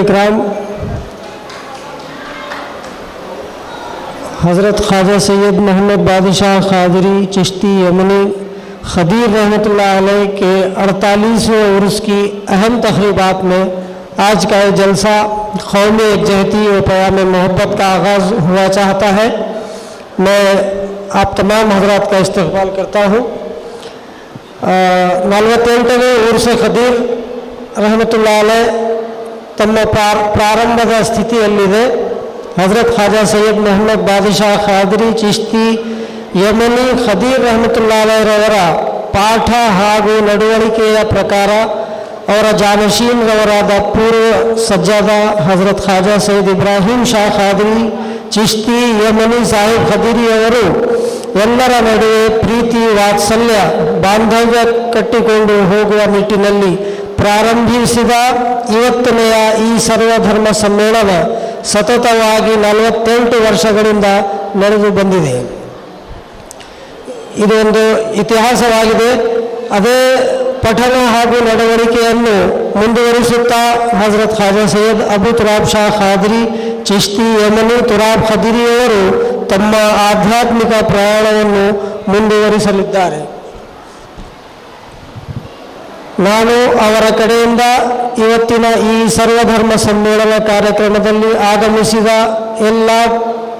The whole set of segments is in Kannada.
इकराम, हज़रत ख्वाजा सैयद मोहम्मद बादशाह क़ादरी चिश्ती यमनी खदीर रहमतुल्लाह अलैह के 48वें उर्स की अहम तक़रीबात में आज का ये जलसा क़ौमी एकजहती व प्याम मोहब्बत का आगाज़ हुआ चाहता है। मैं आप तमाम हज़रात का इस्तक़बाल करता हूँ। 48ನೇ ಉರ್ಸ್ ಖದೀರ್ रहमतुल्लाह अलैह ತಮ್ಮ ಪ್ರಾರಂಭದ ಸ್ಥಿತಿಯಲ್ಲಿದೆ. ಹಜರತ್ ಖ್ವಾಜಾ ಸೈಯದ್ ಮೊಹಮ್ಮದ್ ಬಾದಶಾಹ್ ಖಾದ್ರಿ ಚಿಶ್ತಿ ಯಮನಿ ಖದೀರ್ रहमतुल्लाह अलैहರವರ ಪಾಠ ಹಾಗೂ ನಡವಳಿಕೆಯ ಪ್ರಕಾರ ಅವರ ಜಾನಶೀನ್ರವರಾದ ಪೂರ್ವ ಸಜ್ಜಾದ ಹಜರತ್ ಖ್ವಾಜಾ ಸೈಯದ್ ಇಬ್ರಾಹಿಂ ಶಾ ಖಾದ್ರಿ ಚಿಶ್ತಿ ಯಮನಿ ಸಾಹಿಬ್ ಖದೀರಿಯವರು ಎಲ್ಲರ ನಡುವೆ ಪ್ರೀತಿ ವಾತ್ಸಲ್ಯ ಬಾಂಧವ್ಯ ಕಟ್ಟಿಕೊಂಡು ಹೋಗುವ ನಿಟ್ಟಿನಲ್ಲಿ ಪ್ರಾರಂಭಿಸಿದ ಇವತ್ತನೆಯ ಈ ಸರ್ವಧರ್ಮ ಸಮ್ಮೇಳನ ಸತತವಾಗಿ 48 ವರ್ಷಗಳಿಂದ ನಡೆದು ಬಂದಿದೆ. ಇದೊಂದು ಇತಿಹಾಸವಾಗಿದೆ. ಅದೇ ಪಠಣ ಹಾಗೂ ನಡವಳಿಕೆಯನ್ನು ಮುಂದುವರಿಸುತ್ತಾ ಹಜರತ್ ಖ್ವಾಜಾ ಸೈಯದ್ ಅಬು ತುರಾಬ್ ಶಾ ಖಾದ್ರಿ ಚಿಶ್ತಿ ಯಮನಿ ತುರಾಬ್ ಖದೀರಿಯವರು ತಮ್ಮ ಆಧ್ಯಾತ್ಮಿಕ ಪ್ರಯಾಣವನ್ನು ಮುಂದುವರಿಸಲಿದ್ದಾರೆ. ನಾನು ಅವರ ಕಡೆಯಿಂದ ಇವತ್ತಿನ ಈ ಸರ್ವಧರ್ಮ ಸಮ್ಮೇಳನ ಕಾರ್ಯಕ್ರಮದಲ್ಲಿ ಆಗಮಿಸಿದ ಎಲ್ಲ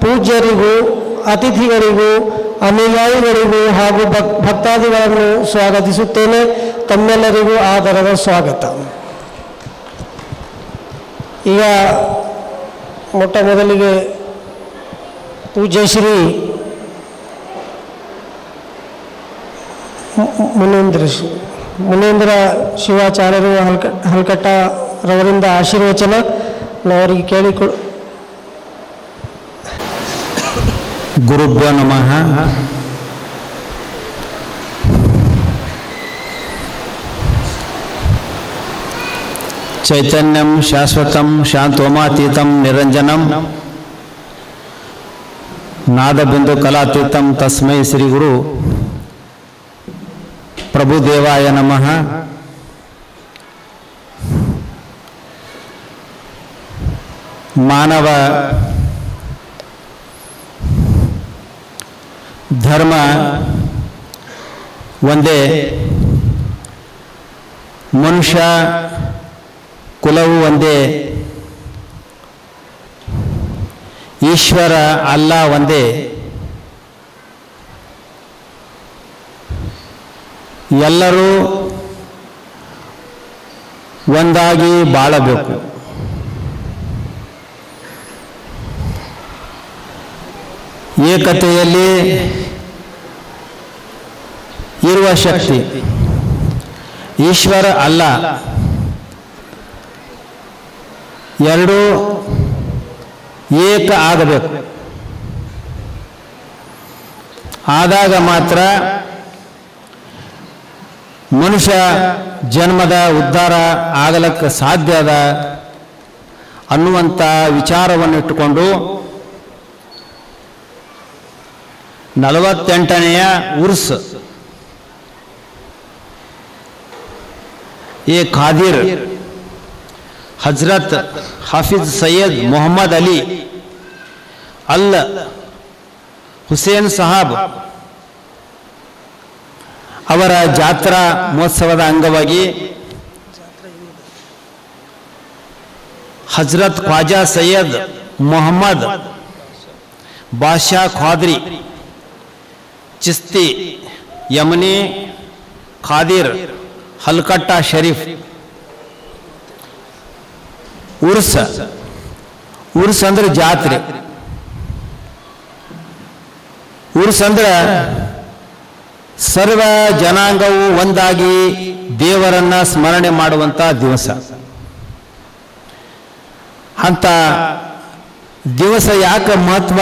ಪೂಜ್ಯರಿಗೂ ಅತಿಥಿಗಳಿಗೂ ಅನುಯಾಯಿಗಳಿಗೂ ಹಾಗೂ ಭಕ್ತಾದಿಗಳನ್ನು ಸ್ವಾಗತಿಸುತ್ತೇನೆ. ತಮ್ಮೆಲ್ಲರಿಗೂ ಆದರದ ಸ್ವಾಗತ. ಈಗ ಮೊಟ್ಟ ಮೊದಲಿಗೆ ಪೂಜ್ಯ ಶ್ರೀ ಮುನೇಂದ್ರ ಶಿವಾಚಾರ್ಯರು ಹಲ್ಕಟ್ಟರವರಿಂದ ಆಶೀರ್ವಚನ ಅವರಿಗೆ ಕೇಳಿಕೊಳ್ಳ. ಗುರುಭ್ಯೋ ನಮಃ. ಚೈತನ್ಯಂ ಶಾಶ್ವತಂ ಶಾಂತೋಮಾತೀತಂ ನಿರಂಜನಂ ನಾದಬಿಂದು ಕಲಾತೀತಂ ತಸ್ಮೈ ಶ್ರೀ ಗುರು ಪ್ರಭುದೇವಾಯ ನಮಃ. ಮಾನವ ಧರ್ಮ ಒಂದೇ, ಮನುಷ್ಯ ಕುಲವು ಒಂದೇ, ಈಶ್ವರ ಅಲ್ಲಾ ಒಂದೇ. ಎಲ್ಲರೂ ಒಂದಾಗಿ ಬಾಳಬೇಕು. ಏಕತೆಯಲ್ಲಿ ಇರುವ ಶಕ್ತಿ ಈಶ್ವರ ಅಲ್ಲ. ಎರಡೂ ಏಕ ಆಗಬೇಕು. ಆದಾಗ ಮಾತ್ರ ಮನುಷ್ಯ ಜನ್ಮದ ಉದ್ಧಾರ ಆಗಲಿಕ್ಕೆ ಸಾಧ್ಯ ಅದ ಅನ್ನುವಂಥ ವಿಚಾರವನ್ನು ಇಟ್ಟುಕೊಂಡು 48ನೆಯ ಉರ್ಸ್ ये खादिर हजरत हाफिज सैयद मोहम्मद अली अल हुसैन साहब ಅವರ ಜಾತ್ರಾ ಮಹೋತ್ಸವದ ಅಂಗವಾಗಿ ಹಜರತ್ ಖ್ವಾಜಾ ಸೈಯದ್ ಮೊಹಮ್ಮದ್ ಬಾದಶಾ ಖಾದ್ರಿ ಚಿಸ್ತಿ ಯಮನಿ ಖಾದಿರ್ ಹಲ್ಕಟ್ಟ ಶರೀಫ್ ಉರ್ಸ್ ಅಂದ್ರೆ ಜಾತ್ರೆ. ಉರ್ಸ್ ಅಂದ್ರೆ ಸರ್ವ ಜನಾಂಗವು ಒಂದಾಗಿ ದೇವರನ್ನ ಸ್ಮರಣೆ ಮಾಡುವಂತ ದಿವಸ. ಅಂತ ದಿವಸ ಯಾಕೆ ಮಹತ್ವ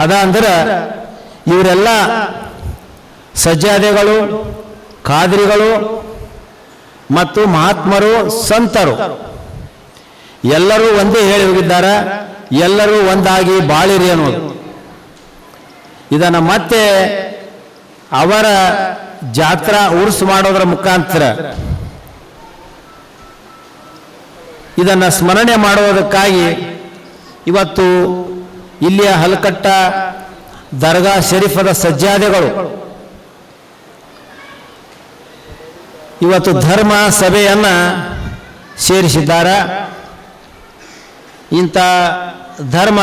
ಅದ ಅಂದ್ರೆ ಇವರೆಲ್ಲ ಸಜ್ಜಾದೆಗಳು, ಖಾದ್ರಿಗಳು ಮತ್ತು ಮಹಾತ್ಮರು, ಸಂತರು ಎಲ್ಲರೂ ಒಂದೇ ಹೇಳಿ ಹೋಗಿದ್ದಾರೆ, ಎಲ್ಲರೂ ಒಂದಾಗಿ ಬಾಳಿರಿ ಅನ್ನೋದು. ಇದನ್ನು ಮತ್ತೆ ಅವರ ಜಾತ್ರಾ ಉರ್ಸ್ ಮಾಡೋದರ ಮುಖಾಂತರ ಇದನ್ನು ಸ್ಮರಣೆ ಮಾಡುವುದಕ್ಕಾಗಿ ಇವತ್ತು ಇಲ್ಲಿಯ ಹಲಕಟ್ಟ ದರ್ಗಾ ಶರೀಫದ ಸಜ್ಜಾದೆಗಳು ಇವತ್ತು ಧರ್ಮ ಸಭೆಯನ್ನು ಸೇರಿಸಿದ್ದಾರೆ. ಇಂಥ ಧರ್ಮ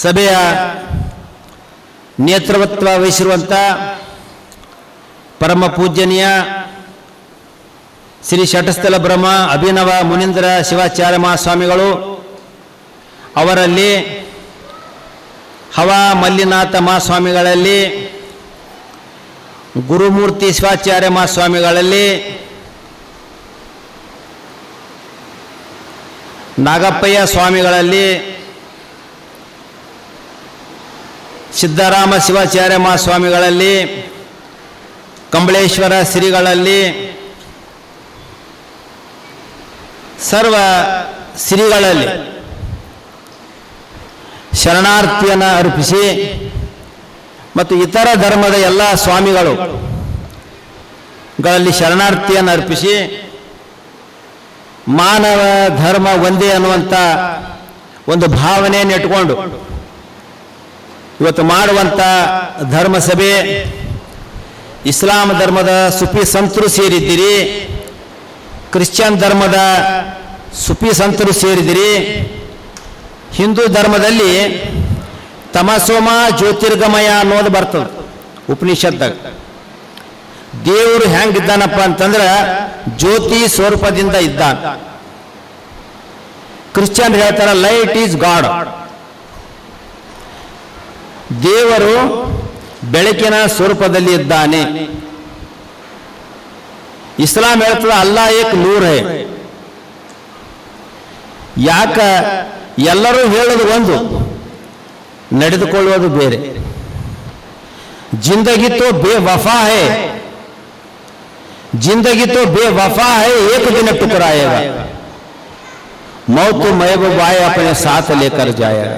ಸಭೆಯ ನೇತೃತ್ವ ವಹಿಸಿರುವಂಥ ಪರಮ ಪೂಜ್ಯನೀಯ ಶ್ರೀ ಶಟಸ್ಥಲ ಬ್ರಹ್ಮ ಅಭಿನವ ಮುನೀಂದ್ರ ಶಿವಾಚಾರ್ಯ ಮಹಾಸ್ವಾಮಿಗಳು ಅವರಲ್ಲಿ, ಹವಾ ಮಲ್ಲಿನಾಥ ಮಹಾಸ್ವಾಮಿಗಳಲ್ಲಿ, ಗುರುಮೂರ್ತಿ ಶಿವಾಚಾರ್ಯ ಮಹಾಸ್ವಾಮಿಗಳಲ್ಲಿ, ನಾಗಪ್ಪಯ್ಯ ಸ್ವಾಮಿಗಳಲ್ಲಿ, ಸಿದ್ದರಾಮ ಶಿವಾಚಾರ್ಯ ಮಹಾಸ್ವಾಮಿಗಳಲ್ಲಿ, ಕಂಬಳೇಶ್ವರ ಶ್ರೀಗಳಲ್ಲಿ, ಸರ್ವ ಶ್ರೀಗಳಲ್ಲಿ ಶರಣಾರ್ಥಿಯನ್ನು ಅರ್ಪಿಸಿ ಮತ್ತು ಇತರ ಧರ್ಮದ ಎಲ್ಲ ಸ್ವಾಮಿಗಳಲ್ಲಿ ಶರಣಾರ್ಥಿಯನ್ನು ಅರ್ಪಿಸಿ ಮಾನವ ಧರ್ಮ ಒಂದೇ ಅನ್ನುವಂಥ ಒಂದು ಭಾವನೆಯನ್ನು ಇಟ್ಟುಕೊಂಡು ಇವತ್ತು ಮಾಡುವಂಥ ಧರ್ಮಸಭೆ, ಇಸ್ಲಾಂ ಧರ್ಮದ ಸುಫಿ ಸಂತರು ಸೇರಿದ್ದೀರಿ, ಕ್ರಿಶ್ಚಿಯನ್ ಧರ್ಮದ ಸುಫಿ ಸಂತರು ಸೇರಿದಿರಿ, ಹಿಂದೂ ಧರ್ಮದಲ್ಲಿ ತಮಸೋಮ ಜ್ಯೋತಿರ್ಗಮಯ ಅನ್ನೋದು ಬರ್ತದೆ ಉಪನಿಷತ್ದಾಗ. ದೇವರು ಹೆಂಗಿದ್ದಾನಪ್ಪ ಅಂತಂದ್ರೆ ಜ್ಯೋತಿ ಸ್ವರೂಪದಿಂದ ಇದ್ದಾನೆ. ಕ್ರಿಶ್ಚಿಯನ್ ಹೇಳ್ತಾರೆ ಲೈಟ್ ಈಸ್ ಗಾಡ್. ದೇವರು ಬೆಳಕಿನ ಸ್ವರೂಪದಲ್ಲಿ ಇದ್ದಾನೆ. ಇಸ್ಲಾಂ ಹೇಳ್ತದೆ ಅಲ್ಲಾ ಏಕ್ ನೂರ್ ಹೈ. ಯಾಕ ಎಲ್ಲರೂ ಹೇಳೋದು ಒಂದು, ನಡೆದುಕೊಳ್ಳುವುದು ಬೇರೆ. ಜಿಂದಗಿ ತೋ ಬೇವಫಾ ಹೈ, जिंदगी तो बेवफा है, एक दिन टुकराएगा, मौत तो महबूब आए अपने साथ लेकर जाएगा,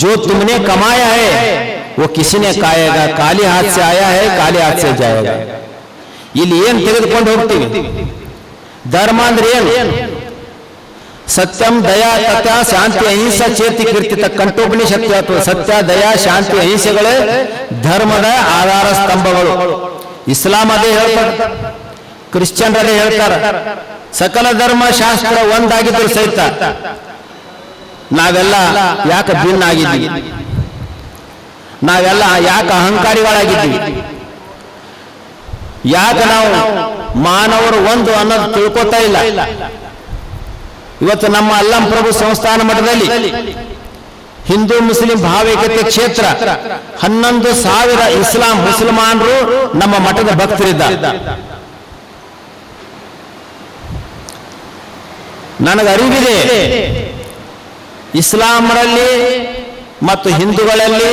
जो तुमने कमाया है वो किसी ने खाएगा, काले हाथ से आया है काले हाथ से जाएगा. ಇಲ್ಲಿ ಏನು ತೆಗೆದುಕೊಂಡು ಹೋಗ್ತೀವಿ? ಧರ್ಮ ಅಂದ್ರೆ ಏನು? ಸತ್ಯಂ ದಯಾ ತಥಾ ಶಾಂತಿ ಅಹಿಂಸಾ ಚೇತಿ ಕೀರ್ತಿತ ಕಂಠೋಪನಿಷತ್ತು ಅಥವಾ ಸತ್ಯ ದಯಾ ಶಾಂತಿ ಅಹಿಂಸೆಗಳೇ ಧರ್ಮದ ಆಧಾರ ಸ್ತಂಭಗಳು. ಇಸ್ಲಾಂ ಅದೇ ಹೇಳ್ತಾರೆ, ಕ್ರಿಶ್ಚಿಯನ್ರೇ ಹೇಳ್ತಾರೆ. ಸಕಲ ಧರ್ಮ ಶಾಸ್ತ್ರ ಒಂದಾಗಿದ್ರು ಸಹಿತ ನಾವೆಲ್ಲ ಯಾಕೆ ಭಿನ್ನ ಆಗಿದ್ದೀವಿ? ನಾವೆಲ್ಲ ಯಾಕೆ ಅಹಂಕಾರಿಗಳಾಗಿದ್ದೀವಿ? ಯಾಕೆ ನಾವು ಮಾನವರು ಒಂದು ಅನ್ನೋದು ತಿಳ್ಕೊತಾ ಇಲ್ಲ? ಇವತ್ತು ನಮ್ಮ ಅಲ್ಲಂ ಪ್ರಭು ಸಂಸ್ಥಾನ ಮಠದಲ್ಲಿ ಹಿಂದೂ ಮುಸ್ಲಿಂ ಭಾವೈಕ್ಯತೆ ಕ್ಷೇತ್ರ 11,000 ಇಸ್ಲಾಂ ಮುಸಲ್ಮಾನರು ನಮ್ಮ ಮಠದ ಭಕ್ತರಿದ್ದಾರೆ. ನನಗೆ ಅರಿವಿದೆ, ಇಸ್ಲಾಮರಲ್ಲಿ ಮತ್ತು ಹಿಂದೂಗಳಲ್ಲಿ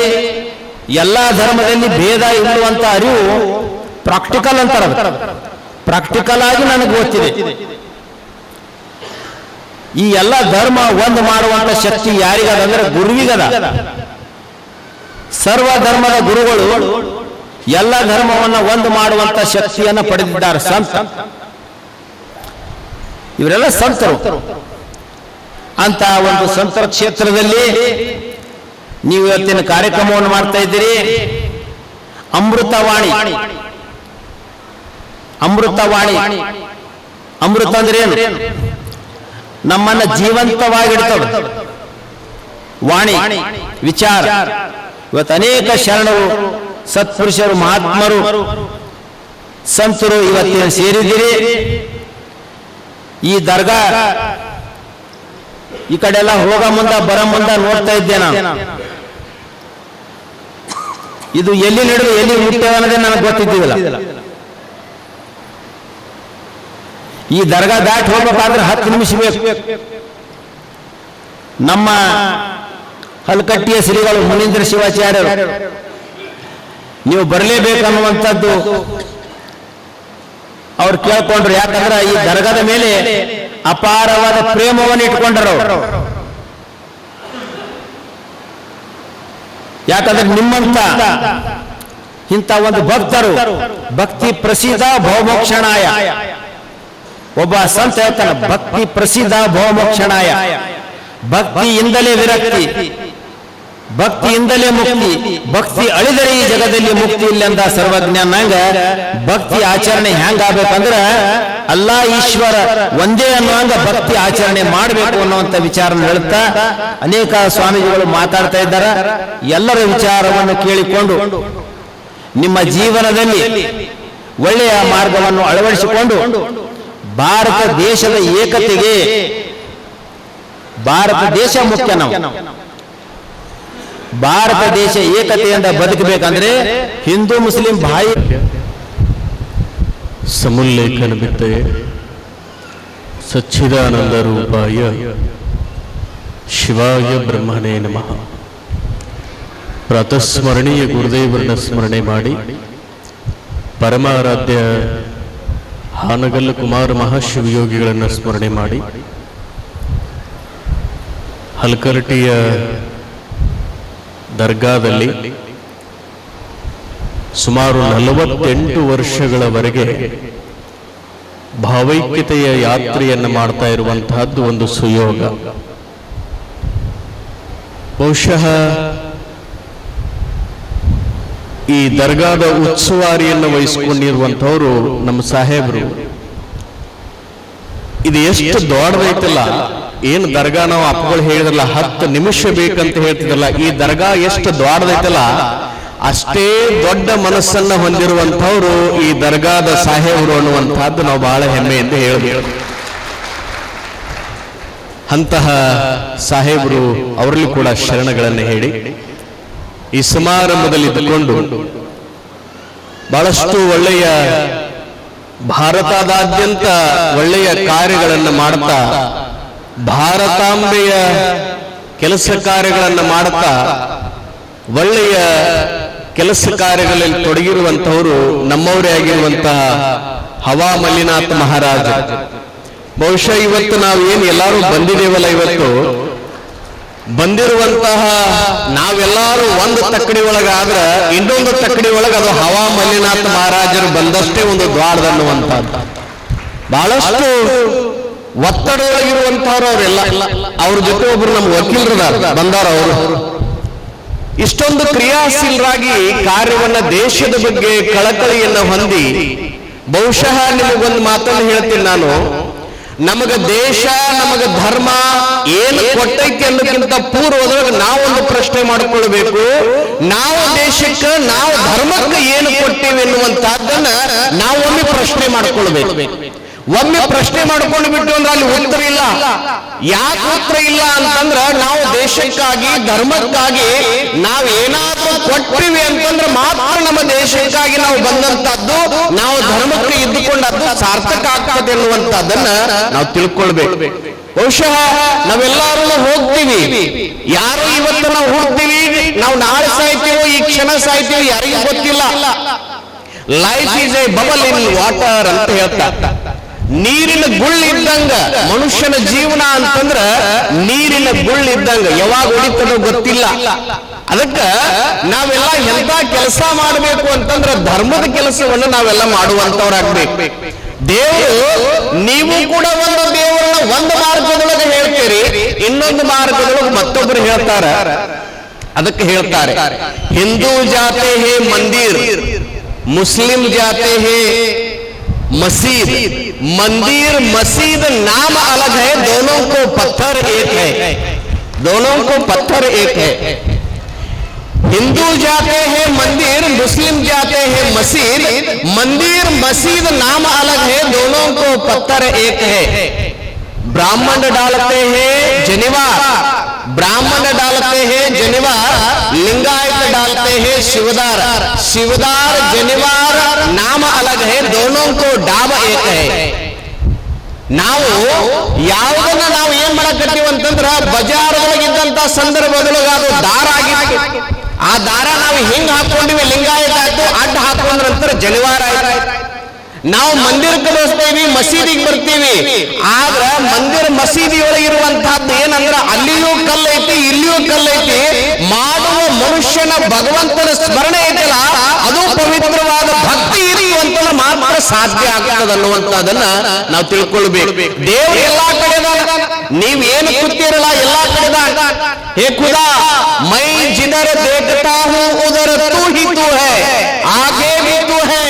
ಎಲ್ಲ ಧರ್ಮದಲ್ಲಿ ಭೇದ ಇರುವಂತ ಅರಿವು ಪ್ರಾಕ್ಟಿಕಲ್ ಅಂತಾರೆ. ಪ್ರಾಕ್ಟಿಕಲ್ ಆಗಿ ನನಗೆ ಗೊತ್ತಿದೆ. ಈ ಎಲ್ಲ ಧರ್ಮ ಒಂದು ಮಾಡುವಂತ ಶಕ್ತಿ ಯಾರಿಗದ ಅಂದ್ರೆ ಗುರುವಿಗದ. ಸರ್ವ ಧರ್ಮದ ಗುರುಗಳು ಎಲ್ಲ ಧರ್ಮವನ್ನು ಒಂದು ಮಾಡುವಂತ ಶಕ್ತಿಯನ್ನು ಪಡೆದಿದ್ದಾರೆ. ಸಂತ ಇವರೆಲ್ಲ ಸಂತರು. ಅಂತ ಒಂದು ಸಂತರ ಕ್ಷೇತ್ರದಲ್ಲಿ ನೀವು ಇವತ್ತಿನ ಕಾರ್ಯಕ್ರಮವನ್ನು ಮಾಡ್ತಾ ಇದ್ದೀರಿ. ಅಮೃತವಾಣಿ. ಅಮೃತವಾಣಿ ಅಮೃತ ಅಂದ್ರೆ ಏನು? ನಮ್ಮನ್ನ ಜೀವಂತವಾಗಿಡ್ತವೆ ವಾಣಿ ವಿಚಾರ. ಇವತ್ತು ಅನೇಕ ಶರಣರು, ಸತ್ಪುರುಷರು, ಮಹಾತ್ಮರು, ಸಂತರು ಇವತ್ತಿನ ಸೇರಿದ್ದೀರಿ. ಈ ದರ್ಗಾ ಈ ಕಡೆ ಎಲ್ಲ ಹೋಗ ಮುಂದ ಬರ ಮುಂದ ನೋಡ್ತಾ ಇದ್ದೆ ನಾನು. ಇದು ಎಲ್ಲಿ ನಡೆದು ಎಲ್ಲಿ ಹುಟ್ಟೇವ ಅನ್ನೋದೇ ನನಗೆ ಗೊತ್ತಿದ್ದಿಲ್ಲ. ಈ ದರ್ಗಾ ದಾಟಿ ಹೋಗ್ಬೇಕಾದ್ರೆ 10 ನಿಮಿಷ ಬೇಕು. ನಮ್ಮ ಹಲಕಟ್ಟಿಯ ಶ್ರೀಗಳು ಮುನೀಂದ್ರ ಶಿವಾಚಾರ್ಯರು ನೀವು ಬರಲೇಬೇಕನ್ನುವಂಥದ್ದು ಅವ್ರು ಕೇಳ್ಕೊಂಡ್ರು. ಯಾಕಂದ್ರೆ ಈ ದರ್ಗಾದ ಮೇಲೆ ಅಪಾರವಾದ ಪ್ರೇಮವನ್ನು ಇಟ್ಕೊಂಡ್ರು. ಯಾಕಂದ್ರೆ ನಿಮ್ಮಂತ ಇಂಥ ಒಂದು ಭಕ್ತರು ಭಕ್ತಿ ಪ್ರಸಿದ್ಧ ಭವಮೋಕ್ಷಣಾಯ ಒಬ್ಬ ಸಂತ ಹೇಳ್ತಾನೆ, ಭಕ್ತಿ ಪ್ರಸಿದ್ಧ ಭವಮೋಕ್ಷಣಾಯ, ಭಕ್ತಿಯಿಂದಲೇ ವಿರಕ್ತಿ, ಭಕ್ತಿಯಿಂದಲೇ ಮುಕ್ತಿ, ಭಕ್ತಿ ಅಳಿದರೆ ಈ ಜಗದಲ್ಲಿ ಮುಕ್ತಿ ಇಲ್ಲ ಅಂತ ಸರ್ವಜ್ಞಾನಂಗ ಭಕ್ತಿ ಆಚರಣೆ ಹೆಂಗಾಗಬೇಕಂದ್ರ ಅಲ್ಲಾ ಈಶ್ವರ ಒಂದೇ ಅನ್ನುವಂಗ ಭಕ್ತಿ ಆಚರಣೆ ಮಾಡಬೇಕು ಅನ್ನುವಂಥ ವಿಚಾರ ಹೇಳುತ್ತಾ ಅನೇಕ ಸ್ವಾಮೀಜಿಗಳು ಮಾತಾಡ್ತಾ ಇದ್ದಾರೆ. ಎಲ್ಲರ ವಿಚಾರವನ್ನು ಕೇಳಿಕೊಂಡು ನಿಮ್ಮ ಜೀವನದಲ್ಲಿ ಒಳ್ಳೆಯ ಮಾರ್ಗವನ್ನು ಅಳವಡಿಸಿಕೊಂಡು ಭಾರತ ದೇಶದ ಏಕತೆಗೆ, ಭಾರತ ದೇಶ ಮುಖ್ಯ, ನಾವು ಭಾರತ ದೇಶ ಏಕತೆಯಿಂದ ಬದುಕಬೇಕಂದ್ರೆ ಹಿಂದೂ ಮುಸ್ಲಿಂ ಭಾಯಿ ಸಮುಲ್ಲೇಖನ ಬಿತ್ತೆ ಸಚ್ಚಿದಾನಂದ ರೂಪಾಯ ಶಿವಾಯ ಬ್ರಹ್ಮಣೇ ನಮಃ. ಪ್ರಾತಸ್ಮರಣೀಯ ಗುರುದೇವರನ್ನ ಸ್ಮರಣೆ ಮಾಡಿ ಪರಮಾರಾಧ್ಯ ಹಾನಗಲ್ಲ ಕುಮಾರ ಮಹಾಶಿವಯೋಗಿಗಳನ್ನು ಸ್ಮರಣೆ ಮಾಡಿ ಹಲ್ಕರಟಿಯ ದರ್ಗಾದಲ್ಲಿ ಸುಮಾರು 48 ವರ್ಷಗಳವರೆಗೆ ಭಾವೈಕ್ಯತೆಯ ಯಾತ್ರೆಯನ್ನು ಮಾಡ್ತಾ ಇರುವಂತಹದ್ದು ಒಂದು ಸುಯೋಗ. ಬಹುಶಃ ಈ ದರ್ಗಾದ ಉತ್ಸವಾರಿಯನ್ನು ವಹಿಸಿಕೊಂಡಿರುವಂಥವರು ನಮ್ಮ ಸಾಹೇಬರು. ಇದು ಎಷ್ಟು ದೊಡ್ಡದೈತಲ್ಲ, ಏನು ದರ್ಗಾ ನಾವು ಅಪ್ಪಗಳು ಹೇಳಿದ್ರಲ್ಲ 10 ನಿಮಿಷ ಬೇಕಂತ ಹೇಳ್ತಿದ್ರಲ್ಲ, ಈ ದರ್ಗಾ ಎಷ್ಟು ದೊಡ್ಡದೈತಲ್ಲ ಅಷ್ಟೇ ದೊಡ್ಡ ಮನಸ್ಸನ್ನ ಹೊಂದಿರುವಂಥವ್ರು ಈ ದರ್ಗಾದ ಸಾಹೇಬರು ಅನ್ನುವಂಥದ್ದು ನಾವು ಬಹಳ ಹೆಮ್ಮೆಯಿಂದ ಹೇಳಬೇಕು. ಅಂತಹ ಸಾಹೇಬರು ಅವರಲ್ಲಿ ಕೂಡ ಶರಣಗಳನ್ನು ಹೇಳಿ ಈ ಸಮಾರಂಭದಲ್ಲಿ ಇದ್ದುಕೊಂಡು ಬಹಳಷ್ಟು ಒಳ್ಳೆಯ ಭಾರತದಾದ್ಯಂತ ಒಳ್ಳೆಯ ಕಾರ್ಯಗಳನ್ನು ಮಾಡ್ತಾ, ಭಾರತಾಂಬೆಯ ಕೆಲಸ ಕಾರ್ಯಗಳನ್ನು ಮಾಡ್ತಾ ಒಳ್ಳೆಯ ಕೆಲಸ ಕಾರ್ಯಗಳಲ್ಲಿ ತೊಡಗಿರುವಂತಹವರು ನಮ್ಮವರೇ ಆಗಿರುವಂತಹ ಹವಾ ಮಲ್ಲಿನಾಥ ಮಹಾರಾಜ. ಬಹುಶಃ ಇವತ್ತು ನಾವೇನು ಎಲ್ಲರೂ ಬಂದಿದ್ದೇವಲ್ಲ, ಇವತ್ತು ಬಂದಿರುವಂತಹ ನಾವೆಲ್ಲರೂ ಒಂದು ತಕ್ಕಡಿ ಒಳಗಾದ್ರ ಇನ್ನೊಂದು ತಕ್ಕಡಿ ಒಳಗೆ ಅದು ಹವಾ ಮಲ್ಲಿನಾಥ ಮಹಾರಾಜರು ಬಂದಷ್ಟೇ ಒಂದು ದ್ವಾರದನ್ನುವಂತಹದ್ದು. ಬಹಳಷ್ಟು ಒತ್ತಡದೊಳಗಿರುವಂತಹವ್ರು ಅವರೆಲ್ಲ. ಅವ್ರ ಜೊತೆ ಒಬ್ರು ನಮ್ಮ ವಕೀಲರು ಬಂದಾರ. ಅವರು ಇಷ್ಟೊಂದು ಕ್ರಿಯಾಶೀಲರಾಗಿ ಕಾರ್ಯವನ್ನ ದೇಶದ ಬಗ್ಗೆ ಕಳಕಳಿಯನ್ನ ಹೊಂದಿ, ಬಹುಶಃ ನಿಮಗೊಂದು ಮಾತನ್ನು ಹೇಳ್ತೀನಿ ನಾನು, ನಮಗ ದೇಶ ನಮಗ ಧರ್ಮ ಏನು ಕೊಟ್ಟೈತಿ ಅನ್ನೋಕ್ಕಿಂತ ಪೂರ್ವದೊಳಗೆ ನಾವೊಂದು ಪ್ರಶ್ನೆ ಮಾಡಿಕೊಳ್ಬೇಕು. ನಾವು ದೇಶಕ್ಕೆ ನಾವು ಧರ್ಮಕ್ಕೆ ಏನು ಕೊಟ್ಟೇವೆ ಎನ್ನುವಂತಹದ್ದನ್ನ ನಾವೊಮ್ಮೆ ಪ್ರಶ್ನೆ ಮಾಡಿಕೊಳ್ಬೇಕು. ಒಮ್ಮೆ ಪ್ರಶ್ನೆ ಮಾಡ್ಕೊಂಡು ಬಿಟ್ಟು ಅಂದ್ರೆ ಅಲ್ಲಿ ಉತ್ತರ ಇಲ್ಲ. ಯಾಕೆ ಉತ್ತರ ಇಲ್ಲ ಅಂತಂದ್ರ ನಾವು ದೇಶಕ್ಕಾಗಿ ಧರ್ಮಕ್ಕಾಗಿ ನಾವೇನಾದ್ರೂ ಕೊಟ್ಟಿವಿ ಅಂತಂದ್ರೆ ಮಾತ್ರ ನಮ್ಮ ದೇಶಕ್ಕಾಗಿ ನಾವು ಬಂದಂತದ್ದು, ನಾವು ಧರ್ಮಕ್ಕೆ ಇದ್ದುಕೊಂಡದ್ದು ಸಾರ್ಥಕ ಆಗ್ತದೆ ಎನ್ನುವಂತದ್ದನ್ನ ನಾವು ತಿಳ್ಕೊಳ್ಬೇಕು. ಬಹುಶಃ ನಾವೆಲ್ಲರೂ ಹೋಗ್ತೀವಿ, ಯಾರು ಇವತ್ತು ನಾವು ಹೋಗ್ತೀವಿ, ನಾವು ನಾಳೆ ಸಾಯ್ತೀವೋ ಈ ಕ್ಷಣ ಸಾಯ್ತೀವಿ ಯಾರಿಗೂ ಗೊತ್ತಿಲ್ಲ. Life is A bubble in water ಅಂತ ಹೇಳ್ತಾ, ನೀರಿನ ಗುಳ್ಳಿದ್ದಂಗ ಮನುಷ್ಯನ ಜೀವನ ಅಂತಂದ್ರ ನೀರಿನ ಗುಳ್ಳಿದ್ದಂಗ, ಯಾವಾಗ ಹೊಡಿತದೋ ಗೊತ್ತಿಲ್ಲ. ಅದಕ್ಕ ನಾವೆಲ್ಲ ಎಂತ ಕೆಲಸ ಮಾಡಬೇಕು ಅಂತಂದ್ರ ಧರ್ಮದ ಕೆಲಸವನ್ನು ನಾವೆಲ್ಲ ಮಾಡುವಂತವ್ರಾಗ್ಬೇಕು. ದೇವರು ನೀವು ಕೂಡ ಒಂದು ದೇವರನ್ನ ಒಂದು ಮಾರ್ಗದೊಳಗೆ ಹೇಳ್ತೀರಿ, ಇನ್ನೊಂದು ಮಾರ್ಗದೊಳಗೆ ಮತ್ತೊಬ್ಬರು ಹೇಳ್ತಾರ. ಅದಕ್ಕೆ ಹೇಳ್ತಾರೆ, ಹಿಂದೂ ಜಾತೆ ಹೇ ಮಂದಿರ್, ಮುಸ್ಲಿಂ ಜಾತೆ ಹೇ मस्जिद। मंदिर मस्जिद नाम अलग है, दोनों को पत्थर एक है, दोनों को पत्थर एक है। हिंदू जाते हैं मंदिर, मुस्लिम जाते हैं मस्जिद। मंदिर मस्जिद नाम अलग है, दोनों को पत्थर एक है। ब्राह्मण डालते हैं जनिवार, ब्राह्मण डालते हैं जनिवार, लिंगायत डालते हैं शिवदार। शिवदार जनिवार नाम अलग है, दोनों को डाब एक है। ನಾವು ಯಾವುದನ್ನ ನಾವು ಏನ್ ಮಾಡಕತ್ತೀವಿ ಅಂತಂದ್ರ ಬಜಾರದೊಳಗಿದ್ದಂತ ಸಂದರ್ಭದೊಳಗ ಅದು ದಾರ ಆಗಿತ್ತು, ಆ ದಾರ ನಾವು ಹಿಂಗ್ ಹಾಕೊಂಡಿವಿ, ಲಿಂಗಾಯತ ಆಯ್ತು, ಅಡ್ಡ ಹಾಕೊಂಡ್ರ ನಂತರ ಜನಿವಾರ ಆಯ್ತು. ನಾವು ಮಂದಿರಕ್ಕೆ ಬರ್ತೇವಿ, ಮಸೀದಿಗೆ ಬರ್ತೀವಿ, ಆದ್ರ ಮಂದಿರ ಮಸೀದಿ ಒಳಗಿರುವಂತಹದ್ದು ಏನಂದ್ರ ಅಲ್ಲಿಯೂ ಕಲ್ಲೈತಿ ಇಲ್ಲಿಯೂ ಕಲ್ಲೈತಿ. ಮಾಡುವ ಮನುಷ್ಯನ ಭಗವಂತನ ಸ್ಮರಣೆ ಐತಲ್ಲ, ಅದು ಪವಿತ್ರವಾದ ಭಕ್ತಿ ಇರುವಂತ ಮಾತ್ರ ಸಾಧ್ಯ ಆಗ್ತದೆ ಅನ್ನುವಂಥದ್ದನ್ನ ನಾವು ತಿಳ್ಕೊಳ್ಬೇಕು. ದೇವರು ಎಲ್ಲಾ ಕಡೆ ನೀವೇನು ಕೂತಿರಲ್ಲ ಎಲ್ಲಾ ಕಡೆ. ಹೇ ಖುದಾ ಮೈ ಜಿಧರ್ ದೇಖತಾ ಹೂಂ ಉಧರ್ ತೂ ಹಿ ತೂ ಹೈ, ಆगे भी तू है,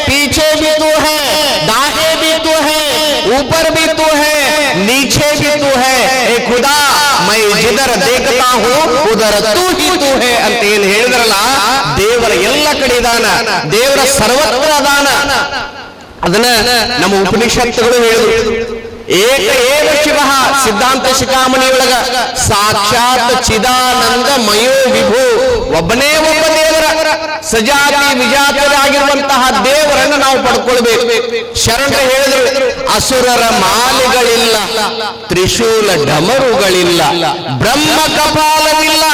पीछे भी तू है, दाएं भी तू है, ऊपर भी तू है, नीचे भी तू है. हे खुदा मैं जिधर देखता हूँ उधर तू ही तू है ಅಂತ ಏನ್ ಹೇಳಿದ್ರಲ್ಲ, ದೇವರ ಎಲ್ಲ ಕಡೆ ಇದಾನ, ದೇವರ ಸರ್ವತ್ರ ಅದಾನ. ಅದನ್ನ ನಮ್ಮ ಉಪನಿಷತ್ತುಗಳು ಹೇಳಿದ್ರು. ಏಕ ಏವ ಶಿವ ಸಿದ್ಧಾಂತ ಶಿಖಾಮಣಿಯೊಳಗ ಸಾಕ್ಷಾತ್ ಚಿದಾನಂದ ಮಯೋ ವಿಭು, ಒಬ್ಬನೇ ಒಬ್ಬ ದೇವರ ಸಜಾತಿ ವಿಜಾತರಾಗಿರುವಂತಹ ದೇವರನ್ನು ನಾವು ಪಡ್ಕೊಳ್ಬೇಕು. ಶರಣರು ಹೇಳಿದ್ರು, ಅಸುರರ ಮಾಲೆಗಳಿಲ್ಲ, ತ್ರಿಶೂಲ ಢಮರುಗಳಿಲ್ಲ, ಬ್ರಹ್ಮ ಕಪಾಲವಿಲ್ಲ,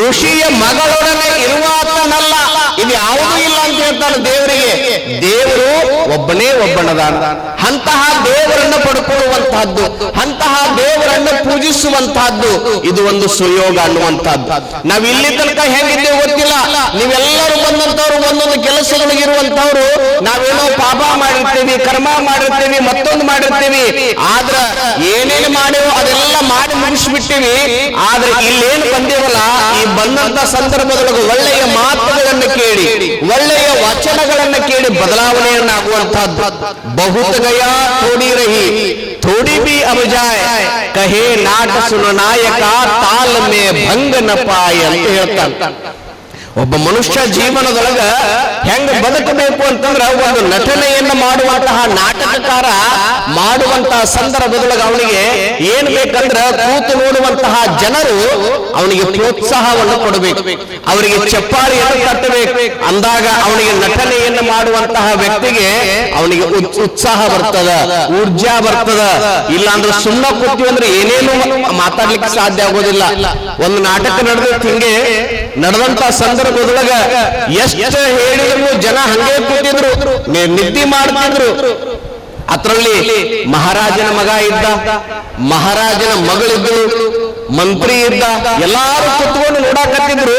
ಋಷಿಯ ಮಗಳೊಡನೆ ಇರುವಾತನಲ್ಲ, ಇದು ಯಾವುದೂ ಇಲ್ಲ ಅಂತ ಹೇಳ್ತಾರೆ ದೇವರಿಗೆ. ದೇವರು ಒಬ್ಬನೇ ಒಬ್ಬನದಾನ. ಅಂತಹ ದೇವರನ್ನು ಪಡ್ಕೊಳ್ಳುವಂತಹದ್ದು, ಅಂತಹ ದೇವರನ್ನು ಪೂಜಿಸುವಂತಹದ್ದು ಇದು ಒಂದು ಸುಯೋಗ ಅನ್ನುವಂತಹದ್ದು. ನಾವ್ ಇಲ್ಲಿ ತನಕ ಹೇಗಿದ್ದೇವೆ ಗೊತ್ತಿಲ್ಲ. ನೀವೆಲ್ಲರೂ ಬಂದಂತವ್ರು ಒಂದೊಂದು ಕೆಲಸಗಳಿಗಿರುವಂತವ್ರು, ನಾವೇನೋ ಪಾಪ ಮಾಡಿರ್ತೀವಿ, ಕರ್ಮ ಮಾಡಿರ್ತೀವಿ, ಮತ್ತೊಂದು ಮಾಡಿರ್ತೀವಿ. ಆದ್ರ ಏನೇನು ಮಾಡೇವೋ ಅದೆಲ್ಲ ಮಾಡಿ ಮುಗಿಸ್ಬಿಟ್ಟಿವಿ. ಆದ್ರೆ ಇಲ್ಲೇನು ಬಂದೇವಲ್ಲ, ಈ ಬಂದಂತ ಸಂದರ್ಭದೊಳಗೆ ಒಳ್ಳೆಯ ಮಾತುಗಳನ್ನು ಕೇಳಿ, ಒಳ್ಳೆಯ ವಚನಗಳನ್ನು ಕೇಳಿ ಬದಲಾವಣೆಯನ್ನಾಗುವಂತಹದ್ದು. ಬಹುತ ಗಯಾ ಥೋಡಿ ರಹಿ ಥೋಡಿ ಬಿ ಅಬ್ ಜಾಯ್, ಕಹೇ ನಾಟ ಸುನನಾಯಕ ತಾಲ್ ಮೇ ಭಂಗ ನ ಪಾಯ್ ಅಂತ ಹೇಳ್ತಾನೆ. ಒಬ್ಬ ಮನುಷ್ಯ ಜೀವನದೊಳಗ ಹೆಂಗ ಬದುಕಬೇಕು ಅಂತಂದ್ರ ಒಂದು ನಟನೆಯನ್ನು ಮಾಡುವಂತಹ ನಾಟಕಕಾರ ಮಾಡುವಂತಹ ಸಂದರ್ಭದೊಳಗ ಅವನಿಗೆ ಏನ್ ಬೇಕಂದ್ರ ಕೂತು ನೋಡುವಂತಹ ಜನರು ಅವನಿಗೆ ಪ್ರೋತ್ಸಾಹವನ್ನು ಕೊಡಬೇಕು, ಅವರಿಗೆ ಚಪ್ಪಾಳಿಯನ್ನು ತಟ್ಟಬೇಕು. ಅಂದಾಗ ಅವನಿಗೆ ನಟನೆಯನ್ನು ಮಾಡುವಂತಹ ವ್ಯಕ್ತಿಗೆ ಅವನಿಗೆ ಉತ್ಸಾಹ ಬರ್ತದ, ಊರ್ಜಾ ಬರ್ತದ. ಇಲ್ಲ ಅಂದ್ರೆ ಸುಮ್ಮನೆ ಕೂತೀವಿ ಅಂದ್ರೆ ಏನೇನು ಮಾತಾಡ್ಲಿಕ್ಕೆ ಸಾಧ್ಯ ಆಗೋದಿಲ್ಲ. ಒಂದು ನಾಟಕ ನಡೆದೈತಿ, ಹಿಂಗೆ ನಡೆದಂತ ಸಂದರ್ಭದೊಳಗ ಎಷ್ಟು ಹೇಳಿದ್ರು ಜನ ಹಂಗೆ ಕೂತಿದ್ರು, ನಿದ್ದೆ ಮಾಡ್ತಿದ್ರು. ಅದ್ರಲ್ಲಿ ಮಹಾರಾಜನ ಮಗ ಇದ್ದ, ಮಹಾರಾಜನ ಮಗಳಿದ್ರು, ಮಂತ್ರಿ ಇದ್ದ, ಎಲ್ಲಾರು ಕುತ್ಕೊಂಡು ನೋಡಾಕತ್ತಿದ್ರು.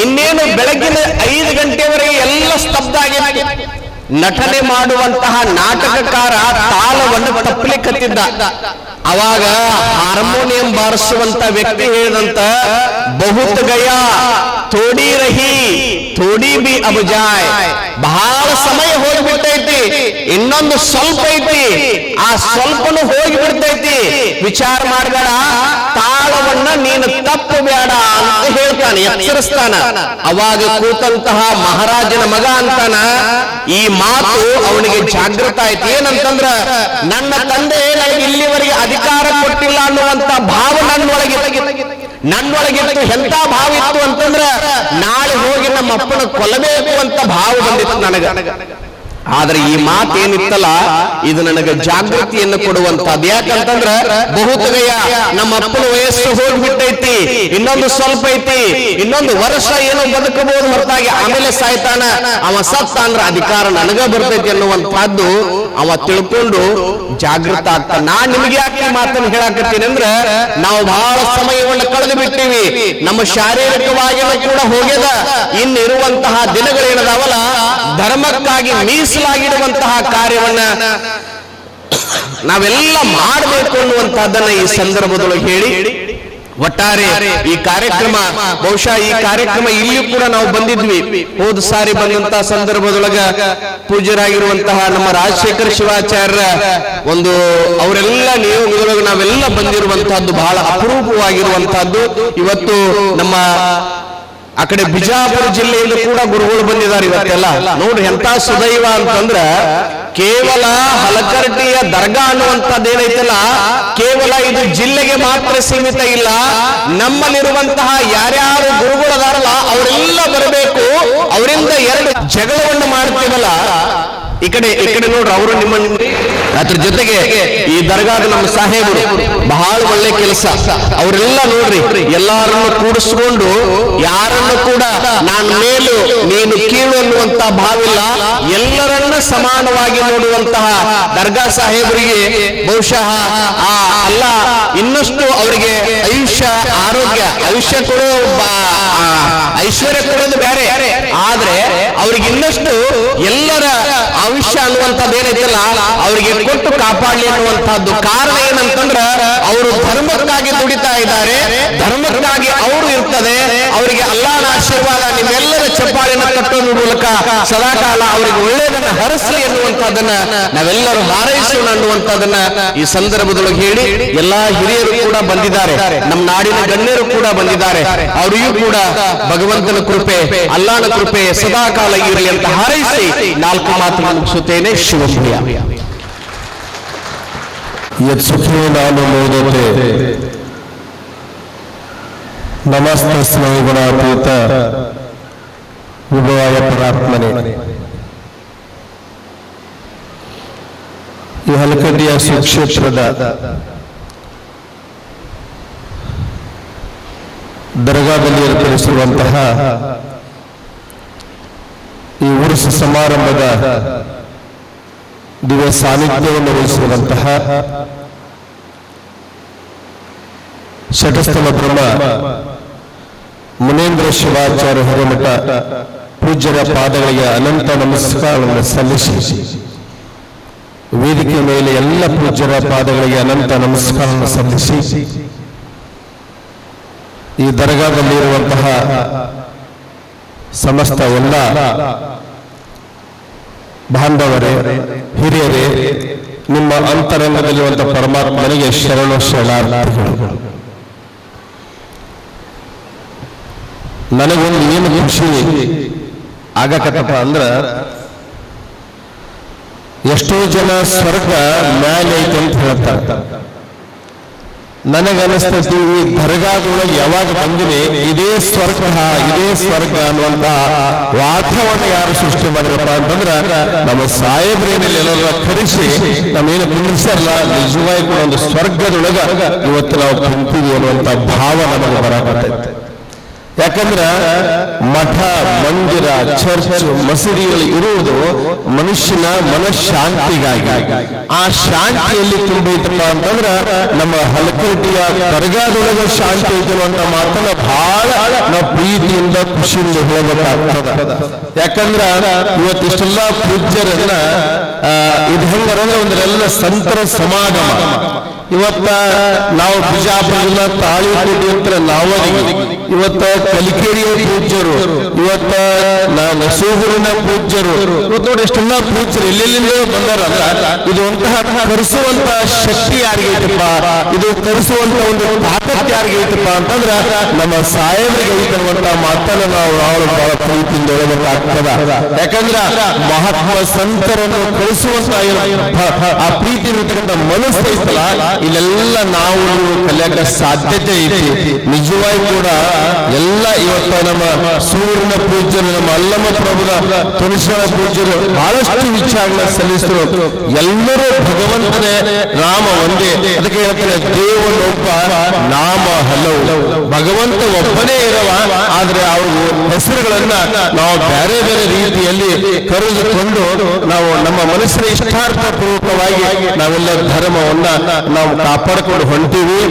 ಇನ್ನೇನು ಬೆಳಗಿನ 5 ಗಂಟೆವರೆಗೆ ಎಲ್ಲ ಸ್ತಬ್ಧ ಆಗಿದೆ. ನಟನೆ ಮಾಡುವಂತಹ ನಾಟಕಕಾರ ತಾಳವನ್ನು ತಪ್ಪಲಿಕ್ಕತ್ತಿದ್ದ. ಅವಾಗ ಹಾರ್ಮೋನಿಯಂ ಬಾರಿಸುವಂತ ವ್ಯಕ್ತಿ ಹೇಳಿದಂತ, ಬಹುತ್ ಗಯಾ ಥೋಡಿ ರಹಿ ಥೋಡಿ ಬಿ ಅಬ್ ಜಾಯ್, ಬಹಳ ಸಮಯ ಹೋಗಿಬಿಟ್ಟೈತಿ, ಇನ್ನೊಂದು ಸ್ವಲ್ಪ ಐತಿ, ಆ ಸ್ವಲ್ಪನು ಹೋಗಿಬಿಡ್ತೈತಿ, ವಿಚಾರ ಮಾಡಬೇಡ, ತಾಳವನ್ನ ನೀನು ತಪ್ಪಬೇಡ ಅಂತ ಹೇಳ್ತಾನೆ, ಎಚ್ಚರಿಸ್ತಾನ. ಅವಾಗ ಕೂತಂತಹ ಮಹಾರಾಜನ ಮಗ ಅಂತಾನ, ಈ ಮಾತು ಅವನಿಗೆ ಜಾಗೃತ ಆಯ್ತು. ಏನಂತಂದ್ರ, ನನ್ನ ತಂದೆ ನನಗೆ ಇಲ್ಲಿವರೆಗೆ ಅಧಿಕಾರ ಕೊಟ್ಟಿಲ್ಲ ಅನ್ನುವಂತ ಭಾವ ನನ್ನೊಳಗಿತ್ತು. ಎಂತ ಭಾವ ಇತ್ತು ಅಂತಂದ್ರ, ನಾಳೆ ಹೋಗಿ ನಮ್ಮ ಅಪ್ಪನ ಕೊಲ್ಲಬೇಕು ಅಂತ ಭಾವ ಬಂದಿತ್ತು ನನಗ. ಆದ್ರೆ ಈ ಮಾತು ಏನಿತ್ತಲ್ಲ, ಇದು ನನಗೆ ಜಾಗೃತಿಯನ್ನು ಕೊಡುವಂತದ್ದು. ಯಾಕಂತಂದ್ರ ಬಹುತಗಯ ನಮ್ಮ ಅಪ್ಪನ ವಯಸ್ಸು ಹೋಗ್ಬಿಟ್ಟೈತಿ, ಇನ್ನೊಂದು ಸ್ವಲ್ಪ ಐತಿ, ಇನ್ನೊಂದು ವರ್ಷ ಏನೋ ಬದುಕಬಹುದು ಹೊರತಾಗಿ ಆಮೇಲೆ ಸಾಯ್ತಾನ, ಅವ ಸತ್ತ ಅಂದ್ರ ಅಧಿಕಾರ ನನಗ ಬರ್ತೈತಿ ಅನ್ನುವಂತಹದ್ದು ಅವ ತಿಳ್ಕೊಂಡು ಜಾಗೃತ ಆಗ್ತಾನ. ನಾ ನಿಮ್ಗೆ ಯಾಕೆ ಮಾತನ್ನು ಹೇಳಾಕತ್ತೀನಿ ಅಂದ್ರ, ನಾವು ಬಹಳ ಸಮಯವನ್ನು ಕಳೆದು ಬಿಟ್ಟಿವಿ, ನಮ್ಮ ಶಾರೀರಿಕವಾಗಿಯೂ ಕೂಡ ಹೋಗ್ಯದ. ಇನ್ನಿರುವಂತಹ ದಿನಗಳೇನದಾವಲ್ಲ, ಧರ್ಮಕ್ಕಾಗಿ ಮೀಸಲಾಗಿರುವಂತಹ ಕಾರ್ಯವನ್ನ ನಾವೆಲ್ಲ ಮಾಡಬೇಕು ಅನ್ನುವಂತಹದ್ದನ್ನ ಈ ಸಂದರ್ಭದೊಳಗೆ ಹೇಳಿ, ಒಟ್ಟಾರೆ ಈ ಕಾರ್ಯಕ್ರಮ, ಬಹುಶಃ ಈ ಕಾರ್ಯಕ್ರಮ ಇಲ್ಲಿಯೂ ಕೂಡ ನಾವು ಬಂದಿದ್ವಿ. ಹೋದ ಸಾರಿ ಬಂದಂತಹ ಸಂದರ್ಭದೊಳಗ ಪೂಜ್ಯರಾಗಿರುವಂತಹ ನಮ್ಮ ರಾಜಶೇಖರ ಶಿವಾಚಾರ್ಯರ ಒಂದು ಅವರೆಲ್ಲ ನಿಯೋಗದೊಳಗೆ ನಾವೆಲ್ಲ ಬಂದಿರುವಂತಹದ್ದು ಬಹಳ ಅಪರೂಪವಾಗಿರುವಂತಹದ್ದು. ಇವತ್ತು ನಮ್ಮ ಆ ಕಡೆ ಬಿಜಾಪುರ ಜಿಲ್ಲೆಯಿಂದ ಕೂಡ ಗುರುಗಳು ಬಂದಿದ್ದಾರೆ ಇವತ್ತೆಲ್ಲ. ನೋಡ್ರಿ ಎಂತ ಸುದೈವ ಅಂತಂದ್ರ, ಕೇವಲ ಹಲಕರ್ಟಿಯ ದರ್ಗಾ ಅನ್ನುವಂಥದ್ದೇನೈತಲ್ಲ, ಕೇವಲ ಇದು ಜಿಲ್ಲೆಗೆ ಮಾತ್ರ ಸೀಮಿತ ಇಲ್ಲ. ನಮ್ಮಲ್ಲಿರುವಂತಹ ಯಾರ್ಯಾರು ಗುರುಗಳದಾರಲ್ಲ ಅವರೆಲ್ಲ ಬರಬೇಕು. ಅವರಿಂದ 2 ಜಗಳವನ್ನು ಮಾಡ್ತೀವಲ್ಲ, ಈ ಕಡೆ ನೋಡ್ರಿ, ಅವರು ನಿಮ್ಮ ಅದ್ರ ಜೊತೆಗೆ ಈ ದರ್ಗಾದ ನಮ್ಮ ಸಾಹೇಬರು ಬಹಳ ಒಳ್ಳೆ ಕೆಲಸ. ಅವರೆಲ್ಲ ನೋಡ್ರಿ ಎಲ್ಲಾರನ್ನು ಕೂಡಿಸ್ಕೊಂಡು, ಯಾರನ್ನು ಕೂಡ ನಾನು ಮೇಲು ನೀನು ಕೀಳು ಅನ್ನುವಂತ ಭಾವಿಲ್ಲ, ಎಲ್ಲರನ್ನ ಸಮಾನವಾಗಿ ನೋಡುವಂತಹ ದರ್ಗಾ ಸಾಹೇಬರಿಗೆ ಬಹುಶಃ ಆ ಅಲ್ಲ ಇನ್ನಷ್ಟು ಅವರಿಗೆ ಆಯುಷ್ಯ, ಆರೋಗ್ಯ, ಆಯುಷ್ಯ ಕೊಡೋ ಐಶ್ವರ್ಯ ಕೊಡೋದು ಬೇರೆ, ಆದ್ರೆ ಅವ್ರಿಗೆ ಇನ್ನಷ್ಟು ಎಲ್ಲರ ಆಯುಷ್ಯ ಅನ್ನುವಂಥದ್ದು ಏನೈತಲ್ಲ ಅವರಿಗೆ ಕೊಟ್ಟು ಕಾಪಾಡಲಿ ಅನ್ನುವಂಥದ್ದು. ಕಾರಣ ಏನಂತಂದ್ರ ಅವರು ಧರ್ಮಕ್ಕಾಗಿ ದುಡಿತಾ ಇದ್ದಾರೆ, ಧರ್ಮಕ್ಕಾಗಿ ಅವರು ಇರ್ತದೆ. ಅವರಿಗೆ ಅಲ್ಲಾಹನ ಆಶೀರ್ವಾದ ನಿಮ್ಮೆಲ್ಲರ ಚಪ್ಪಾಳೆಯನ್ನು ಕಟ್ಟೋದ್ರ ಮೂಲಕ ಸದಾಕಾಲ ಅವರಿಗೆ ಒಳ್ಳೆಯದನ್ನ ಹರಸಲಿ ಎನ್ನುವಂಥದ್ದನ್ನ ನಾವೆಲ್ಲರೂ ಹಾರೈಸೋಣ ಅನ್ನುವಂಥದ್ದನ್ನ ಈ ಸಂದರ್ಭದೊಳಗೆ ಹೇಳಿ, ಎಲ್ಲಾ ಹಿರಿಯರು ಕೂಡ ಬಂದಿದ್ದಾರೆ, ನಮ್ಮ ನಾಡಿನ ಗಣ್ಯರು ಕೂಡ ಬಂದಿದ್ದಾರೆ. ಅವರಿಗೂ ಕೂಡ ಭಗವಂತನ ಕೃಪೆ, ಅಲ್ಲಾಹನ ಕೃಪೆ ಸದಾಕಾಲ ಇರಲಿ ಅಂತ ಹಾರೈಸಿ 4 ಮಾತುಗಳನ್ನು ಮುಗಿಸುತ್ತೇನೆ. ಶಿವಪ್ರಿಯ. ಯತ್ಸುಖೇ ನಾನು ಮೋದತೆ ನಮಸ್ತೆ ಸ್ನೇಹಿಗುಣಾತೀತ ವಿಭವಾಯ ಪರಾತ್ಮನೆ. ಈ ಹಲಕಡ್ಡಿಯ ಸುಕ್ಷೇತ್ರದ ದರ್ಗಾದಲ್ಲಿ ಏರ್ಪಡಿಸಿರುವಂತಹ ಈ ಉರುಸು ಸಮಾರಂಭದ ದಿವ್ಯ ಸಾನ್ನಿಧ್ಯವನ್ನು ವಹಿಸಿರುವಂತಹ ಶಟಸ್ಥಲ ಬ್ರಹ್ಮ ಮುನೇಂದ್ರ ಶಿವಾಚಾರ್ಯ ಹಿರೇಮಠ ಪೂಜ್ಯರ ಪಾದಗಳಿಗೆ ಅನಂತ ನಮಸ್ಕಾರಗಳನ್ನು ಸಲ್ಲಿಸಿ, ವೇದಿಕೆ ಮೇಲೆ ಎಲ್ಲ ಪೂಜ್ಯರ ಪಾದಗಳಿಗೆ ಅನಂತ ನಮಸ್ಕಾರವನ್ನು ಸಲ್ಲಿಸಿ, ಈ ದರ್ಗಾದಲ್ಲಿರುವಂತಹ ಸಮಸ್ತ ಎಲ್ಲ ಬಾಂಧವರೇ, ಹಿರಿಯರೇ, ನಿಮ್ಮ ಅಂತರಂಗದಲ್ಲಿರುವಂತಹ ಪರಮಾತ್ಮನಿಗೆ ಶರಣು ಶರಣಾರ್ಥಿಗಳು. ನನಗೊಂದು ಏನು ಖುಷಿ ಆಗಕತ್ತಪ್ಪ ಅಂದ್ರ, ಎಷ್ಟೋ ಜನ ಸ್ವರ್ಗ ಮ್ಯಾಲೆ ಐತೆ ಅಂತ ಹೇಳ್ತಾರೆ. ನನಗನಿಸ್ತೈತಿ ಈ ದರ್ಗಾದೊಳಗೆ ಯಾವಾಗ ಬಂದಿನಿ ಇದೇ ಸ್ವರ್ಗ ಅನ್ನುವಂತಹ ವಾತಾವರಣ ಯಾರು ಸೃಷ್ಟಿ ಮಾಡಿರಪ್ಪ ಅಂತಂದ್ರ ನಮ್ಮ ಸಾಹೇಬ್ರೇನಲ್ಲಿ ಎಲ್ಲರ ಕರೆಸಿ ನಮ್ಮೇನು ಕುಂದಿಸಲ್ಲ, ನಿಜವಾಗಿ ಕೂಡ ಒಂದು ಸ್ವರ್ಗದೊಳಗ ಇವತ್ತು ನಾವು ಕುಂತೀವಿ ಅನ್ನುವಂತ ಭಾವ ನಮಗೆ ಬರಕತ್ತೈತೆ. ಯಾಕಂದ್ರ ಮಠ, ಮಂದಿರ, ಚರ್ಚ್, ಮಸೀದಿಗಳು ಇರುವುದು ಮನುಷ್ಯನ ಮನಃಶಾಂತಿಗಾಗಿ. ಆ ಶಾಂತಿಯಲ್ಲಿ ತುಂಬೈತಪ್ಪ ಅಂತಂದ್ರ ನಮ್ಮ ಹಲಕಟ್ಟಿಯ ದರ್ಗಾದೊಳಗ ಶಾಂತಿ ಐತಿರುವಂತ ಮಾತನ್ನ ಬಹಳ ನಾವು ಪ್ರೀತಿಯಿಂದ ಖುಷಿಯಿಂದ ಹೇಳಬೇಕಾಗ್ತದ. ಯಾಕಂದ್ರ ಇವತ್ತಿಷ್ಟೆಲ್ಲ ಪೂಜ್ಯರನ್ನ ಇದು ಹೆಂಗರಂದ್ರೆ ಒಂದರೆಲ್ಲ ಸಂತರ ಸಮಾಗಮ. ಇವತ್ತ ನಾವು ಬಿಜಾಪುರದಿಂದ ತಾಳಿಕೋಟೆ ಹತ್ರ ನಾವದಿಗೆ, ಇವತ್ತ ಕಲಿಕೇರಿಯ ಪೂಜ್ಯರು, ಇವತ್ತ ನಸೂರಿನ ಪೂಜ್ಯರು, ಇವತ್ತು ನೋಡಿ ಎಷ್ಟೆಲ್ಲ ಪೂಜ್ಯರು ಎಲ್ಲೆಲ್ಲಿಂದ ಬಂದಾರಲ್ಲ. ಇದು ಒಂತಹ ಕರೆಸುವಂತ ಶಕ್ತಿ ಯಾರಿಗೈತಪ್ಪ, ಇದು ಕರೆಸುವಂತ ಒಂದು ತಾಕತ್ ಯಾರಿಗೈತಪ್ಪ ಅಂತಂದ್ರ ನಮ್ಮ ಸಾಹೇಬರಿಗೆ ಐತನ್ನುವಂತ ಮಾತನ್ನ ನಾವು ಬಹಳ ಪ್ರೀತಿಯಿಂದ ಹೇಳಬೇಕಾಗ್ತದ. ಯಾಕಂದ್ರ ಮಹಾತ್ಮ ಸಂತರನ್ನು ಕಳಿಸುವಂತ ಆ ಪ್ರೀತಿ ಇರತಕ್ಕಂಥ ಮನಸ್ಸು ಐತಲ್ಲ, ಇಲ್ಲೆಲ್ಲ ನಾವು ಕಲಿಯಕ ಸಾಧ್ಯತೆ ಐತಿ. ನಿಜವಾಗಿ ಕೂಡ ಎಲ್ಲ ಇವತ್ತ ನಮ್ಮ ಸೂರ್ಯನ ಪೂಜ್ಯರು, ನಮ್ಮ ಅಲ್ಲಮ ಪ್ರಭುನ ತುಳಸಿಯ ಪೂಜ್ಯರು ಬಹಳಷ್ಟು ವಿಚಾರಗಳನ್ನ ಸಲ್ಲಿಸಿದ್ರು. ಎಲ್ಲರೂ ಭಗವಂತನೇ, ನಾಮ ಒಂದೇ. ಅದಕ್ಕೆ ಹೇಳ್ತಾರೆ ದೇವನೊಬ್ಬ ನಾಮ ಹಲವು. ಭಗವಂತ ಒಬ್ಬನೇ ಇರವ, ಆದ್ರೆ ಅವ್ರ ಹೆಸರುಗಳನ್ನ ನಾವು ಬೇರೆ ಬೇರೆ ರೀತಿಯಲ್ಲಿ ಕರೆದುಕೊಂಡು ನಾವು ನಮ್ಮ ಮನಸ್ಸಿನ ಇಷ್ಟಾರ್ಥ ಪೂರ್ವಕವಾಗಿ ನಾವೆಲ್ಲ ಧರ್ಮವನ್ನ ನಾವು ಕಾಪಾಡಿಕೊಂಡು ಹೊಂಟೀವಿ.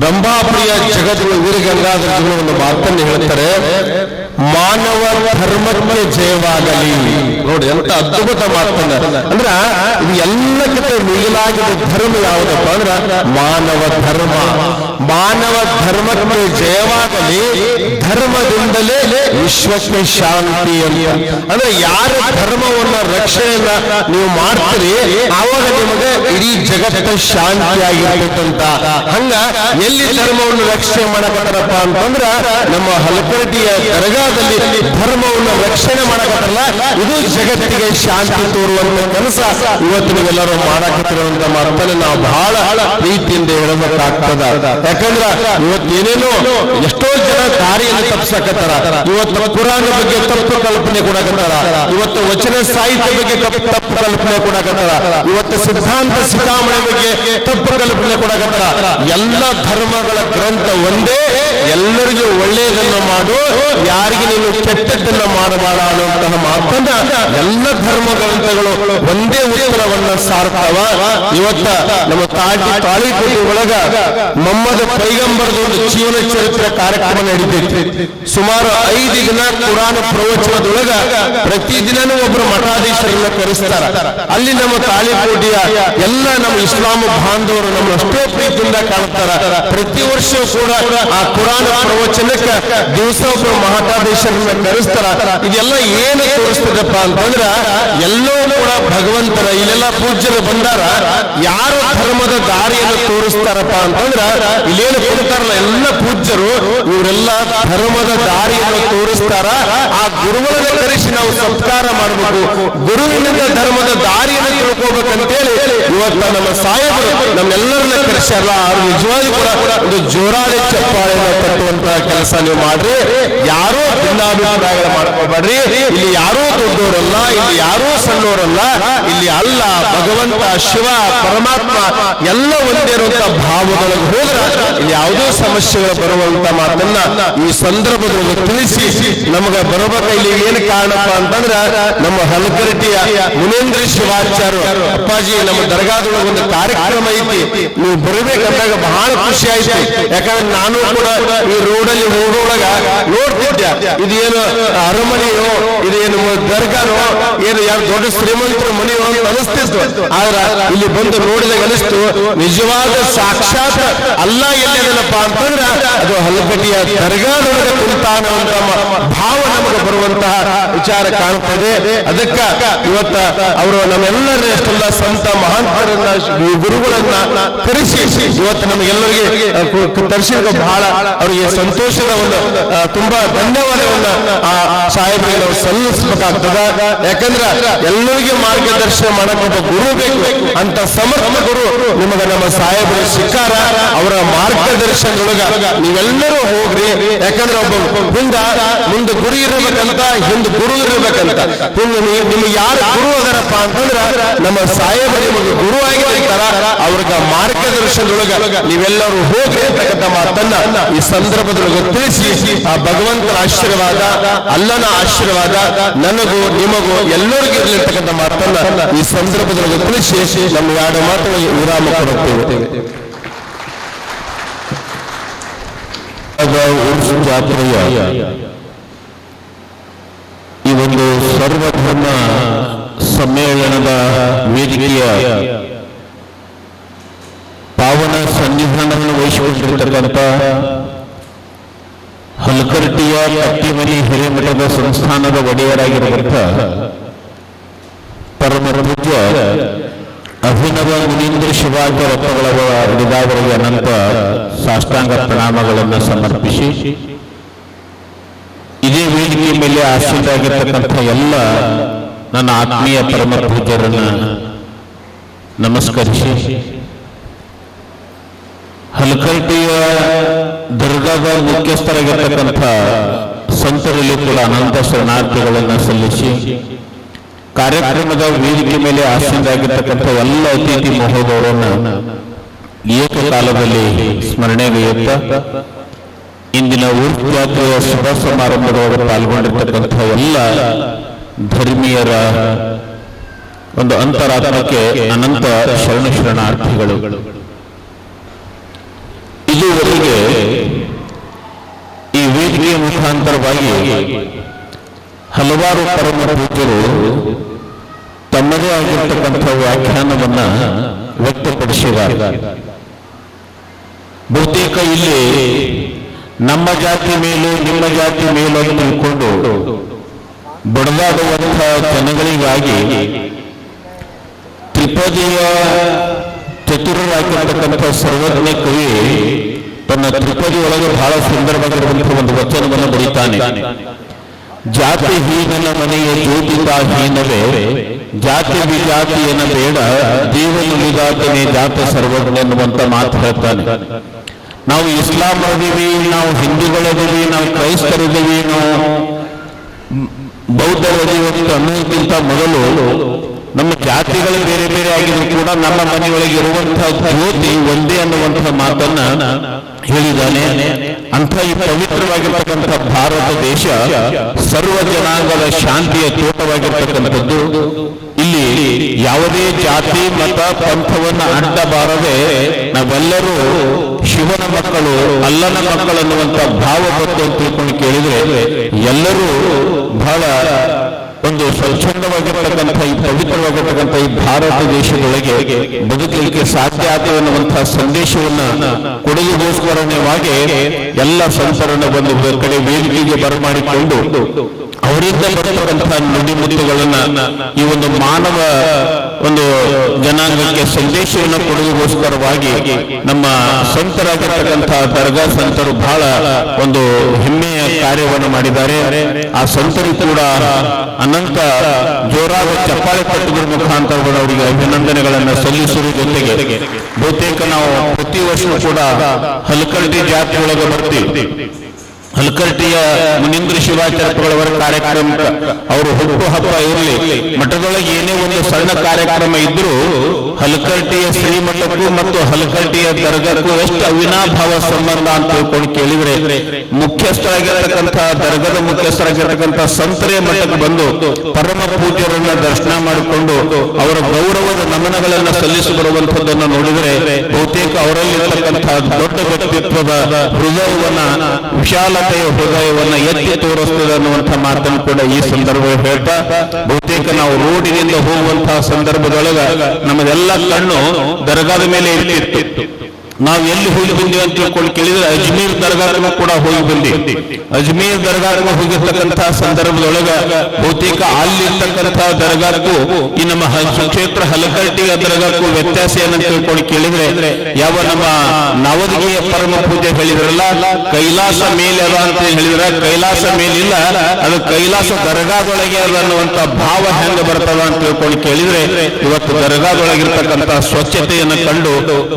ರಂಭಾಪ್ರಿಯ ಜಗದ್ಗುರು ವೀರಗಂಗಾಧರ ಒಂದು ಮಾತನ್ನು ಹೇಳ್ತಾರೆ, ಮಾನವ ಧರ್ಮಕ್ಕೆ ಜಯವಾಗಲಿ. ನೋಡಿ ಎಂತ ಅದ್ಭುತ ಮಾತನ್ನ. ಅಂದ್ರ ಇದು ಎಲ್ಲಕ್ಕಿಂತ ಮಿಗಿಲಾಗಿದ್ದ ಧರ್ಮ ಯಾವುದಪ್ಪ ಅಂದ್ರ ಮಾನವ ಧರ್ಮ. ಮಾನವ ಧರ್ಮಕ್ಕೆ ಜಯವಾಗಲಿ, ಧರ್ಮದಿಂದಲೇ ವಿಶ್ವಕ್ಕೆ ಶಾಂತಿ ಅಂತ. ಅಂದ್ರೆ ಯಾರ ಧರ್ಮವನ್ನ ರಕ್ಷಣೆಯನ್ನ ನೀವು ಮಾಡ್ತೀರಿ ಆವಾಗ ನಿಮಗೆ ಇಡೀ ಜಗತ್ತ ಶಾಂತಿಯಾಗಿರ್ತಕ್ಕಂತ. ಹಂಗ ಎಲ್ಲಿ ಧರ್ಮವನ್ನು ರಕ್ಷಣೆ ಮಾಡಕತ್ತಾರಪ್ಪ ಅಂತಂದ್ರ ನಮ್ಮ ಹಲಕಟ್ಟಿಯ ದರ್ಗಾದಲ್ಲಿ ಧರ್ಮವನ್ನು ರಕ್ಷಣೆ ಮಾಡಕತ್ತಲ್ಲ, ಇದು ಜಗತ್ತಿಗೆ ಶಾಂತಿ ತೋರುವಂತ ಕೆಲಸ ಇವತ್ತು ನೀವೆಲ್ಲರೂ ಮಾಡಕತ್ತಿರುವಂತ ಮಾತನ್ನು ನಾವು ಬಹಳ ಪ್ರೀತಿಯಿಂದ ಹೇಳಬೇಕಾಗ್ತದ. ಯಾಕಂದ್ರ ಇವತ್ತೇನೇನೋ ಎಷ್ಟೋ ಜನ ದಾರಿಯನ್ನು ತಪ್ಪಿಸಕತ್ತಾರ. ಇವತ್ತು ಪುರಾಣ ಬಗ್ಗೆ ತಪ್ಪು ಕಲ್ಪನೆ ಕೊಡಕತ್ತಾರ, ಇವತ್ತು ವಚನ ಸಾಹಿತ್ಯ ಬಗ್ಗೆ ತಪ್ಪು ಕಲ್ಪನೆ ಕೊಡಕತ್ತಾರ, ಇವತ್ತು ಸಿದ್ಧಾಂತ ಸಿದ್ಧಾಮಣಿ ಬಗ್ಗೆ ತಪ್ಪು ಕಲ್ಪನೆ ಕೊಡಕತ್ತಾರ. ಎಲ್ಲ ಧರ್ಮಗಳ ಗ್ರಂಥ ಒಂದೇ, ಎಲ್ಲರಿಗೂ ಒಳ್ಳೆಯದನ್ನು ಮಾಡು, ಯಾರಿಗೆ ನೀನು ಕೆಟ್ಟದ್ದನ್ನ ಮಾಡಬೇಡ ಅನ್ನುವಂತಹ ಮಾತನ್ನ ಎಲ್ಲ ಧರ್ಮ ಗ್ರಂಥಗಳು ಒಂದೇ ಉತ್ತರವನ್ನ ಸಾರ್ತಾವ. ಇವತ್ತ ನಮ್ಮ ತಾಳಿಕೋಟೆ ಒಳಗ ಮೊಹಮ್ಮದ್ ಮೊಹಮ್ಮದ್ ಪೈಗಂಬರ್ದ ಒಂದು ಜೀವನ ಚರಿತ್ರೆ ಕಾರ್ಯಕ್ರಮ ನಡೀತೈತಿ. ಸುಮಾರು 5 ದಿನ ಕುರಾನ್ ಪ್ರವಚನದೊಳಗ ಪ್ರತಿದಿನನೂ ಒಬ್ಬರು ಮಠಾಧೀಶರನ್ನ ಕರೆಸ್ತಾರ. ಅಲ್ಲಿ ನಮ್ಮ ತಾಳಿಕೋಟೆಯ ಎಲ್ಲ ನಮ್ಮ ಇಸ್ಲಾಂ ಬಾಂಧವರು ನಮ್ಮ ಅಷ್ಟೇ ಪ್ರೀತಿಯಿಂದ ಕಾಣ್ತಾರ. ಪ್ರತಿ ವರ್ಷ ಕೂಡ ಆ ಕುರಾನ್ ಪ್ರವಚನಕ್ಕೆ ದಿವಸ ಒಬ್ಬರು ಮಠಾಧೀಶರನ್ನ ಕರೆಸ್ತಾರ. ಇದೆಲ್ಲ ಏನು ತೋರಿಸ್ತದಪ್ಪ ಅಂತಂದ್ರ ಎಲ್ಲವೂ ಕೂಡ ಭಗವಂತನ ಇಲ್ಲೆಲ್ಲ ಪೂಜ್ಯರು ಬಂದಾರ. ಯಾರು ಧರ್ಮದ ದಾರಿಯನ್ನು ತೋರಿಸ್ತಾರಪ್ಪ ಅಂತಂದ್ರ ಇಲ್ಲೇನು ಕೊಡ್ತಾರಲ್ಲ ಎಲ್ಲ ಪೂಜ್ಯರು ಇವರೆಲ್ಲ ಧರ್ಮದ ದಾರಿಯನ್ನು ತೋರಿಸ್ತಾರ. ಆ ಗುರುಗಳನ್ನು ಕರೆಸಿ ನಾವು ಸತ್ಕಾರ ಮಾಡಬೇಕು, ಗುರುವಿನಿಂದ ಧರ್ಮದ ದಾರಿಯನ್ನು ತಿಳ್ಕೋಬೇಕಂತೇಳಿ ಇವತ್ತ ನಮ್ಮ ಸಾಹೇಬರು ನಮ್ಮೆಲ್ಲರನ್ನ ಕರೆಸ್ಯಾರಲ್ಲ. ಅವ್ರು ನಿಜವಾಗಿ ಕೂಡ ಒಂದು ಜೋರಾಳಿ ಚಪ್ಪಾಳೆಯನ್ನು ತಟ್ಟುವಂತಹ ಕೆಲಸ ನೀವು ಮಾಡ್ರಿ. ಯಾರೂ ಭಿನ್ನಾಭಿಪ್ರಾಯಗಳು ಮಾಡ್ಕೋಬೇಡ್ರಿ. ಇಲ್ಲಿ ಯಾರೂ ದೊಡ್ಡವರಲ್ಲ, ಇಲ್ಲಿ ಯಾರೂ ಸಣ್ಣವರಲ್ಲ. ಇಲ್ಲಿ ಅಲ್ಲ ಭಗವಂತ ಶಿವ ಪರಮಾತ್ಮ ಎಲ್ಲ ಒಂದೇ ಇರುವಂತ ಭಾವದೊಳಗೆ ಹೋದ್ರ ಇಲ್ಲಿ ಯಾವುದೋ ಸಮಸ್ಯೆಗಳು ಬರುವಂತ ಮಾತನ್ನ ಈ ಸಂದರ್ಭದಲ್ಲಿ ತಿಳಿಸಿ ನಮಗ ಬರಬೇಕ. ಇಲ್ಲಿ ಏನು ಕಾರಣಪ್ಪ ಅಂತಂದ್ರ ನಮ್ಮ ಹಲಕರಟಿಯ ಮುನೇಂದ್ರ ಶಿವಾಚಾರ್ಯ ಅಪ್ಪಾಜಿ ನಮ್ಮ ದರ್ಗಾದೊಳಗೆ ಒಂದು ಕಾರ್ಯಕ್ರಮ ಐತಿ, ನೀವು ಬರಬೇಕಂದಾಗ ಬಹಳ ಖುಷಿ ಆಯ್ತು. ಯಾಕಂದ್ರೆ ನಾನು ಕೂಡ ಈ ರೋಡಲ್ಲಿ ಹೋಗೋಳಗ ನೋಡ್ತಿದ್ದೆ, ಇದೇನು ಅರಮನೆಯೋ ಇದೇನು ದರ್ಗಾನೋ ಏನು ಯಾರು ದೊಡ್ಡ ಶ್ರೀಮಂತರ ಮನೆಯೋ ಅಂತ ಅನಿಸ್ತಿತ್ತು. ಆದ್ರ ಇಲ್ಲಿ ಬಂದು ನೋಡಿದಾಗ ಅನಿಸ್ತು ನಿಜವಾದ ಸಾಕ್ಷಾತ್ ಅಲ್ಲ ಎಲ್ಲೇನಪ್ಪ ಅಂತಂದ್ರ ಅದು ಹಲಕಟ್ಟಿಯ ದರ್ಗಾದೊಳಗೆ ಕುಂತಾನ ಅಂತ ಭಾವ ನಮಗೆ ಬರುವಂತಹ ವಿಚಾರ ಕಾಣುತ್ತದೆ. ಅದಕ್ಕ ಇವತ್ತ ಅವರು ನಮ್ಮೆಲ್ಲರೆಲ್ಲ ಸಂತ ಮಹಾಂತರನ್ನ ಗುರುಗಳನ್ನ ಕರೆಸಿ ಇವತ್ತು ನಮಗೆಲ್ಲರಿಗೆ ತರಿಸಿದ ಬಹಳ ಅವರಿಗೆ ಸಂತೋಷದ ಒಂದು ತುಂಬಾ ಧನ್ಯವಾದವನ್ನ ಆ ಸಾಹೇಬರಿಗೆ ನಾವು ಸಲ್ಲಿಸಬೇಕಾಗ್ತದ. ಯಾಕಂದ್ರೆ ಎಲ್ಲರಿಗೆ ಮಾರ್ಗದರ್ಶನ ಮಾಡಕ್ಕೆ ಒಬ್ಬ ಗುರು ಬೇಕು. ಅಂತ ಸಮರ್ಥ ಗುರು ನಿಮಗೆ ನಮ್ಮ ಸಾಹೇಬರು ಸಿಕ್ಕಾರ. ಅವರ ಮಾರ್ಗದರ್ಶನದೊಳಗ ನೀವೆಲ್ಲರೂ ಹೋಗ್ರಿ. ಯಾಕಂದ್ರೆ ಒಬ್ಬ ಮುಂದೆ ಗುರು ಇರಬೇಕಂತ, ಹಿಂದೆ ಗುರು ಇರಬೇಕಂತ. ನಿಮಗೆ ಯಾರು ಗುರು ಅದರಪ್ಪ ಅಂತಂದ್ರ ನಮ್ಮ ಸಾಹೇಬರು ನಿಮಗೆ ಗುರು ಆಗಿರ್ತಾರ. ಅವ್ರಿಗೆ ಮಾರ್ಗದರ್ಶನದೊಳಗ ನೀವೆಲ್ಲರೂ ಹೋಗ್ರಿ ಅಂತಕ್ಕಂಥ ಮಾತನ್ನ ಈ ಸಂದರ್ಭದೊಳಗೆ ತಿಳಿಸಿ ಆ ಭಗವಂತನ ಆಶೀರ್ವಾದ, ಅಲ್ಲನ ಆಶೀರ್ವಾದ ನನಗೂ ನಿಮಗೂ ಎಲ್ಲರಿಗೂ ಇರಲಿರ್ತಕ್ಕಂಥ ಮಾತನ್ನ ಈ ಸಂದರ್ಭದೊಳಗೆ ತಿಳಿಸಿ ನಮ್ಮ ಎರಡು ಮಾತುಗಳಿಗೆ ವಿರಾಮ ಕೊಡುತ್ತೇವೆ. ಜಾತ್ರೆಯ ಈ ಒಂದು ಸರ್ವಧರ್ಮ ಸಮ್ಮೇಳನದ ವೇದಿಕೆಯ ಪಾವನ ಸನ್ನಿಧಾನವನ್ನು ವಹಿಸಿಕೊಂಡಿರತಕ್ಕಂಥ ಹಲಕರಟಿಯ ಕಟ್ಟಿಮನಿ ಹಿರೇಮಠದ ಸಂಸ್ಥಾನದ ಒಡೆಯರಾಗಿರುವಂಥ ಪರಮ ಪೂಜ್ಯ ಅಭಿನವ ಮುನೀಂದ್ರ ಶಿವಾಚಾರ್ಯ ರತ್ನಗಳವರ ಹೃದಯವರಿಗೆ ಅನಂತ ಸಾಷ್ಟಾಂಗ ಪ್ರಣಾಮಗಳನ್ನು ಸಮರ್ಪಿಸಿ ಇದೇ ವೇದಿಕೆಯ ಮೇಲೆ ಆಸೀನರಾಗಿರ್ತಕ್ಕಂಥ ಎಲ್ಲ ನನ್ನ ಆತ್ಮೀಯ ಪರಮ ಪೂಜ್ಯರನ್ನ ನಮಸ್ಕರಿಸಿ ಹಲಕರಟಿಯ ದರ್ಗಾದ ಮುಖ್ಯಸ್ಥರಾಗಿರ್ತಕ್ಕಂಥ ಸಂತರಲ್ಲಿ ಕೂಡ ಅನಂತ ಶರಣಾರ್ಥಿಗಳನ್ನು ಸಲ್ಲಿಸಿ ಕಾರ್ಯಕ್ರಮದ ವೇದಿಕೆ ಮೇಲೆ ಆಸೀನರಾಗಿರ್ತಕ್ಕಂಥ ಎಲ್ಲ ಅತಿಥಿ ಮಹೋದಯರನ್ನು ಏಕಕಾಲದಲ್ಲಿ ಸ್ಮರಣೆಗೈಯುತ್ತಾ ಇಂದಿನ ಊರ್ಜ್ ಜಾತ್ರೆಯ ಶುಭ ಸಮಾರಂಭದೊಳಗೆ ಪಾಲ್ಗೊಂಡಿರ್ತಕ್ಕಂಥ ಎಲ್ಲ ಧರ್ಮೀಯರ ಒಂದು ಅಂತರಾತ್ಮಕ್ಕೆ ಅನಂತ ಶರಣಾರ್ಥಿಗಳು. ಇದುವರೆಗೆ ಈ ವೇದಿಕೆಯ ಮುಖಾಂತರವಾಗಿ ಹಲವಾರು ಪರಮ ಪೂಜ್ಯರು ತಮ್ಮದೇ ಆಗಿರ್ತಕ್ಕಂಥ ವ್ಯಾಖ್ಯಾನವನ್ನ ವ್ಯಕ್ತಪಡಿಸಿದ್ದಾರೆ. ಬಹುತೇಕ ಇಲ್ಲಿ ನಮ್ಮ ಜಾತಿ ಮೇಲೂ ನಿಮ್ಮ ಜಾತಿ ಮೇಲೂ ತಿಳ್ಕೊಂಡು ಬಡದಾಡುವಂತಹ ಜನಗಳಿಗಾಗಿ ತ್ರಿಪದಿಯ ಚತುರರಾಗಿರ್ತಕ್ಕಂಥ ಸರ್ವಜ್ಞ ಕವಿ ತನ್ನ ತ್ರಿಪದಿ ಒಳಗೆ ಬಹಳ ಸುಂದರವಾಗಿರುವಂತಹ ಒಂದು ವಚನವನ್ನು ಬರೀತಾನೆ. ಜಾತಿ ಹೀನನ ಮನೆಯ ಜ್ಯೋತಿತ ಹೀನವೇ, ಜಾತಿ ವಿಜಾತಿಯನ ಬೇಡ, ದೇವನು ವಿಜಾತಿನೇ ಜಾತ ಸರ್ವಜ್ಞ ಎನ್ನುವಂತ ಮಾತು ಹೇಳ್ತಾನೆ. ನಾವು ಇಸ್ಲಾಂ ಅದೀವಿ, ನಾವು ಹಿಂದೂಗಳದೀವಿ, ನಾವು ಕ್ರೈಸ್ತರಿದ್ದೀವಿ, ನಾವು ಬೌದ್ಧರದೀವಿ ಅಂತ ಅನ್ನೋದಕ್ಕಿಂತ ಮೊದಲು ನಮ್ಮ ಜಾತಿಗಳು ಬೇರೆ ಬೇರೆ ಆಗಿದ್ರು ಕೂಡ ನಮ್ಮ ಮನೆಯೊಳಗೆ ಇರುವಂತಹ ಜ್ಯೋತಿ ಒಂದೇ ಅನ್ನುವಂತಹ ಮಾತನ್ನ ಹೇಳಿದ್ದಾನೆ. ಅಂಥ ಈ ಪವಿತ್ರವಾಗಿರ್ತಕ್ಕಂಥ ಭಾರತ ದೇಶ ಸರ್ವ ಜನಾಂಗದ ಶಾಂತಿಯ ತೋಟವಾಗಿರ್ತಕ್ಕಂಥದ್ದು. ಇಲ್ಲಿ ಇಲ್ಲಿ ಯಾವುದೇ ಜಾತಿ ಮತ ಪಂಥವನ್ನು ಅಡ್ಡಬಾರದೆ ನಾವೆಲ್ಲರೂ ಶಿವನ ಮಕ್ಕಳು, ಅಲ್ಲನ ಮಕ್ಕಳು ಅನ್ನುವಂಥ ಭಾವ ಬಂತು ಅಂತ ತಿಳ್ಕೊಂಡು ಕೇಳಿದ್ರೆ ಎಲ್ಲರೂ ಬಹಳ ಒಂದು ಸ್ವಚ್ಛಂದವಾಗಿರ್ತಕ್ಕಂಥ ಈ ಪವಿತ್ರವಾಗಿರ್ತಕ್ಕಂಥ ಈ ಭಾರತ ದೇಶದೊಳಗೆ ಬದುಕಲಿಕ್ಕೆ ಸಾಧ್ಯ ಆಗಿದೆ ಅನ್ನುವಂತಹ ಸಂದೇಶವನ್ನ ಕೊಡುಗೆಗೋಸ್ಕರವಾಗಿ ಎಲ್ಲ ಸಂತರನ್ನ ಒಂದು ಕಡೆ ವೇದಿಕೆಗೆ ಬರಮಾಡಿಕೊಂಡು ಅವರಿಂದ ಬರತಕ್ಕಂತಹ ನುಡಿಮುತ್ತುಗಳನ್ನ ಈ ಒಂದು ಮಾನವ ಒಂದು ಜನಾಂಗಕ್ಕೆ ಸಂದೇಶವನ್ನು ಕೊಡುಗೆಗೋಸ್ಕರವಾಗಿ ನಮ್ಮ ಸಂತರಾಗಿರ್ತಕ್ಕಂತಹ ದರ್ಗಾ ಸಂತರು ಬಹಳ ಒಂದು ಹೆಮ್ಮೆಯ ಕಾರ್ಯವನ್ನು ಮಾಡಿದ್ದಾರೆ. ಆ ಸಂತರು ಕೂಡ ಅನಂತ ಜೋರಾದ ಚಪ್ಪಾಳೆ ತಟ್ಟುಗಳ ಮುಖಾಂತರ ಅವರಿಗೆ ಅಭಿನಂದನೆಗಳನ್ನು ಸಲ್ಲಿಸುವ ಜೊತೆಗೆ ಬಹುತೇಕ ನಾವು ಪ್ರತಿ ವರ್ಷ ಕೂಡ ಹಲಕರ್ಟಿ ಜಾತ್ರೆಯೊಳಗೆ ಬರ್ತೀವಿ. ಹಲಕರ್ಟಿಯ ಮುನೀಂದ್ರ ಶಿವಾಚಾರ್ಯಗಳವರ ಕಾರ್ಯಕ್ರಮ ಅವರು ಹುಟ್ಟು ಹಬ್ಬ ಇರಲಿ, ಮಠದೊಳಗೆ ಏನೇ ಒಂದು ಸಣ್ಣ ಕಾರ್ಯಕ್ರಮ ಇದ್ರೂ ಹಲಕರ್ಟಿಯ ಶ್ರೀಮಠಕ್ಕೂ ಮತ್ತು ಹಲಕರ್ಟಿಯ ದರ್ಗಾಕ್ಕೂ ಎಷ್ಟು ಅವಿನಾಭಾವ ಸಂಬಂಧ ಅಂತ ತಿಳ್ಕೊಂಡು ಕೇಳಿದ್ರೆ ಮುಖ್ಯಸ್ಥರಾಗಿರ್ತಕ್ಕಂಥ ದರ್ಗದ ಮುಖ್ಯಸ್ಥರಾಗಿರ್ತಕ್ಕಂಥ ಸಂತರೇ ಮಠಕ್ಕೆ ಬಂದು ಪರಮ ಪೂಜ್ಯರನ್ನ ದರ್ಶನ ಮಾಡಿಕೊಂಡು ಅವರ ಗೌರವದ ನಮನಗಳನ್ನು ಸಲ್ಲಿಸಿ ಬರುವಂತದ್ದನ್ನು ನೋಡಿದರೆ ಬಹುತೇಕ ಅವರಲ್ಲಿರ್ತಕ್ಕಂಥ ದೊಡ್ಡ ವ್ಯಕ್ತಿತ್ವದ ಹೃದಯವನ್ನ ವಿಶಾಲ ಹೃದಯವನ್ನ ಎತ್ತಿ ತೋರಿಸ್ತದೆ ಅನ್ನುವಂಥ ಮಾತನ್ನು ಕೂಡ ಈ ಸಂದರ್ಭ ಹೇಳ್ತಾ ಬಹುತೇಕ ನಾವು ರೋಡಿನಿಂದ ಹೋಗುವಂತಹ ಸಂದರ್ಭದೊಳಗ ನಮ್ಮದೆಲ್ಲ ಕಣ್ಣು ದರ್ಗಾದ ಮೇಲೆ ಇರ್ತಿತ್ತು. ನಾವು ಎಲ್ಲಿ ಹೋಗಿ ಬಂದಿವಿ ಅಂತ ತಿಳ್ಕೊಂಡು ಕೇಳಿದ್ರೆ ಅಜ್ಮೀರ್ ದರ್ಗಾಕ್ಕೂ ಕೂಡ ಹೋಗಿ ಬಂದಿವಿ. ಅಜ್ಮೀರ್ ದರ್ಗಾಕ್ಕೂ ಹೋಗಿರ್ತಕ್ಕಂತಹ ಸಂದರ್ಭದೊಳಗ ಬಹುತೇಕ ಅಲ್ಲಿರ್ತಕ್ಕಂತಹ ದರ್ಗಾಕ್ಕೂ ಈ ನಮ್ಮ ಸುಕ್ಷೇತ್ರ ಹಲಕರ್ಟಿಯ ದರ್ಗಾಕ್ಕೂ ವ್ಯತ್ಯಾಸ ಏನಂತ ತಿಳ್ಕೊಂಡು ಕೇಳಿದ್ರೆ ಯಾವ ನಮ್ಮ ನವದಗಿರಿಯ ಪರಮ ಪೂಜೆ ಹೇಳಿದ್ರಲ್ಲ ಕೈಲಾಸ ಮೇಲೆ ಅದ ಅಂತ ಹೇಳಿದ್ರೆ ಕೈಲಾಸ ಮೇಲಿಲ್ಲ, ಅದು ಕೈಲಾಸ ದರ್ಗಾದೊಳಗೆ ಅದ ಅನ್ನುವಂತ ಭಾವ ಹೆಂಗ ಬರ್ತದ ಅಂತ ತಿಳ್ಕೊಂಡು ಕೇಳಿದ್ರೆ ಇವತ್ತು ದರ್ಗಾದೊಳಗಿರ್ತಕ್ಕಂಥ ಸ್ವಚ್ಛತೆಯನ್ನು ಕಂಡು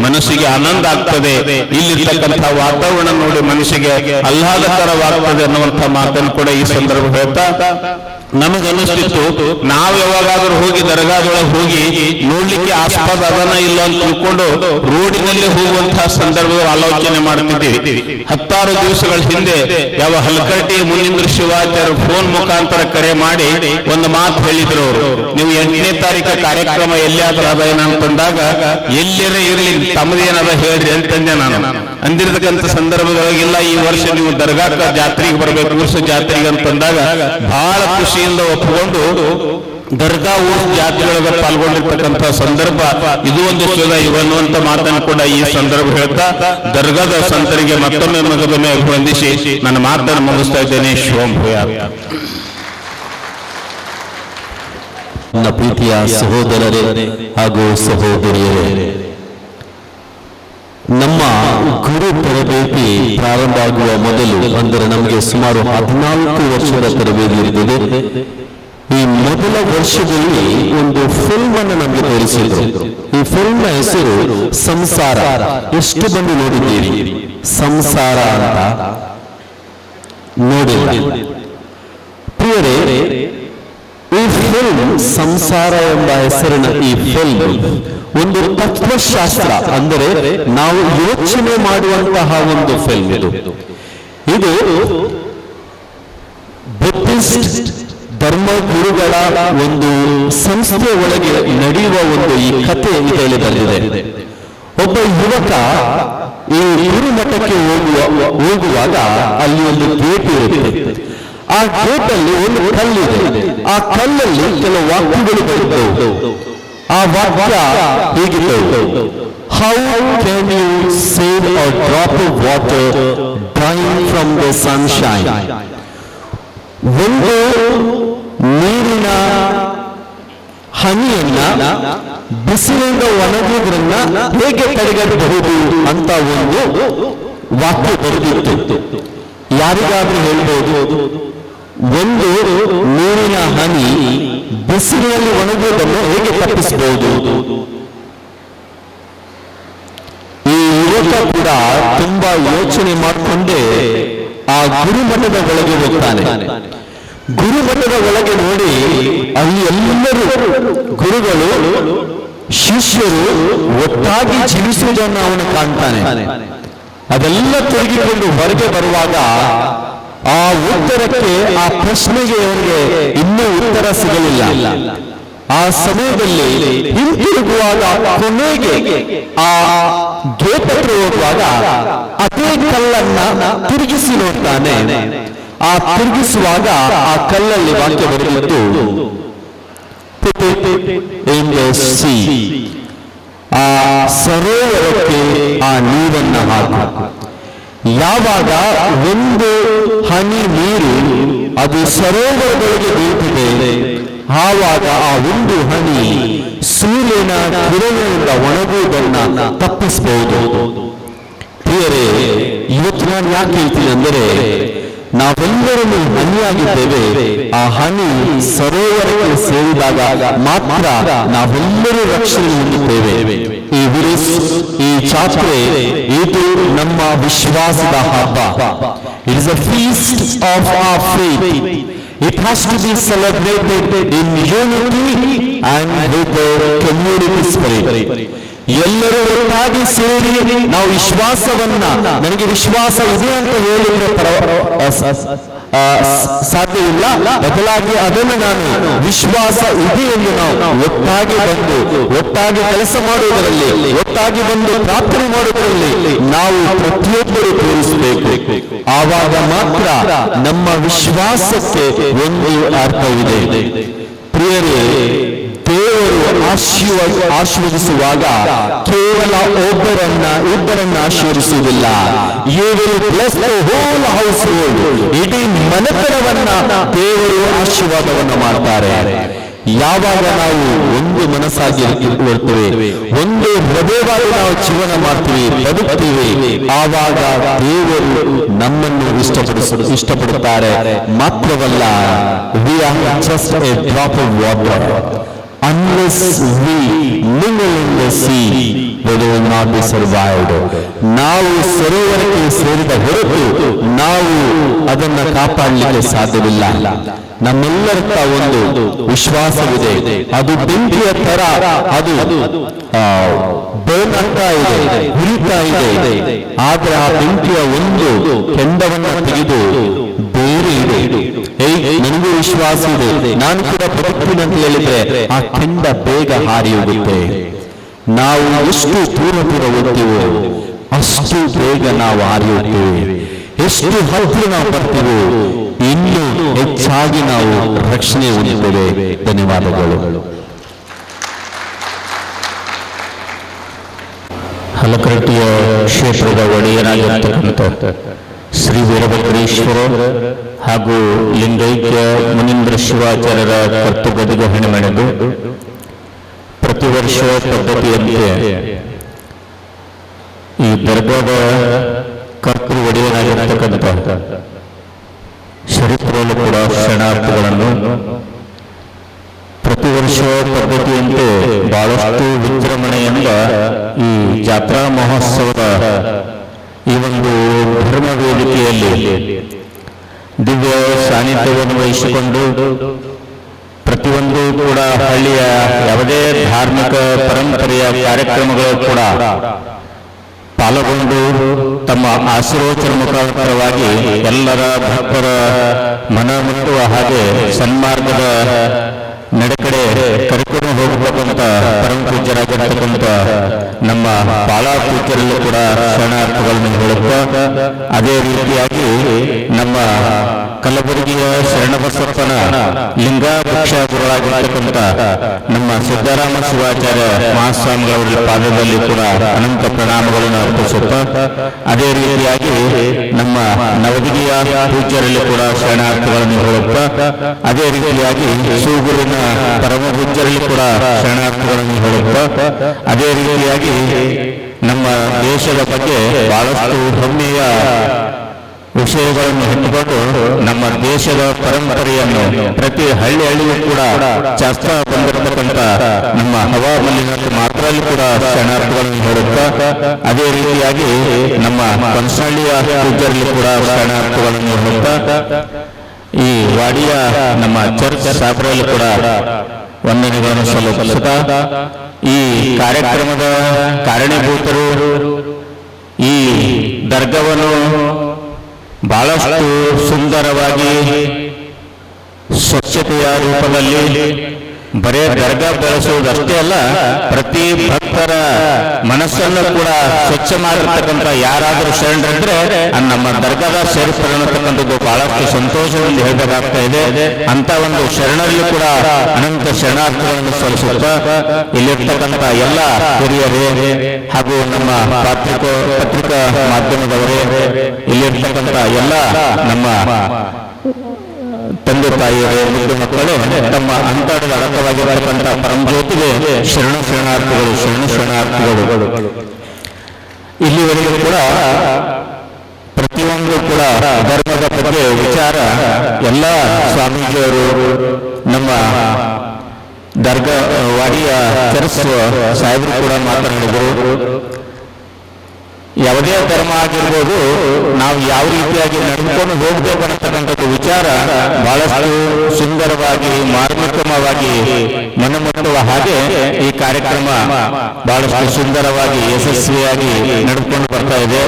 ಮನಸ್ಸಿಗೆ ಆನಂದ ಆಗ್ತದೆ. ಇಲ್ಲಿರ್ತಕ್ಕಂಥ ವಾತಾವರಣ ನೋಡಿ ಮನುಷ್ಯಗೆ ಆಹ್ಲಾದಕರವಾಗ್ತದೆ ಅನ್ನುವಂಥ ಮಾತನ್ನು ಕೂಡ ಈ ಸಂದರ್ಭ ಹೇಳ್ತಾ ನಮಗನ್ನಿಸ್ತಿತ್ತು ನಾವು ಯಾವಾಗಾದ್ರೂ ಹೋಗಿ ದರ್ಗಾದೊಳಗೆ ಹೋಗಿ ನೋಡ್ಲಿಕ್ಕೆ ಆಸ್ಪದ ಅದನ್ನ ಇಲ್ಲ ಅಂತ ತಿಳ್ಕೊಂಡು ರೋಡಿನಲ್ಲಿ ಹೋಗುವಂತಹ ಸಂದರ್ಭದಲ್ಲಿ ಆಲೋಚನೆ ಮಾಡುತ್ತಿದ್ದೀವಿ. 10 ದಿವಸಗಳ ಹಿಂದೆ ಯಾವ ಹಲಕರ್ಟಿಯ ಮುನೀಂದ್ರ ಶಿವಾಚಾರ್ಯ ಫೋನ್ ಮುಖಾಂತರ ಕರೆ ಮಾಡಿ ಒಂದು ಮಾತು ಹೇಳಿದ್ರು. ಅವರು ನೀವು 8ನೇ ತಾರೀಕು ಕಾರ್ಯಕ್ರಮ ಎಲ್ಲಿಯಾದ್ರೂ ಅದ ಏನಂತಂದಾಗ ಎಲ್ಲರೇ ಇರಲಿ ತಮ್ಮದೇನದ ಹೇಳ್ರಿ ಅಂತಂದೆ. ನಾನು ಅಂದಿರತಕ್ಕಂಥ ಸಂದರ್ಭದೊಳಗಿಲ್ಲ ಈ ವರ್ಷ ನೀವು ದರ್ಗಾಕ್ಕ ಜಾತ್ರೆಗೆ ಬರಬೇಕು, ವರ್ಷ ಜಾತ್ರೆಗೆ ಅಂತಂದಾಗ ಬಹಳ ಖುಷಿಯಿಂದ ಒಪ್ಪಿಕೊಂಡು ದರ್ಗಾ ಊರು ಜಾತ್ರೆಯೊಳಗೆ ಪಾಲ್ಗೊಂಡಿರ್ತಕ್ಕಂಥ ಸಂದರ್ಭ ಇದು ಒಂದು ಶೋಧ ಇವನ್ನುವಂತ ಮಾತನ್ನು ಕೂಡ ಈ ಸಂದರ್ಭ ಹೇಳ್ತಾ ದರ್ಗಾದ ಸಂತರಿಗೆ ಮತ್ತೊಮ್ಮೆ ಮಗದೊಮ್ಮೆ ಅಭಿವಂದಿಸಿ ನನ್ನ ಮಾತನ್ನು ಮುಗಿಸ್ತಾ ಇದ್ದೇನೆ. ಶೋಂ ಭೂಯಾತ್. ನನ್ನ ಪ್ರೀತಿಯ ಸಹೋದರರೇ ಹಾಗೂ ಸಹೋದರಿಯರೇ, ನಮ್ಮ ಗುರು ತರಬೇತಿ ಪ್ರಾರಂಭ ಆಗುವ ಮೊದಲು ಅಂದರೆ ನಮಗೆ ಸುಮಾರು 14 ವರ್ಷದ ತರಬೇತಿ ಇರುತ್ತದೆ. ಈ ಮೊದಲ ವರ್ಷದಲ್ಲಿ ಒಂದು ಫಿಲ್ಮ್ ಅನ್ನು ನಮಗೆ ತೋರಿಸಿದ್ರು. ಈ ಫಿಲ್ಮ್ ನ ಹೆಸರು ಸಂಸಾರ. ಎಷ್ಟು ಬಂದು ನೋಡಿದ್ದೀರಿ ಸಂಸಾರ ಅಂತ? ನೋಡಿಲ್ಲ. ಪ್ರಿಯರೇ, ಈ ಫಿಲ್ಮ್ ಸಂಸಾರ ಎಂಬ ಹೆಸರಿನ ಈ ಫಿಲ್ಮ್ ಒಂದು ತತ್ವಶಾಸ್ತ್ರ ಅಂದರೆ ನಾವು ಯೋಚನೆ ಮಾಡುವಂತಹ ಒಂದು ಫಿಲ್ಮ್ ಇದು ಬುದ್ಧಿಸ್ಟ್ ಧರ್ಮ ಗುರುಗಳ ಒಂದು ಸಂಸ್ಥೆಯ ಒಳಗೆ ನಡೆಯುವ ಒಂದು ಈ ಕಥೆ ಇದರಲ್ಲಿ ಬಂದಿದೆ. ಒಬ್ಬ ಯುವಕ ಈ ಗುರುಮಠಕ್ಕೆ ಹೋಗುವಾಗ ಅಲ್ಲಿ ಒಂದು ಗೇಟ್ ಇರುತ್ತೆ. ಆ ಗೇಟ್ ಅಲ್ಲಿ ಒಂದು ಕಲ್ಲಿದೆ. ಆ ಕಲ್ಲಲ್ಲಿ ಕೆಲವು ವಾಕ್ಯಗಳು ಬರುತ್ತವೆ. ಆ ವಾಕ್ಯ ಹೀಗಿತ್ತು: how can you save a drop of water drawing from the sunshine? ಒಂದು ನೀರಿನ ಹನಿಯನ್ನ ಬಿಸಿಲಿಂದ ಒಣಗುವುದನ್ನ ಹೇಗೆ ತಡೆಗಟ್ಟಬಹುದು ಅಂತ ಒಂದು ವಾಕ್ಯ ಬರೆದಿತ್ತು. ಯಾರಿಗಾದ್ರೂ ಹೇಳ್ಬೋದು, ಒಂದು ನೀರಿನ ಹನಿ ಬಿಸಿಲಿನಲ್ಲಿ ಒಣಗುವುದನ್ನು ಹೇಗೆ ತಪ್ಪಿಸಬಹುದು? ಈ ಯುವಕ ಕೂಡ ತುಂಬಾ ಯೋಚನೆ ಮಾಡಿಕೊಂಡೇ ಆ ಗುರುಮಠದ ಒಳಗೆ ಹೋಗ್ತಾನೆ. ಗುರುಮಠದ ಒಳಗೆ ನೋಡಿ ಅಲ್ಲಿ ಎಲ್ಲರೂ ಗುರುಗಳು ಶಿಷ್ಯರು ಒಟ್ಟಾಗಿ ಜೀವಿಸುವುದನ್ನು ಅವನು ಕಾಣ್ತಾನೆ. ಅದೆಲ್ಲ ತೊಡಗಿಕೊಂಡು ಹೊರಗೆ ಬರುವಾಗ ಆ ಉತ್ತರಕ್ಕೆ, ಆ ಪ್ರಶ್ನೆಗೆ ಅವನಿಗೆ ಇನ್ನೂ ಉತ್ತರ ಸಿಗಲಿಲ್ಲ. ಆ ಸಮಯದಲ್ಲಿ ಹಿಂತಿರುಗುವಾಗ ಕೊನೆಗೆ ಆ ಗೇಟ್ ಹತ್ರ ಹೋಗುವಾಗ ಅದೇ ಕಲ್ಲನ್ನ ತಿರುಗಿಸಿ ನೋಡ್ತಾನೆ. ಆ ತಿರುಗಿಸುವಾಗ ಆ ಕಲ್ಲಲ್ಲಿ ವಾಕ್ಯ ಬರೆದಿದ್ದು put it in the sea. ಆ ಸರೋವರಕ್ಕೆ ಆ ನೀರನ್ನ ಹಾಕು. ಯಾವಾಗ ಒಂದು ಹನಿ ನೀರು ಅದು ಸರೋವರದೊಳಗೆ ಬೀಳ್ತಿದೆ, ಆವಾಗ ಆ ಒಂದು ಹನಿ ಸೂರ್ಯನ ಕಿರಣದಿಂದ ಒಣಗುವುದನ್ನ ತಪ್ಪಿಸಬಹುದು. ಪ್ರಿಯರೇ, ಇವತ್ತು ನಾನು ಯಾಕೆ ಹೇಳ್ತೀನಿ ಅಂದರೆ, ನಾವೆಲ್ಲರೂ ಹನಿಯಾಗಿದ್ದೇವೆ. ಆ ಹನಿ ಸರೋವರಕ್ಕೆ ಸೇರಿದಾಗ ಮಾತ್ರ ನಾವೆಲ್ಲರೂ ರಕ್ಷಣೆ ಹೊಂದುತ್ತೇವೆ. ಈ ಜಾತ್ರೆ ಇದು ನಮ್ಮ ವಿಶ್ವಾಸದ ಹಬ್ಬ. It is a feast of our faith. It has to be celebrated in unity and with the community spirit. ಎಲ್ಲರೂ ಒಟ್ಟಾಗಿ ಸೇರಿ ನಾವು ವಿಶ್ವಾಸವನ್ನ, ನನಗೆ ವಿಶ್ವಾಸ ಇದೆ ಅಂತ ಹೇಳಿದ್ರೆ ಸಾಧ್ಯವಿಲ್ಲ, ಬದಲಾಗಿ ಅದನ್ನು ನಾನು ವಿಶ್ವಾಸ ಇದೆ ಎಂದು ನಾವು ಒಟ್ಟಾಗಿ ಬಂದು ಒಟ್ಟಾಗಿ ಕೆಲಸ ಮಾಡುವುದರಲ್ಲಿ, ಒಟ್ಟಾಗಿ ಬಂದು ಪ್ರಾರ್ಥನೆ ಮಾಡುವುದರಲ್ಲಿ ನಾವು ಪ್ರತಿಯೊಬ್ಬರು ತೋರಿಸಬೇಕು. ಆವಾಗ ಮಾತ್ರ ನಮ್ಮ ವಿಶ್ವಾಸಕ್ಕೆ ಒಂದು ಅರ್ಥವಿದೆ. ಪ್ರಿಯರೇ, ದೇವರು ಆಶೀರ್ವದಿಸುವಾಗ ಕೇವಲ ಒಬ್ಬರನ್ನ ಆಶೀರ್ವಿಸುವುದಿಲ್ಲ. You will bless the whole household. ಇಡೀ ಮನೆತನವನ್ನ ದೇವರು ಆಶೀರ್ವಾದವನ್ನು ಮಾಡ್ತಾರೆ. ಯಾವಾಗ ನಾವು ಒಂದು ಮನಸ್ಸಾಗಿ ಇರ್ತೇವೆ, ಒಂದು ಹೃದಯವಾಗಿ ನಾವು ಜೀವನ ಮಾಡ್ತೀವಿ, ಬದುಕ್ತೀವಿ, ಆವಾಗ ದೇವರು ನಮ್ಮನ್ನು ಇಷ್ಟಪಡುತ್ತಾರೆ. ಮಾತ್ರವಲ್ಲ, we are just a drop of water. Unless we mingle in the sea, we will not be survived. ನಾವು ಸರೋವರಕ್ಕೆ ಸೇರಿದ ಹೊರತು ನಾವು ಅದನ್ನು ಕಾಪಾಡಲಿಕ್ಕೆ ಸಾಧ್ಯವಿಲ್ಲ. ನಮ್ಮೆಲ್ಲರ ಒಂದು ವಿಶ್ವಾಸವಿದೆ, ಅದು ಬೆಂಕಿಯ ತರ ಅದು ಬರ್ನ್ ಇದೆ, ಉರಿತಾ ಇದೆ. ಆದ್ರೆ ಆ ಬೆಂಕಿಯ ಒಂದು ಕೆಂಡವನ್ನ ತೆಗೆದು ಬೇರೆ ಇದೆ. ನನಗೂ ವಿಶ್ವಾಸ ಇದೆ, ನಾನು ಕೂಡ ಬದುಕ್ತೀನಿ ಅಂತ ಹೇಳಿದ್ರೆ ಆ ಕೆಂಡ ಬೇಗ ಹಾರಿ ಹೋಗುತ್ತೆ. ನಾವು ಎಷ್ಟು ದೂರ ಹೋಗ್ತೀವೋ ಅಷ್ಟು ಬೇಗ ನಾವು ಹಾರಿ ಹೋಗ್ತೇವೆ. ಎಷ್ಟು ಹತ್ತಿರ ನಾವು ಬರ್ತೀವೋ ಇನ್ನೂ ಹೆಚ್ಚಾಗಿ ನಾವು ರಕ್ಷಣೆ ಹೊಂದುತ್ತೇವೆ. ಧನ್ಯವಾದಗಳು. ಹಲಕರಟ್ಟಿಯ ಕ್ಷೇತ್ರದ ಒಡೆಯರಾಗಿರ್ತಕ್ಕಂಥ ಶ್ರೀ ವೀರಭದ್ರೇಶ್ವರ ಹಾಗೂ ಲಿಂಗೈಕ್ಯ ಮುನೀಂದ್ರ ಶಿವಾಚಾರ್ಯರ ಕರ್ತೃಗದಿಗೆ ಹೆಣೆಮೆಣೆದು ಪ್ರತಿ ವರ್ಷ ಪದ್ಧತಿಯಂತೆ ಈ ದರ್ಗಾದ ಕರ್ತೃ ಒಡೆಯರಾಗಿರ್ತಕ್ಕಂಥ ಶರೀಫರಲ್ಲೂ ಕೂಡ ಶರಣಾರ್ಥಿಗಳನ್ನು ಪ್ರತಿ ವರ್ಷ ಪದ್ಧತಿಯಂತೆ ಬಹಳಷ್ಟು ವಿಜೃಂಭಣೆಯಿಂದ ಈ ಜಾತ್ರಾ ಮಹೋತ್ಸವದ ಈ ಒಂದು ಧರ್ಮ ವೇದಿಕೆಯಲ್ಲಿ ದಿವ್ಯ ಸಾನ್ನಿಧ್ಯವನ್ನು ವಹಿಸಿಕೊಂಡು ಪ್ರತಿಯೊಂದು ಕೂಡ ಹಳ್ಳಿಯ ಯಾವುದೇ ಧಾರ್ಮಿಕ ಪರಂಪರೆಯ ಕಾರ್ಯಕ್ರಮಗಳು ಕೂಡ ಪಾಲ್ಗೊಂಡು ತಮ್ಮ ಆಶೀರ್ವಚನ ಮುಖಾಂತರವಾಗಿ ಎಲ್ಲರ ಭಕ್ತರ ಮನ ಮುಟ್ಟುವ ಹಾಗೆ ಸನ್ಮಾರ್ಗದ ನಡೆಕಡೆ ಕರೆಕೊಂಡು ಹೋಗಬೇಕಂತ ಪರಮ ಪೂಜ್ಯರಾಗಿರ್ತಕ್ಕಂಥ ನಮ್ಮ ಬಾಳ ಪೂಜ್ಯರಲ್ಲೂ ಕೂಡ ಶರಣಾರ್ಥಿಗಳನ್ನು ಹೇಳುತ್ತಾ, ಅದೇ ರೀತಿಯಾಗಿ ನಮ್ಮ ಕಲಬುರಗಿಯ ಶರಣಬಸಪ್ಪನ ಲಿಂಗಾಭಿಕ್ಷ ಗುರುಗಳಾಗಿರ್ತಕ್ಕಂಥ ನಮ್ಮ ಸಿದ್ದರಾಮ ಶಿವಾಚಾರ್ಯ ಮಹಾಸ್ವಾಮಿಗಳವರ ಪಾದದಲ್ಲಿ ಕೂಡ ಅನಂತ ಪ್ರಣಾಮಗಳನ್ನು ಅರ್ಪಿಸುತ್ತಾ, ಅದೇ ರೀತಿಯಾಗಿ ನಮ್ಮ ನವದಿಗಿಯ ಪೂಜ್ಯರಲ್ಲಿ ಕೂಡ ಶರಣಾರ್ಥಿಗಳನ್ನು ಹೇಳುತ್ತಾ, ಅದೇ ರೀತಿಯಾಗಿ ಸೂಗೂರಿನ ಪರಮ ಪೂಜ್ಯರಲ್ಲಿ ಕೂಡ ಶರಣಾರ್ಥಿಗಳನ್ನು ಹೇಳುತ್ತಾ, ಅದೇ ರೀತಿಯಾಗಿ ನಮ್ಮ ದೇಶದ ಬಗ್ಗೆ ಬಹಳಷ್ಟು ಹೆಮ್ಮೆಯ ವಿಷಯಗಳನ್ನು ಇಟ್ಟುಕೊಂಡು ನಮ್ಮ ದೇಶದ ಪರಂಪರೆಯನ್ನು ಪ್ರತಿ ಹಳ್ಳಿಯೂ ಕೂಡ ಶಾಸ್ತ್ರ ಬಂದಿರತಕ್ಕಂಥ ನಮ್ಮ ಹವಾಮಲಿನ ಮಾತ್ರಲ್ಲೂ ಕೂಡ ಶರಣಾರ್ಥಿಗಳನ್ನು ಹೇಳುತ್ತಾ, ಅದೇ ರೀತಿಯಾಗಿ ನಮ್ಮ ಕನಸಹಳ್ಳಿಯ ಪೂಜ್ಯರಲ್ಲಿ ಕೂಡ ಶರಣಾರ್ಥಿಗಳನ್ನು ಹೇಳುತ್ತಾ, ಈ ವಾಡಿಯ ನಮ್ಮ ಚರ್ಚ್ ಸಾಬ್ರಲ್ಲಿ ಕೂಡ ವಂದನೆಗಳನ್ನು ಸಲ್ಲಿಸುತ್ತಾ, ಈ ಕಾರ್ಯಕ್ರಮದ ಕಾರಣೀಭೂತರು ಈ ದರ್ಗವನ್ನು ಬಹಳಷ್ಟು ಸುಂದರವಾಗಿ ಸ್ವಚ್ಛತೆಯ ರೂಪದಲ್ಲಿ ಬರೇ ದರ್ಗಾ ಬೆಳೆಸುವುದಷ್ಟೇ ಅಲ್ಲ, ಪ್ರತಿ ಭಕ್ತರ ಮನಸ್ಸನ್ನು ಕೂಡ ಸ್ವಚ್ಛ ಮಾಡಿರ್ತಕ್ಕಂಥ ಯಾರಾದರೂ ಶರಣರಿದ್ರೆ ನಮ್ಮ ದರ್ಗಾದ ಶರೀಫರು ಅನ್ನತಕ್ಕಂಥದ್ದು ಬಹಳಷ್ಟು ಸಂತೋಷದಿಂದ ಹೇಳಬೇಕಾಗ್ತಾ ಇದೆ. ಅಂತ ಒಂದು ಶರಣರಲ್ಲಿ ಕೂಡ ಅನಂತ ಶರಣಾರ್ಥಿಗಳನ್ನು ಸಲ್ಲಿಸುತ್ತಾ ಇಲ್ಲಿರ್ತಕ್ಕಂಥ ಎಲ್ಲ ಹಿರಿಯರೇ ಹಾಗೂ ನಮ್ಮ ಪತ್ರಿಕಾ ಮಾಧ್ಯಮದವರೇ, ಇಲ್ಲಿರ್ತಕ್ಕಂಥ ಎಲ್ಲ ನಮ್ಮ ತಂದೆ ತಾಯಿಯರೇ, ಮುದ್ದು ಮಕ್ಕಳೇ, ತಮ್ಮ ಅಂತರದ ಅಡಕವಾಗಿರತಕ್ಕಂಥ ಪರಂಜ್ಯೋತಿಗೆ ಶರಣಾರ್ಥಿಗಳು. ಇಲ್ಲಿವರೆಗೂ ಕೂಡ ಪ್ರತಿಯೊಂದು ಕೂಡ ಧರ್ಮದ ಬಗ್ಗೆ ವಿಚಾರ ಎಲ್ಲ ಸ್ವಾಮೀಜಿಯವರು, ನಮ್ಮ ದರ್ಗಾ ವಾಡಿಯ ಚರ್ಚ್ ಸಾಹೇಬರು ಕೂಡ ಮಾತನಾಡಿದರು. ಯಾವುದೇ ಧರ್ಮ ಆಗಿರ್ಬೋದು, ನಾವು ಯಾವ ರೀತಿಯಾಗಿ ನಡೆದುಕೊಂಡು ಹೋಗಬೇಕು ಅನ್ನತಕ್ಕಂಥದ್ದು ವಿಚಾರ ಬಹಳಷ್ಟು ಸುಂದರವಾಗಿ ಮಾರ್ಮಿಕವಾಗಿ ಮನಮುಟ್ಟುವ ಹಾಗೆ ಈ ಕಾರ್ಯಕ್ರಮ ಬಹಳಷ್ಟು ಸುಂದರವಾಗಿ ಯಶಸ್ವಿಯಾಗಿ ನಡೆದುಕೊಂಡು ಬರ್ತಾ ಇದೆ.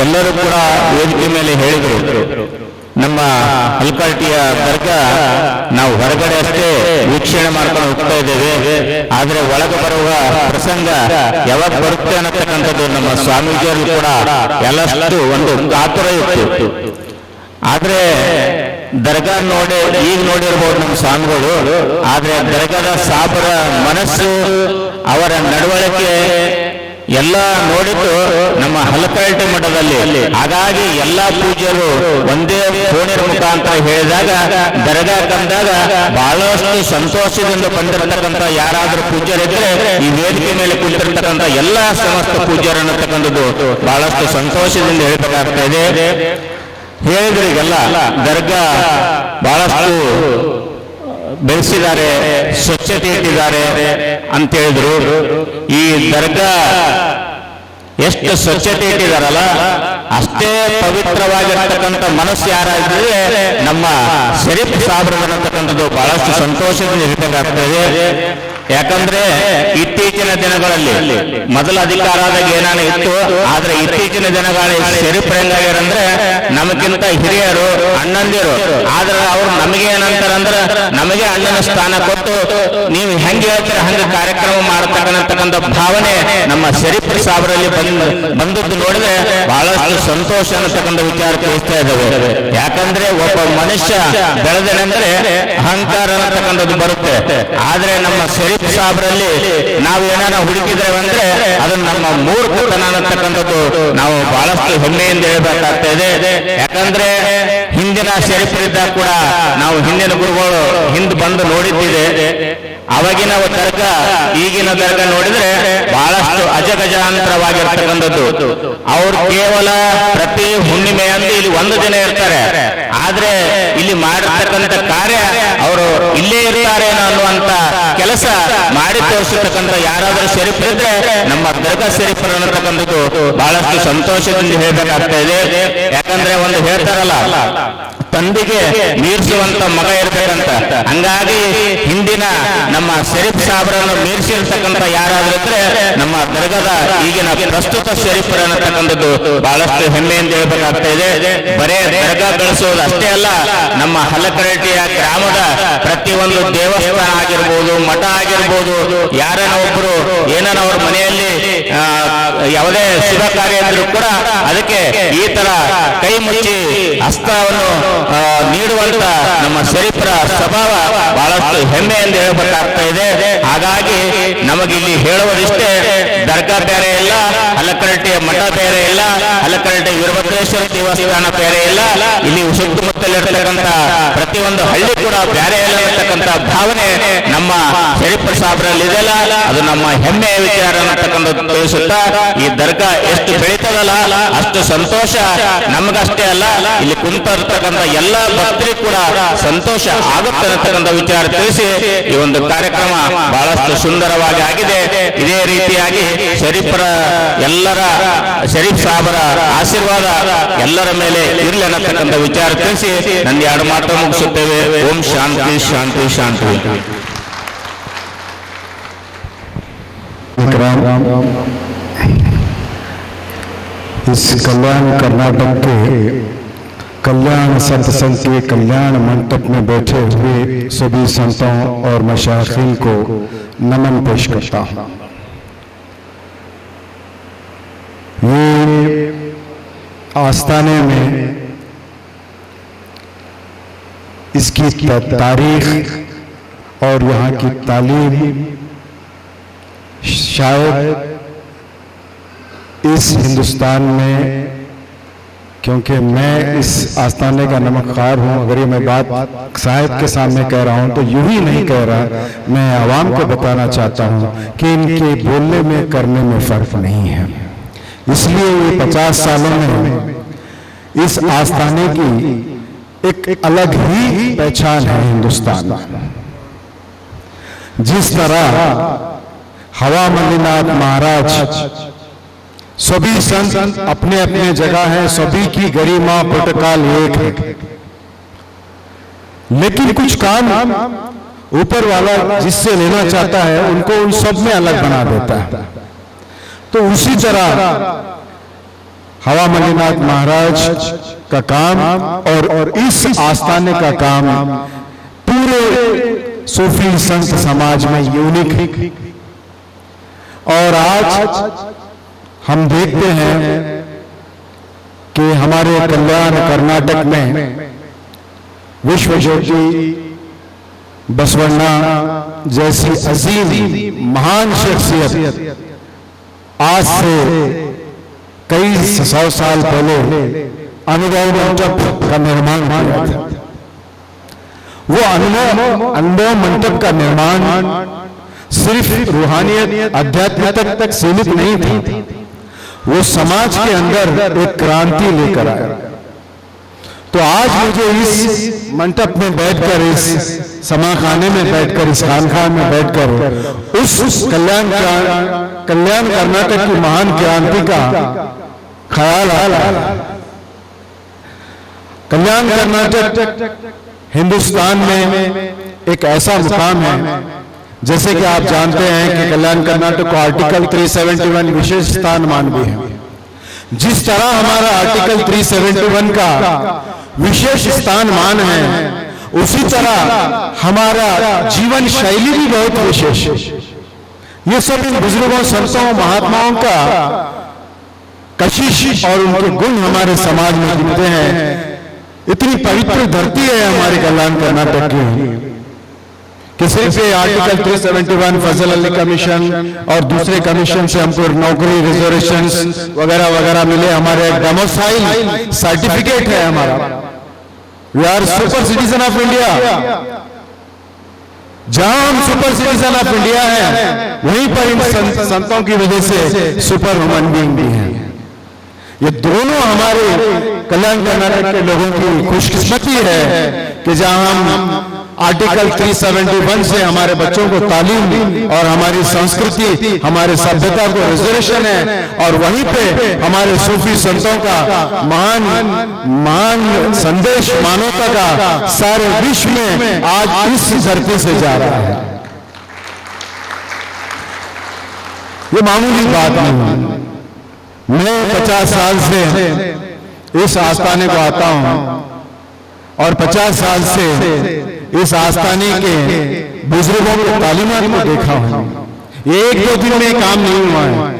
ಎಲ್ಲರೂ ಕೂಡ ವೇದಿಕೆ ಮೇಲೆ ಹೇಳಿದರು, ನಮ್ಮ ಹಲ್ಕಟ್ಟಿಯ ದರ್ಗಾ ನಾವು ಹೊರಗಡೆ ಅಷ್ಟೇ ವೀಕ್ಷಣೆ ಮಾಡ್ಕೊಂಡು ಹೋಗ್ತಾ ಇದ್ದೇವೆ, ಆದರೆ ಒಳಗೆ ಬರುವ ಪ್ರಸಂಗ ಯಾವಾಗ ಬರುತ್ತೆ ಅನ್ನತಕ್ಕಂಥದ್ದು ನಮ್ಮ ಸ್ವಾಮೀಜಿಯವರು ಕೂಡ ಎಲ್ಲಷ್ಟು ಒಂದು ಕಾತುರ ಇತ್ತು. ಆದ್ರೆ ದರ್ಗಾ ಈಗ ನೋಡಿರ್ಬೋದು ನಮ್ಮ ಸ್ವಾಮಿಗಳು, ಆದ್ರೆ ದರ್ಗಾದ ಸಾಬರ ಮನಸ್ಸು, ಅವರ ನಡವಳಿಕೆ ಎಲ್ಲ ನೋಡಿದ್ದು ನಮ್ಮ ಹಲಕರಟೆ ಮಠದಲ್ಲಿ. ಹಾಗಾಗಿ ಎಲ್ಲಾ ಪೂಜ್ಯರು ಒಂದೇ ಫೋನಿನ ಮುಖಾಂತರ ಹೇಳಿದಾಗ, ದರ್ಗಾ ಕಂದಾಗ ಬಹಳಷ್ಟು ಸಂತೋಷದಿಂದ ಬಂದಿರತಕ್ಕಂಥ ಯಾರಾದರೂ ಪೂಜ್ಯರಿದ್ರೆ ಈ ವೇದಿಕೆ ಮೇಲೆ ಕುಳಿತಿರ್ತಕ್ಕಂಥ ಎಲ್ಲಾ ಸಮಸ್ತ ಪೂಜ್ಯರು ಅನ್ನತಕ್ಕಂಥದ್ದು ಬಹಳಷ್ಟು ಸಂತೋಷದಿಂದ ಹೇಳಬೇಕಾಗ್ತಾ ಇದೆ. ಹೇಳಿದ್ರಿಗೆಲ್ಲ ದರ್ಗಾ ಬಹಳಷ್ಟು ಬೆಳೆಸಿದ್ದಾರೆ, ಸ್ವಚ್ಛತೆ ಇಟ್ಟಿದ್ದಾರೆ ಅಂತ ಹೇಳಿದ್ರು. ಈ ದರ್ಗಾ ಎಷ್ಟು ಸ್ವಚ್ಛತೆ ಇಟ್ಟಿದಾರಲ್ಲ, ಅಷ್ಟೇ ಪವಿತ್ರವಾಗಿರ್ತಕ್ಕಂಥ ಮನಸ್ಸು ಯಾರಾದ್ರೆ ನಮ್ಮ ಶರೀಫ್ ಸಾಬ್ರು ಅನ್ನತಕ್ಕಂಥದ್ದು ಬಹಳಷ್ಟು ಸಂತೋಷದಿಂದ ಇರಬೇಕಾಗ್ತದೆ. ಯಾಕಂದ್ರೆ ಇತ್ತೀಚಿನ ದಿನಗಳಲ್ಲಿ ಮೊದಲ ಅಧಿಕಾರದಾಗ ಏನಾನ ಇತ್ತು, ಆದ್ರೆ ಇತ್ತೀಚಿನ ದಿನಗಳಲ್ಲಿ ಶರೀಫ್ರು ಹೆಂಗಾಗ್ಯಾರಂದ್ರೆ ನಮಗಿಂತ ಹಿರಿಯರು, ಅಣ್ಣಂದಿರು, ಆದ್ರೆ ಅವ್ರು ನಮಗೆ ಏನಂತಾರಂದ್ರೆ ನಮಗೆ ಅಣ್ಣನ ಸ್ಥಾನ ಕೊಟ್ಟು ನೀವು ಹೆಂಗೆ ಹೇಳ್ತೀರ ಹಂಗೆ ಕಾರ್ಯಕ್ರಮ ಮಾಡತಕ್ಕಂಥ ಭಾವನೆ ನಮ್ಮ ಶರೀಫ್ ಸಾಬ್ರಲ್ಲಿ ಬಂದದ್ದು ನೋಡಿದ್ರೆ ಬಹಳಷ್ಟು ಸಂತೋಷ ಅನ್ನತಕ್ಕಂಥ ವಿಚಾರ ತಿಳಿಸ್ತಾ ಇದ್ದಾವೆ. ಯಾಕಂದ್ರೆ ಒಬ್ಬ ಮನುಷ್ಯ ಬೆಳೆದನೆಂದ್ರೆ ಅಹಂಕಾರ ಅನ್ನತಕ್ಕಂಥದ್ದು ಬರುತ್ತೆ. ಆದ್ರೆ ನಮ್ಮ ಶರೀಫ್ ಸಾಬ್ರಲ್ಲಿ ನಾವು ಏನಾರ ಹುಡುಕಿದ್ದೇವೆ ಅಂದ್ರೆ ಅದನ್ನ ನಮ್ಮ ಮೂರ್ಖತನ ಅನ್ನತಕ್ಕಂಥದ್ದು ನಾವು ಬಹಳಷ್ಟು ಹೆಮ್ಮೆಯಿಂದ ಹೇಳ್ಬೇಕಾಗ್ತಾ ಇದೆ. ಯಾಕಂದ್ರೆ ಹಿಂದಿನ ಶರೀಫರಿದ್ದಾಗ ಕೂಡ ನಾವು ಹಿಂದಿನ ಗುರುಗಳು ಹಿಂದೆ ಬಂದು ನೋಡಿದ್ದಿದೆ. ಅವಾಗಿನ ದರ್ಗಾ ಈಗಿನ ದರ್ಗಾ ನೋಡಿದ್ರೆ ಬಹಳಷ್ಟು ಅಜಗಜಾಂತರವಾಗಿರ್ತಕ್ಕಂಥದ್ದು. ಅವ್ರು ಕೇವಲ ಪ್ರತಿ ಹುಣ್ಣಿಮೆ ಅಂತ ಇಲ್ಲಿ ಒಂದು ದಿನ ಇರ್ತಾರೆ, ಆದ್ರೆ ಇಲ್ಲಿ ಮಾಡಿರ್ತಕ್ಕಂಥ ಕಾರ್ಯ ಅವರು ಇಲ್ಲೇ ಇರ್ತಾರೆ ಅನ್ನುವಂತ ಕೆಲಸ ಮಾಡಿ ತೋರಿಸಿರ್ತಕ್ಕಂಥ ಯಾರಾದರೂ ಶರೀಫರಿದ್ರೆ ನಮ್ಮ ದರ್ಗಾ ಶರೀಫರು ಅನ್ನತಕ್ಕಂಥದ್ದು ಬಹಳಷ್ಟು ಸಂತೋಷದಿಂದ ಹೇಳ್ಬೇಕಾಗ್ತಾ ಇದೆ. ಯಾಕಂದ್ರೆ ಒಂದು ಹೇಳ್ತಾರಲ್ಲ, ತಂದೆಗೆ ಮೀರಿಸುವಂತ ಮಗ ಇರ್ಬೇಕಂತ. ಹಂಗಾಗಿ ಹಿಂದಿನ ನಮ್ಮ ಶರೀಫ್ ಸಾಬ್ರನ್ನು ಮೀರಿಸಿರ್ತಕ್ಕಂಥ ಯಾರಾದ್ರೂ ಇದ್ರೆ ನಮ್ಮ ದರ್ಗಾದ ಈಗಿನ ಪ್ರಸ್ತುತ ಶರೀಫರು ಅನ್ನತಕ್ಕಂಥದ್ದು ಬಹಳಷ್ಟು ಹೆಮ್ಮೆಯಿಂದ ಹೇಳ್ಬೇಕಾಗ್ತಾ ಇದೆ. ಬರೇ ದರ್ಗಾ ಬೆಳೆಸೋದು ಅಷ್ಟೇ ಅಲ್ಲ, ನಮ್ಮ ಹಲಕರಟಿಯ ಗ್ರಾಮದ ಪ್ರತಿಯೊಂದು ದೇವಸ್ಥಾನ ಆಗಿರ್ಬೋದು, ಮಠ ಆಗಿರ್ಬೋದು, ಯಾರನ್ನ ಒಬ್ರು ಏನನ್ನ ಅವ್ರ ಮನೆಯಲ್ಲಿ ಯಾವುದೇ ಶುಭ ಕಾರ್ಯ ಇದ್ರೂ ಕೂಡ ಅದಕ್ಕೆ ಈ ತರ ಕೈ ಮುಚ್ಚಿ ಹಸ್ತವನ್ನು ನೀಡುವಂತ ನಮ್ಮ ಶರೀಫರ ಸ್ವಭಾವ ಬಹಳಷ್ಟು ಹೆಮ್ಮೆಯಿಂದ ಹೇಳಬೇಕಾಗ್ತಾ ಇದೆ. ಹಾಗಾಗಿ ನಮಗಿಲ್ಲಿ ಹೇಳುವುದಿಷ್ಟೇ, ದರ್ಗಾ ಬೇರೆ ಇಲ್ಲ, ಹಲಕರಟಿಯ ಮಠ ಬೇರೆ ಇಲ್ಲ, ಹಲಕರಟಿ ವೀರಭದ್ರೇಶ್ವರ ದೇವಸ್ಥಾನ ಬೇರೆ ಇಲ್ಲ, ಇಲ್ಲಿ ಸುತ್ತಮುತ್ತಲಿರ್ತಕ್ಕಂಥ ಪ್ರತಿಯೊಂದು ಹಳ್ಳಿ ಕೂಡ ಬೇರೆ ಇಲ್ಲ ಇರತಕ್ಕಂಥ ಭಾವನೆ ನಮ್ಮ ಶರೀಫರ್ ಸಾಬ್ರಲ್ಲಿ ಇದೆಲ್ಲ, ಅದು ನಮ್ಮ ಹೆಮ್ಮೆಯ ವಿಚಾರ ಅನ್ನತಕ್ಕಂಥದ್ದು ತಿಳಿಸುತ್ತಾ ಈ ದರ್ಗಾ ಎಷ್ಟು ಬೆಳೀತದಲ್ಲ ಅಷ್ಟು ಸಂತೋಷ ನಮಗಷ್ಟೇ ಅಲ್ಲ, ಇಲ್ಲಿ ಕುಂತಿರ್ತಕ್ಕಂಥ ಎಲ್ಲ ಭಕ್ತರಿಗೂ ಕೂಡ ಸಂತೋಷ ಆಗುತ್ತೆ ಅನ್ನತಕ್ಕಂಥ ವಿಚಾರ ತಿಳಿಸಿ ಈ ಒಂದು ಕಾರ್ಯಕ್ರಮ ಬಹಳಷ್ಟು ಸುಂದರವಾಗಿ ಆಗಿದೆ. ಇದೇ ರೀತಿಯಾಗಿ ಶರೀಫ್ ಸಾಬರ ಆಶೀರ್ವಾದ ಎಲ್ಲರ ಮೇಲೆ ಇರಲಿ ಅನ್ನತಕ್ಕಂಥ ವಿಚಾರ ತಿಳಿಸಿ ನನ್ನ ಎರಡು ಮಾತು ಮುಗಿಸುತ್ತೇವೆ. ಓಂ ಶಾಂತಿ ಶಾಂತಿ ಶಾಂತಿ. इस कल्याण कर्नाटक के कल्याण सत्संग के कल्याण मंडप में बैठे हुए सभी संतों और मशाइखीन को नमन पेश करता हूं। ये आस्थाने में इसकी तारीख और यहाँ की तालीम शायद इस हिंदुस्तान में, क्योंकि मैं इस आस्थाने का नमकखार हूँ, अगर ये मैं बात साहिब के सामने कह रहा हूँ तो यूं ही नहीं कह रहा, मैं आवाम को बताना चाहता हूँ कि इनके बोलने में करने में फर्क नहीं है। इसलिए ये 50 सालों में इस आस्थाने की एक अलग ही पहचान है हिंदुस्तान में। जिस तरह हवा मल्लीनाथ महाराज, सभी संत अपने अपने जगह हैं, सभी की गरिमा प्रोटोकॉल एक है, लेकिन कुछ काम ऊपर वाला जिससे लेना चाहता है उनको उन सब में अलग बना देता है। तो उसी तरह हवा मल्लीनाथ महाराज का काम और इस आस्थाने का काम पूरे सूफी संत समाज में यूनिक है। और आज हम देखते हैं कि हमारे कल्याण कर्नाटक में विश्व ज्योति बसवण्णा जैसी अजीम महान शख्सियत आज से कई 100 साल पहले अनुभव मंडप का निर्माण किया था। वो अनुभव मंडप का निर्माण सिर्फ रूहानियत अध्यात्म तक सीमित नहीं था, वो समाज के अंदर एक क्रांति लेकर आया। तो आज मुझे इस मंडप में बैठकर, इस समाखाने में बैठकर, इस खानखान में बैठकर उस कल्याण कर्नाटक की महान क्रांति का ख्याल आया। कल्याण कर्नाटक हिंदुस्तान में एक ऐसा मुकाम है, जैसे कि आप जानते हैं कि कल्याण कर्नाटक को आर्टिकल 371 विशेष स्थान मान भी है। जिस तरह हमारा आर्टिकल 371 का विशेष स्थान मान है, उसी तरह हमारा जीवन शैली भी बहुत विशेष है। ये सब इन बुजुर्गों, संतों, महात्माओं का कशिश और उनके गुण हमारे समाज में दिखते हैं। इतनी पवित्र धरती है हमारे कल्याण कर्नाटक की कि सिर्फ आर्टिकल 371 फजल अली कमीशन और दूसरे कमीशन से हमको नौकरी, रिजर्वेशंस वगैरह वगैरह मिले। हमारे डोमिसाइल सर्टिफिकेट है हमारा, we are super citizen of India. जहां हम सुपर सिटीजन ऑफ इंडिया हैं, वहीं पर इन संतों की वजह से सुपर ह्यूमन बीइंग भी हैं। ये दोनों हमारे कल्याण कर्नाटक के लोगों की खुशकिस्मती है कि जहां हम आर्टिकल 371 से हमारे बच्चों को तालीम और हमारी संस्कृति, हमारे सभ्यता को रिजर्वेशन है, और वहीं पे हमारे सूफी संतों का महान संदेश मानवता का सारे विश्व में आज इस धरती से जा रहा है। ये मामूली बात नहीं है। मैं 50 साल से इस आस्थाने को आता हूं और 50 साल से इस आस्थाने के बुजुर्गों के तालीमात को देखा हूं। ये 1-2 दिन में काम नहीं हुआ है,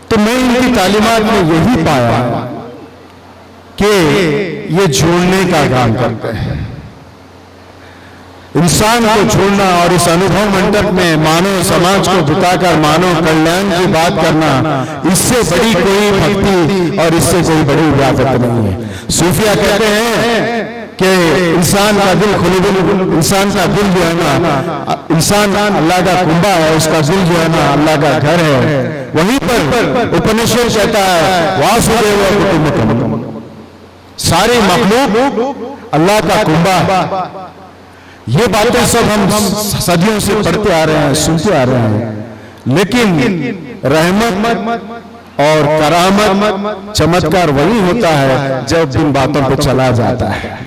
तो मैं इनकी तालीमात में यही पाया कि ये जोड़ने का काम करते हैं, इंसान को जोड़ना। और इस अनुभव मंडप में मानव समाज को बिताकर मानव कल्याण की बात करना, इससे बड़ी कोई भक्ति और इससे कोई बड़ी इबादत नहीं है। सूफिया कहते हैं कि इंसान का दिल खुली, इंसान का दिल जो है ना, इंसान अल्लाह का कुंबा है, उसका दिल जो है ना अल्लाह का घर है। वहीं पर उपनिषद कहता है वासुदेव कुटुंबकम, सारे मखलूक अल्लाह का कुंबा। ये बातें सब हम सदियों से पढ़ते आ रहे हैं, सुनते आ रहे हैं, लेकिन रहमत और करामत, चमत्कार वही होता है जब इन बातों पे चला जाता है।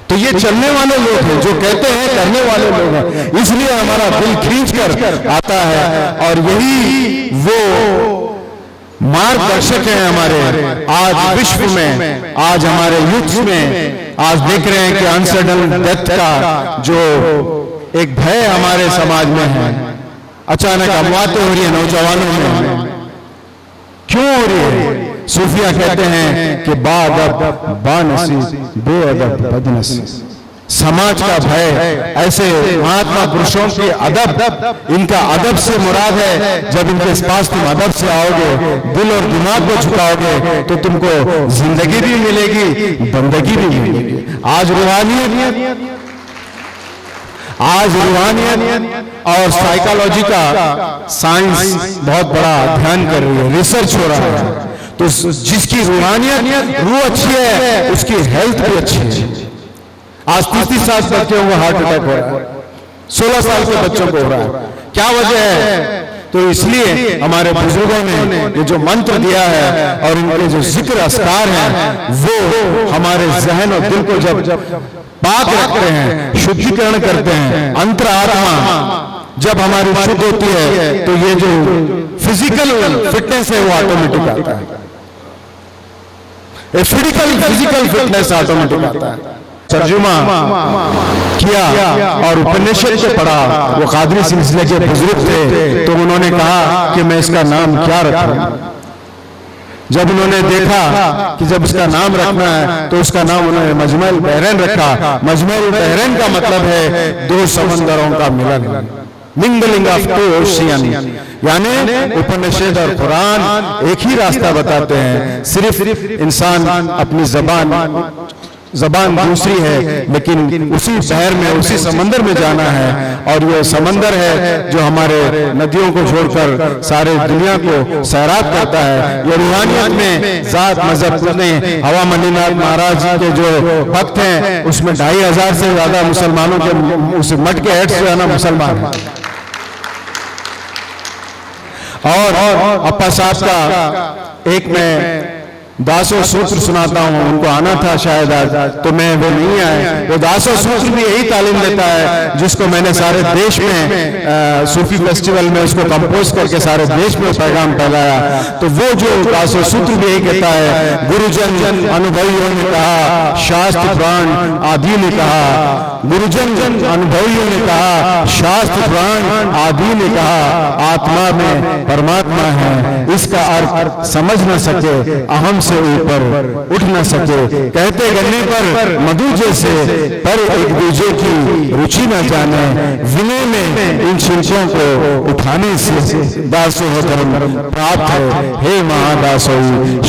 तो ये चलने वाले लोग हैं, जो कहते हैं करने वाले लोग हैं, इसलिए हमारा दिल खींच कर आता है। और यही वो मार्गदर्शक हैं हमारे आज विश्व में, आज हमारे यूथ में। आज देख रहे हैं कि अनसडन डेथ का जो एक भय हमारे समाज में है, अचानक अमवातें हो रही है नौजवानों में। क्यों हो रही है? सूफिया कहते हैं कि बाअदब बानसीब बेअदब बदनसीब। समाज का भय, ऐसे महात्मा पुरुषों के अदब, इनका अदब से मुराद है जब इनके पास तुम अदब से आओगे, दिल और दिमाग को झुकाओगे तो तुमको जिंदगी भी मिलेगी, बंदगी भी मिलेगी। आज रूहानियत और साइकोलॉजी का साइंस बहुत बड़ा ध्यान कर रही है, रिसर्च हो रहा है। तो जिसकी रूहानियत रूह अच्छी है उसकी हेल्थ भी अच्छी है। आज 30 साल के बच्चों को हार्ट अटैक हो रहा है, 16 साल के बच्चों को हो रहा है। क्या वजह है? तो इसलिए हमारे बुजुर्गों ने ये जो मंत्र दिया है और इनके जो जिक्र अस्कार हैं वो हमारे जहन और दिल को जब पाक रखते हैं, शुद्धिकरण करते हैं। अंतर आत्मा जब हमारी शुद्ध होती है तो ये जो फिजिकल फिटनेस है वो ऑटोमेटिक आता है, फिजिकल फिटनेस ऑटोमेटिक आता है। तर्जुमा किया और उपनिषद से पढ़ा। वो कादरी सिलसिले के बुजुर्ग थे तो उन्होंने कहा कि मैं इसका नाम क्या रखूं। जब उन्होंने देखा कि जब इसका नाम रखना है तो उसका नाम उन्होंने मजमल बहरैन रखा। मजमल बहरैन का मतलब है दो समंदरों का मिलन, मिंगलिंग ऑफ टू ओशियन। यानी उपनिषद और कुरान एक ही रास्ता बताते हैं, सिर्फ इंसान अपनी जबान दूसरी है, लेकिन उसी शहर में उसी समंदर में जाना है। और ये समंदर है जो हमारे नदियों को छोड़कर सारे दुनिया को सैराब करता है। ये रूहानियत में जात मजहब नहीं। हवा मणिनाथ महाराज के जो भक्त हैं उसमें 2500 से ज्यादा मुसलमानों के उस मठ के हेड से ज्यादा मुसलमान हैं। और अप्पा साहब का एक मैं दासो सूत्र सुनाता हूं, उनको आना था शायद आज, तो मैं वो नहीं आए। वो दासो सूत्र भी यही तालीम देता है जिसको मैंने सारे देश में सूफी फेस्टिवल में उसको कंपोज करके सारे देश में पैगाम फैलाया। तो वो जो दासो सूत्र भी यही कहता है, गुरुजन अनुभवियों ने कहा, शास्त्र पुराण आदि ने कहा, गुरुजन अनुभवियों ने कहा, शास्त्र पुराण आदि ने कहा, आत्मा में परमात्मा है, इसका अर्थ समझ न सके, अहम से ऊपर उठ न सके। कहते गन्ने पर मधु जैसे, पर एक दूसरे की रुचि न जाने, विनय में इन शिल्पों को उठाने से दासो धर्म प्राप्त है। हे महादासो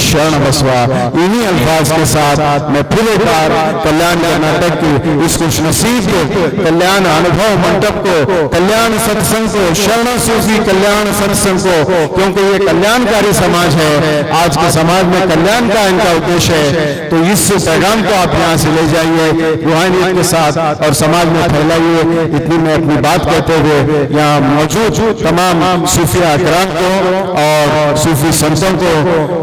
शरण बसवा। इन्हीं अल्फाज के साथ मैं फिर एक बार कल्याण कर्नाटक की इस खुश नसीब को, कल्याण अनुभव मंडप को, कल्याण सत्संग को, शरण सूफी कल्याण सत्संग को, क्योंकि ये कल्याणकारी समाज है, आज के समाज में कल्याण का इनका उद्देश्य है। तो इस पैगाम को आप यहाँ से ले जाइए रूहानियत के साथ और समाज में फैलाइए। इतनी मैं अपनी बात कहते हुए यहाँ मौजूद तमाम सूफिया अकराम को और सूफी संतों को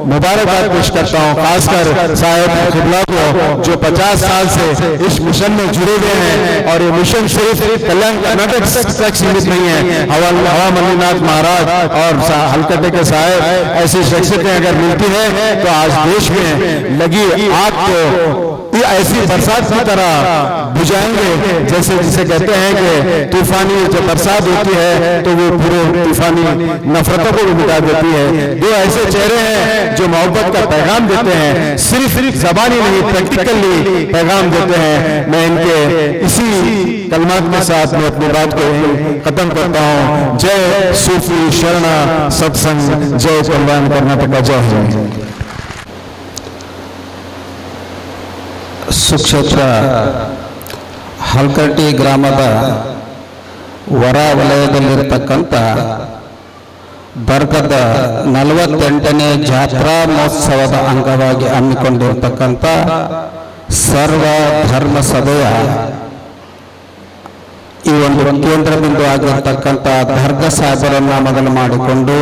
मुबारकबाद पेश करता हूँ, खासकर साहिब क़िबला को जो 50 साल से इस मिशन में जुड़े हुए हैं। और ये मिशन सिर्फ कल्याण कर्नाटक तक सीमित नहीं है। हवा मणिनाथ महाराज और हलकटे के साहेब ऐसी शख्सियतें अगर मिलती है तो आज देश में लगी आग को ऐसी बरसात की तरह बुझाएंगे, जैसे जिसे कहते हैं कि तूफानी जब बरसात होती है तो वो पूरे तूफानी नफरतों को भी मिटा देती है। दो ऐसे चेहरे हैं जो मोहब्बत का पैगाम देते हैं, सिर्फ जबानी नहीं प्रैक्टिकली पैगाम देते हैं। मैं इनके इसी कलमात के साथ मैं अपनी बात को खत्म करता हूँ। जय सूफी शरण सत्संग, जय कल्याण कर्नाटक, जय हिंद। ಸುಕ್ಷೇತ್ರ ಹಲ್ಕಟ್ಟಿ ಗ್ರಾಮದ ಹೊರ ವಲಯದಲ್ಲಿರ್ತಕ್ಕಂಥ ದರ್ಗದ 48ನೇ ಜಾತ್ರಾ ಮಹೋತ್ಸವದ ಅಂಗವಾಗಿ ಹಮ್ಮಿಕೊಂಡಿರ್ತಕ್ಕಂಥ ಸರ್ವ ಧರ್ಮ ಸಭೆಯ ಈ ಒಂದು ಕೇಂದ್ರ ಬಿಂದು ಆಗಿರ್ತಕ್ಕಂಥ ದರ್ಗಾ ಸಾಹೇಬರನ್ನ ಮೊದಲು ಮಾಡಿಕೊಂಡು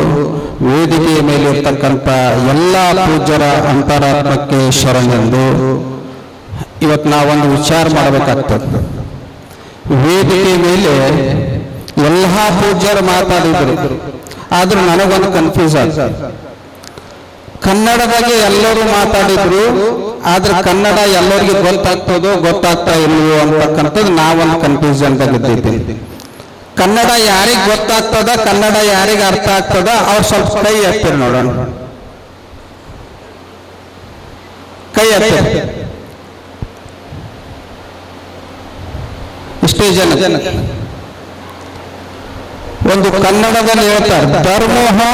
ವೇದಿಕೆಯ ಮೇಲೆ ಇರ್ತಕ್ಕಂಥ ಎಲ್ಲ ಪೂಜ್ಯರ ಅಂತರಾತ್ಮಕ್ಕೆ ಶರಣೆಂದು ಇವತ್ತು ನಾವೊಂದು ವಿಚಾರ ಮಾಡಬೇಕಾಗ್ತದೆ. ವೇದಿಕೆ ಮೇಲೆ ಎಲ್ಲ ಪೂಜ್ಯರು ಮಾತಾಡಿದ್ರು, ಆದ್ರೂ ನನಗೊಂದು ಕನ್ಫ್ಯೂಸ್ ಆಗ್ತದೆ. ಕನ್ನಡದಾಗೆ ಎಲ್ಲರೂ ಮಾತಾಡಿದ್ರು, ಆದ್ರೆ ಕನ್ನಡ ಎಲ್ಲರಿಗೂ ಗೊತ್ತಾಗ್ತದೋ ಗೊತ್ತಾಗ್ತಾ ಇಲ್ವೋ ಅಂತಕ್ಕಂಥದ್ದು ನಾವೊಂದು ಕನ್ಫ್ಯೂಷನ್ ಇದ್ದೀವಿ. ಕನ್ನಡ ಯಾರಿಗೆ ಗೊತ್ತಾಗ್ತದ, ಕನ್ನಡ ಯಾರಿಗೆ ಅರ್ಥ ಆಗ್ತದ, ಅವ್ರು ಸ್ವಲ್ಪ ಕೈ ಎತ್ತಿರಿ ನೋಡೋಣ. ಕೈ ಎತ್ತಿರಿ. ಇಷ್ಟೇ ಜನ. ಒಂದು ಕನ್ನಡದಲ್ಲಿ ಹೇಳ್ತಾರೆ, ಧರ್ಮೋ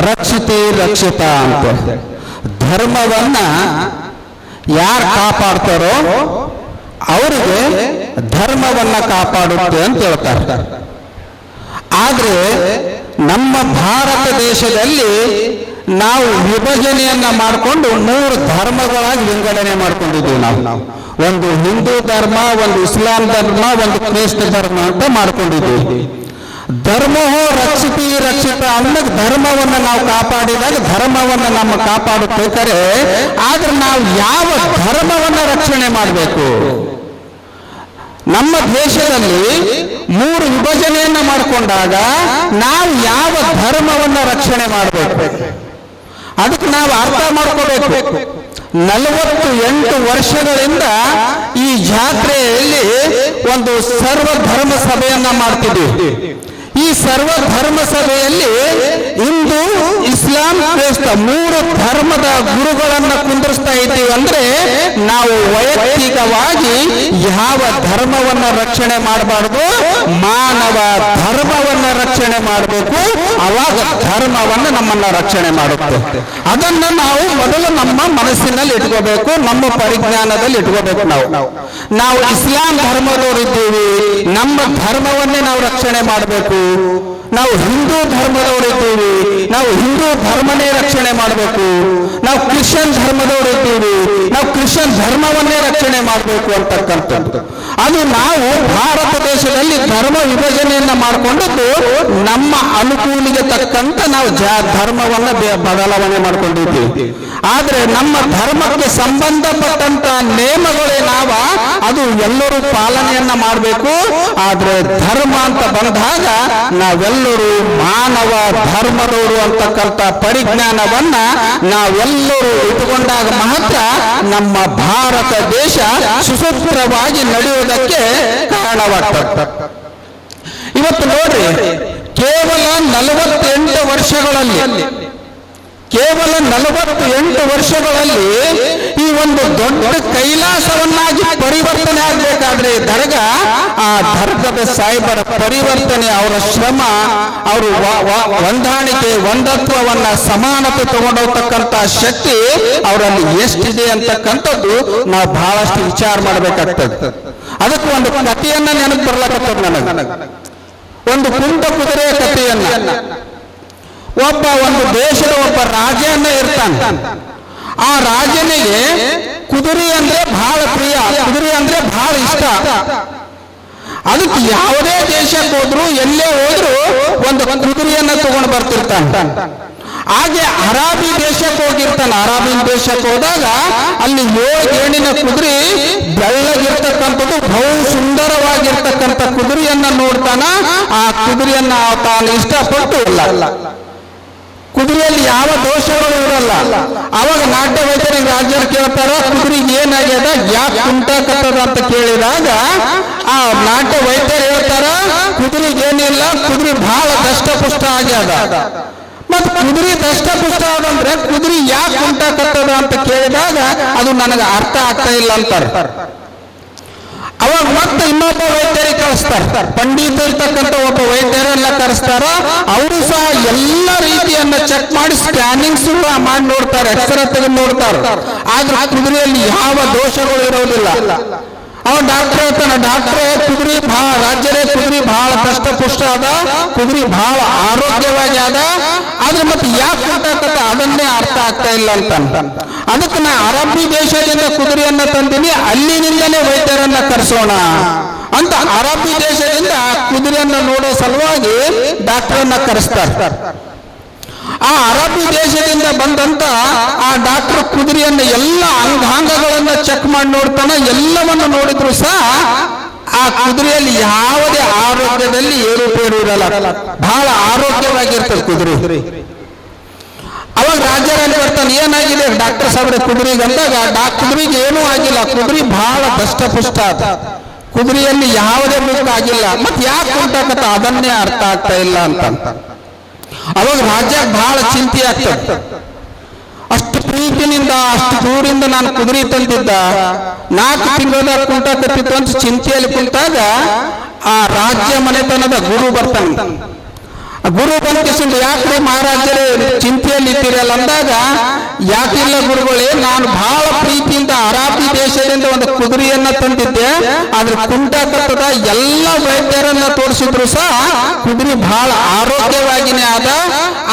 ರಕ್ಷಿತೆ ರಕ್ಷಿತ ಅಂತ. ಧರ್ಮವನ್ನ ಯಾರು ಕಾಪಾಡ್ತಾರೋ ಅವರಿಗೆ ಧರ್ಮವನ್ನ ಕಾಪಾಡುತ್ತೆ ಅಂತ ಹೇಳ್ತಾರೆ. ಆದ್ರೆ ನಮ್ಮ ಭಾರತ ದೇಶದಲ್ಲಿ ನಾವು ವಿಭಜನೆಯನ್ನ ಮಾಡಿಕೊಂಡು 3 ಧರ್ಮಗಳಾಗಿ ವಿಂಗಡಣೆ ಮಾಡ್ಕೊಂಡಿದ್ದೀವಿ. ನಾವು ಒಂದು ಹಿಂದೂ ಧರ್ಮ, ಒಂದು ಇಸ್ಲಾಂ ಧರ್ಮ, ಒಂದು ಕ್ರೈಸ್ತ ಧರ್ಮ ಅಂತ ಮಾಡ್ಕೊಂಡಿದ್ದೀವಿ. ಧರ್ಮೋ ರಕ್ಷಿತಿ ರಕ್ಷಿತ ಅನ್ನೋದು ಧರ್ಮವನ್ನು ನಾವು ಕಾಪಾಡಿದಾಗ ಧರ್ಮವನ್ನು ನಮ್ಮ ಕಾಪಾಡುತ್ತಾರೆ. ಆದ್ರೆ ನಾವು ಯಾವ ಧರ್ಮವನ್ನ ರಕ್ಷಣೆ ಮಾಡಬೇಕು? ನಮ್ಮ ದೇಶದಲ್ಲಿ 3 ವಿಭಜನೆಯನ್ನ ಮಾಡಿಕೊಂಡಾಗ ನಾವು ಯಾವ ಧರ್ಮವನ್ನ ರಕ್ಷಣೆ ಮಾಡಬೇಕು? ಅದಕ್ಕೆ ನಾವು ಅರ್ಥ ಮಾಡ್ಕೋಬೇಕು. 48 ವರ್ಷಗಳಿಂದ ಈ ಜಾತ್ರೆಯಲ್ಲಿ ಒಂದು ಸರ್ವ ಧರ್ಮ ಸಭೆಯನ್ನ ಮಾಡ್ತಿದ್ದೀವಿ. ಈ ಸರ್ವ ಧರ್ಮ ಸಭೆಯಲ್ಲಿ ಹಿಂದೂ, ಇಸ್ಲಾಂ, ಕ್ರೈಸ್ತ 3 ಧರ್ಮದ ಗುರುಗಳನ್ನ ಕುಂದಿರಿಸ್ತಾ ಇದ್ದೀವಿ. ಅಂದ್ರೆ ನಾವು ವೈಯಕ್ತಿಕವಾಗಿ ಯಾವ ಧರ್ಮವನ್ನ ರಕ್ಷಣೆ ಮಾಡಬಾರ್ದು, ಮಾನವ ಧರ್ಮವನ್ನ ರಕ್ಷಣೆ ಮಾಡಬೇಕು. ಅವಾಗ ಧರ್ಮವನ್ನ ನಮ್ಮನ್ನ ರಕ್ಷಣೆ ಮಾಡುತ್ತೆ. ಅದನ್ನ ನಾವು ಮೊದಲು ನಮ್ಮ ಮನಸ್ಸಿನಲ್ಲಿ ಇಟ್ಕೋಬೇಕು, ನಮ್ಮ ಪರಿಜ್ಞಾನದಲ್ಲಿ ಇಟ್ಕೋಬೇಕು. ನಾವು ಇಸ್ಲಾಂ ಧರ್ಮದವರಿದ್ದೀವಿ, ನಮ್ಮ ಧರ್ಮವನ್ನೇ ನಾವು ರಕ್ಷಣೆ ಮಾಡಬೇಕು. ನಾವು ಹಿಂದೂ ಧರ್ಮದವರಿದ್ದೀವಿ, ನಾವು ಹಿಂದೂ ಧರ್ಮನೇ ರಕ್ಷಣೆ ಮಾಡಬೇಕು. ನಾವು ಕ್ರಿಶ್ಚಿಯನ್ ಧರ್ಮದವರಿದ್ದೀವಿ, ನಾವು ಕ್ರಿಶ್ಚಿಯನ್ ಧರ್ಮವನ್ನೇ ರಕ್ಷಣೆ ಮಾಡಬೇಕು ಅಂತಕ್ಕಂಥದ್ದು. ಅದು ನಾವು ಭಾರತ ದೇಶದಲ್ಲಿ ಧರ್ಮ ವಿಭಜನೆಯನ್ನ ಮಾಡಿಕೊಂಡದ್ದು ನಮ್ಮ ಅನುಕೂಲಿಗೆ ತಕ್ಕಂತ ನಾವು ಧರ್ಮವನ್ನ ಬದಲಾವಣೆ ಮಾಡಿಕೊಂಡಿದ್ದೀವಿ. ಆದ್ರೆ ನಮ್ಮ ಧರ್ಮಕ್ಕೆ ಸಂಬಂಧಪಟ್ಟಂತ ನೇಮಗಳೇನಾವ ಅದು ಎಲ್ಲರೂ ಪಾಲನೆಯನ್ನ ಮಾಡಬೇಕು. ಆದ್ರೆ ಧರ್ಮ ಅಂತ ಬಂದಾಗ ನಾವೆಲ್ಲರೂ ಮಾನವ ಧರ್ಮದವರು ಅಂತಕ್ಕಂಥ ಪರಿಜ್ಞಾನವನ್ನ ನಾವೆಲ್ಲರೂ ಇಟ್ಟುಕೊಂಡಾಗ ಮಾತ್ರ ನಮ್ಮ ಭಾರತ ದೇಶ ಸುಸೂತ್ರವಾಗಿ ನಡೆಯುವುದಕ್ಕೆ ಕಾರಣವಾಗ್ತದೆ. ಇವತ್ತು ನೋಡ್ರಿ, ಕೇವಲ 48 ವರ್ಷಗಳಲ್ಲಿ ಈ ಒಂದು ದೊಡ್ಡ ಕೈಲಾಸವನ್ನಾಗಿ ಪರಿವರ್ತನೆ ಆಗಬೇಕಾದ್ರೆ ದರ್ಗಾ, ಆ ದರ್ಗದ ಸಾಹೇಬರ ಪರಿವರ್ತನೆ, ಅವರ ಶ್ರಮ, ಅವರು ಹೊಂದಾಣಿಕೆ, ಒಂದತ್ವವನ್ನ, ಸಮಾನತೆ ತಗೊಂಡೋಗ್ತಕ್ಕಂಥ ಶಕ್ತಿ ಅವರಲ್ಲಿ ಎಷ್ಟಿದೆ ಅಂತಕ್ಕಂಥದ್ದು ನಾವು ಬಹಳಷ್ಟು ವಿಚಾರ ಮಾಡಬೇಕಾಗ್ತದೆ. ಅದಕ್ಕೆ ಒಂದು ಕಥೆಯನ್ನ ನೆನಪು ಬರ್ಲಾಗ್ತದೆ ನನಗೆ. ಒಂದು ಕುಂಟ ಕುದುರೆಯ ಕಥೆಯನ್ನ. ಒಂದು ದೇಶದ ಒಬ್ಬ ರಾಜನ ಇರ್ತಾನೆ. ಆ ರಾಜನಿಗೆ ಕುದುರೆ ಅಂದ್ರೆ ಬಹಳ ಪ್ರಿಯ, ಕುದುರೆ ಅಂದ್ರೆ ಬಹಳ ಇಷ್ಟ. ಅದಕ್ಕೆ ಯಾವುದೇ ದೇಶಕ್ಕೆ ಹೋದ್ರು, ಎಲ್ಲೇ ಹೋದ್ರು ಒಂದು ಕುದುರೆಯನ್ನ ತಗೊಂಡು ಬರ್ತಿರ್ತಾನೆ. ಹಾಗೆ ಅರಾಬಿ ದೇಶಕ್ಕೆ ಹೋಗಿರ್ತಾನೆ. ಅರಾಬಿ ದೇಶಕ್ಕೆ ಹೋದಾಗ ಅಲ್ಲಿ 7 ಗೇಣಿನ ಕುದುರೆ, ಬೆಳ್ಳಗಿರ್ತಕ್ಕಂಥದ್ದು, ಬಹು ಸುಂದರವಾಗಿರ್ತಕ್ಕಂಥ ಕುದುರೆಯನ್ನ ನೋಡ್ತಾನ. ಆ ಕುದುರೆಯನ್ನ ತಾನು ಇಷ್ಟಪಟ್ಟು ಇಲ್ಲ. ಕುದುರೆಯಲ್ಲಿ ಯಾವ ದೋಷಗಳು ಇರಲ್ಲ. ಅವಾಗ ನಾಟ್ಯ ವೈದ್ಯರಿಗೆ ರಾಜ್ಯರು ಕೇಳ್ತಾರ, ಕುದುರೆಗೆ ಏನಾಗ್ಯದ, ಯಾಕೆ ಕುಂಟಾಕತ್ತದ ಅಂತ ಕೇಳಿದಾಗ ಆ ನಾಟ್ಯ ವೈದ್ಯರು ಹೇಳ್ತಾರ, ಕುದುರೆಗೆ ಏನಿಲ್ಲ, ಕುದುರೆ ಬಹಳ ದಷ್ಟಪುಷ್ಟ ಆಗ್ಯದ. ಮತ್ ಕುದುರೆ ದಷ್ಟಪುಷ್ಟ ಆದಂದ್ರೆ ಕುದುರೆ ಯಾಕೆ ಕುಂಟಾಕತ್ತದ ಅಂತ ಕೇಳಿದಾಗ ಅದು ನನಗೆ ಅರ್ಥ ಆಗ್ತಾ ಇಲ್ಲ ಅಂತಾರೆ. ಅವಾಗ ಮತ್ತೆ ಇನ್ನೊಬ್ಬ ವೈದ್ಯರಿಗೆ ಕಳಿಸ್ತಾರೆ. ಪಂಡಿತ ಇರ್ತಕ್ಕಂಥ ಒಬ್ಬ ವೈದ್ಯರೆಲ್ಲ ಕರೆಸ್ತಾರ. ಅವರು ಸಹ ಎಲ್ಲ ರೀತಿಯನ್ನ ಚೆಕ್ ಮಾಡಿ ಸ್ಕ್ಯಾನಿಂಗ್ಸ್ ಮಾಡಿ ನೋಡ್ತಾರೆ, ಎಕ್ಸ್ರೇ ತೆಗೆದು ನೋಡ್ತಾರೆ. ಆದ್ರೆ ಕುದುರೆಯಲ್ಲಿ ಯಾವ ದೋಷಗಳು ಇರೋದಿಲ್ಲ. ಅವ ಡಾಕ್ಟರ್ ಹೇಳ್ತಾನೆ, ಡಾಕ್ಟ್ರೇ ಕುದುರೆ ರಾಜ್ಯರೇ ಕುದುರೆ ಬಹಳ ದಷ್ಟಪುಷ್ಟ ಅದ, ಕುದುರೆ ಬಹಳ ಆರೋಗ್ಯವಾಗಿ ಅದ, ಆದ್ರೆ ಮತ್ತೆ ಯಾಕೆ ಉಂಟಾಕತ್ತ ಅದನ್ನೇ ಅರ್ಥ ಆಗ್ತಾ ಇಲ್ಲ ಅಂತ. ಅದಕ್ಕೆ ನಾ ಅರಬ್ಬಿ ದೇಶದಿಂದ ಕುದುರೆಯನ್ನ ತಂದಿನಿ, ಅಲ್ಲಿನಿಂದಲೇ ವೈದ್ಯರನ್ನ ಕರೆಸೋಣ ಅಂತ ಅರಬ್ಬಿ ದೇಶದಿಂದ ಕುದುರೆಯನ್ನ ನೋಡೋ ಸಲುವಾಗಿ ಡಾಕ್ಟರನ್ನ ಕರೆಸ್ತಾರೆ. ಆ ಅರಬ್ಬಿ ದೇಶದಿಂದ ಬಂದಂತ ಆ ಡಾಕ್ಟರ್ ಕುದುರೆಯನ್ನ ಎಲ್ಲ ಅಂಗಾಂಗಗಳನ್ನ ಚೆಕ್ ಮಾಡಿ ನೋಡ್ತಾನೆ. ಎಲ್ಲವನ್ನು ನೋಡಿದ್ರು ಸಹ ಆ ಕುದುರೆಯಲ್ಲಿ ಯಾವುದೇ ಆರೋಗ್ಯದಲ್ಲಿ ಏರುಪೇರು ಇರಲ್ಲ, ಬಹಳ ಆರೋಗ್ಯವಾಗಿರ್ತದೆ ಕುದುರೆ. ಅವಾಗ ರಾಜ್ಯರಲ್ಲಿ ಬರ್ತಾನೆ, ಏನಾಗಿದೆ ಡಾಕ್ಟರ್ ಸಾಹೇಬ್ರೆ ಕುದುರೆಗೆ ಅಂದಾಗ ಕುದುರೆಗೆ ಏನೂ ಆಗಿಲ್ಲ, ಕುದುರೆ ಬಹಳ ದಷ್ಟಪುಷ್ಟ ಅದ, ಕುದುರೆಯಲ್ಲಿ ಯಾವುದೇ ಮುಖ ಆಗಿಲ್ಲ, ಮತ್ತೆ ಯಾಕೆ ಕುಂಟಾಕತ್ತ ಅದನ್ನೇ ಅರ್ಥ ಆಗ್ತಾ ಇಲ್ಲ ಅಂತ. ಅವಾಗ ರಾಜ್ಯ ಬಹಳ ಚಿಂತೆ ಆಗ್ತದೆ. ಅಷ್ಟು ಪ್ರೀತಿನಿಂದ ಅಷ್ಟು ದೂರಿಂದ ನಾನು ಕುದುರೆ ತಂದಿದ್ದ, 4 ತಿಂಗಳ ಕುಂಟಾಕತ್ತಿತ್ತು ಅಂತ ಚಿಂತೆಯಲ್ಲಿ ಕುಂತಾಗ ಆ ರಾಜ್ಯ ಮನೆತನದ ಗುರು ಬರ್ತಾನೆ. ಗುರು ಬಂದಿಸಿಂದ ಯಾಕ್ರಿ ಮಹಾರಾಜರೇ ಚಿಂತೆಯಲ್ಲಿ ಇದ್ದೀರಲ್ಲ ಅಂದಾಗ, ಯಾಕಿಲ್ಲ ಗುರುಗಳೇ, ನಾನು ಬಹಳ ಪ್ರೀತಿಯಿಂದ ಅರಾಬಿ ದೇಶದಿಂದ ಒಂದು ಕುದುರೆಯನ್ನ ತಂದಿದ್ದೆ, ಆದ್ರೆ ಕುಂಟಾಕತ್ತದ ಎಲ್ಲ ವೈದ್ಯರನ್ನ ತೋರಿಸಿದ್ರು ಸಹ ಕುದುರೆ ಬಹಳ ಆರೋಗ್ಯವಾಗಿನೇ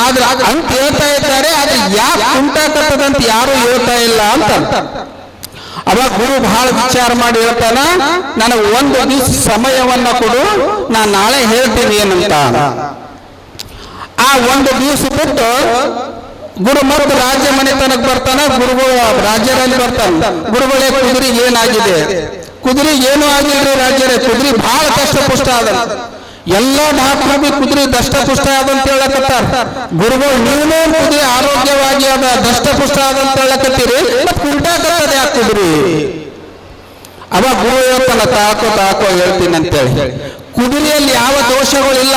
ಆದ್ರೆ ಅಂತ ಹೇಳ್ತಾ ಇದ್ದಾರೆ, ಆದ್ರೆ ಯಾಕೆ ಕುಂಟಾಕತ್ತದಂತ ಯಾರು ಹೇಳ್ತಾ ಇಲ್ಲ ಅಂತ. ಅವಾಗ ಗುರು ಬಹಳ ವಿಚಾರ ಮಾಡಿ ಹೇಳ್ತಾನ, ನನಗೆ 1 ದಿವಸ ಸಮಯವನ್ನ ಕೊಡು, ನಾನು ನಾಳೆ ಹೇಳ್ತೀನಿ ಏನಂತ. ಆ 1 ದಿವಸ ಬಿಟ್ಟು ಗುರು ಮತ್ತು ರಾಜ್ಯ ಮನೆತನಕ್ಕೆ ಬರ್ತಾನ. ಗುರುಗಳು ರಾಜ್ಯದಲ್ಲಿ ಬರ್ತಾನೆ, ಗುರುಗಳೇ ಕುದುರೆಗೆ ಏನಾಗಿದೆ? ಕುದುರೆಗೆ ಏನೂ ಆಗಿಲ್ರಿ ರಾಜ್ಯರೇ, ಕುದುರೆ ಬಹಳ ದಷ್ಟಪುಷ್ಟ ಅದ. ಎಲ್ಲ ಡಾಕ್ಟರ್ ಕುದುರೆ ದಷ್ಟಪುಷ್ಟ ಆದಂತ ಹೇಳಕತ್ತಾರ. ಗುರುಗಳು ನೀವೇ ಕುದುರೆ ಆರೋಗ್ಯವಾಗಿ ಅದ, ದಷ್ಟಪುಷ್ಟ ಆದಂತ ಹೇಳಕತ್ತೀರಿ, ಮತ್ತೆ ಕುಂಟಾಕತ್ತದ ಯಾಕೆ ಕುದುರೆ? ಅವಾಗ ಗುರು ಹೇಳ್ತಾನ, ತಾಕೋ ಹೇಳ್ತೀನಿ ಅಂತೇಳಿ. ಕುದುರೆಯಲ್ಲಿ ಯಾವ ದೋಷಗಳಿಲ್ಲ,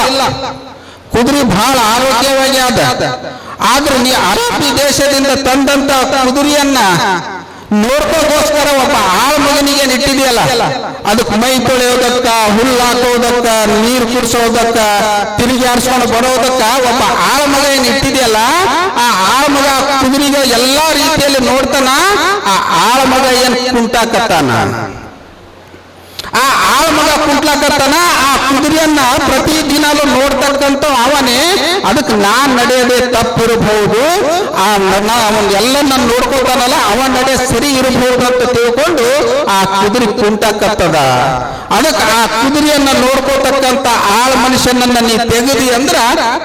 ಕುದುರೆ ಬಹಳ ಆರೋಗ್ಯವಾಗಿ ಅದ. ಆದ್ರೆ ನೀ ಅರಬ್ಬಿ ದೇಶದಿಂದ ತಂದಂತ ಕುದುರೆಯನ್ನ ನೋಡ್ಕೋಗೋಸ್ಕರ ಒಬ್ಬ ಆಳ್ ಮಗನಿಗೆ ಇಟ್ಟಿದೆಯಲ್ಲ, ಅದಕ್ಕೆ ಮೈ ತೊಳೆಯೋದಕ್ಕ, ಹುಲ್ಲು ಹಾಕೋದಕ್ಕ, ನೀರು ಕುಡಿಸೋದಕ್ಕ, ತಿರುಗಿ ಆರಿಸ್ಕೊಂಡು ಬರೋದಕ್ಕ ಒಬ್ಬ ಆಳ್ ಮಗ ಏನ್ ಇಟ್ಟಿದೆಯಲ್ಲ, ಆ ಆಳ್ ಮಗ ಕುದುರೆಗೆ ಎಲ್ಲಾ ರೀತಿಯಲ್ಲಿ ನೋಡ್ತಾನ. ಆ ಆಳ್ ಮಗ ಏನ್ ಕುಂಟಾಕತ್ತಾನ, ಆ ಆಳ್ ಮಗ ಕುಂಟ್ಲಾಕತ್ತಾನ. ಆ ಕುದುರೆಯನ್ನ ಪ್ರತಿ ದಿನಾಲು ನೋಡ್ತಕ್ಕಂಥ ಅವನೇ. ಅದಕ್ಕೆ ನಾನ್ ನಡೆಯೋದೇ ತಪ್ಪಿರಬಹುದು, ಅವನ್ ಎಲ್ಲ ನಾನು ನೋಡ್ಕೊತಾನಲ್ಲ ಅವನ್ ನಡೆ ಸರಿ ಇರಬಹುದು ಅಂತ ತಿಳ್ಕೊಂಡು ಆ ಕುದುರೆ ಕುಂಟಾಕತ್ತದ. ಅದಕ್ಕೆ ಆ ಕುದುರೆಯನ್ನ ನೋಡ್ಕೋತಕ್ಕಂಥ ಆಳ್ ಮನುಷ್ಯನನ್ನ ನೀ ತೆಗದಿ ಅಂದ್ರ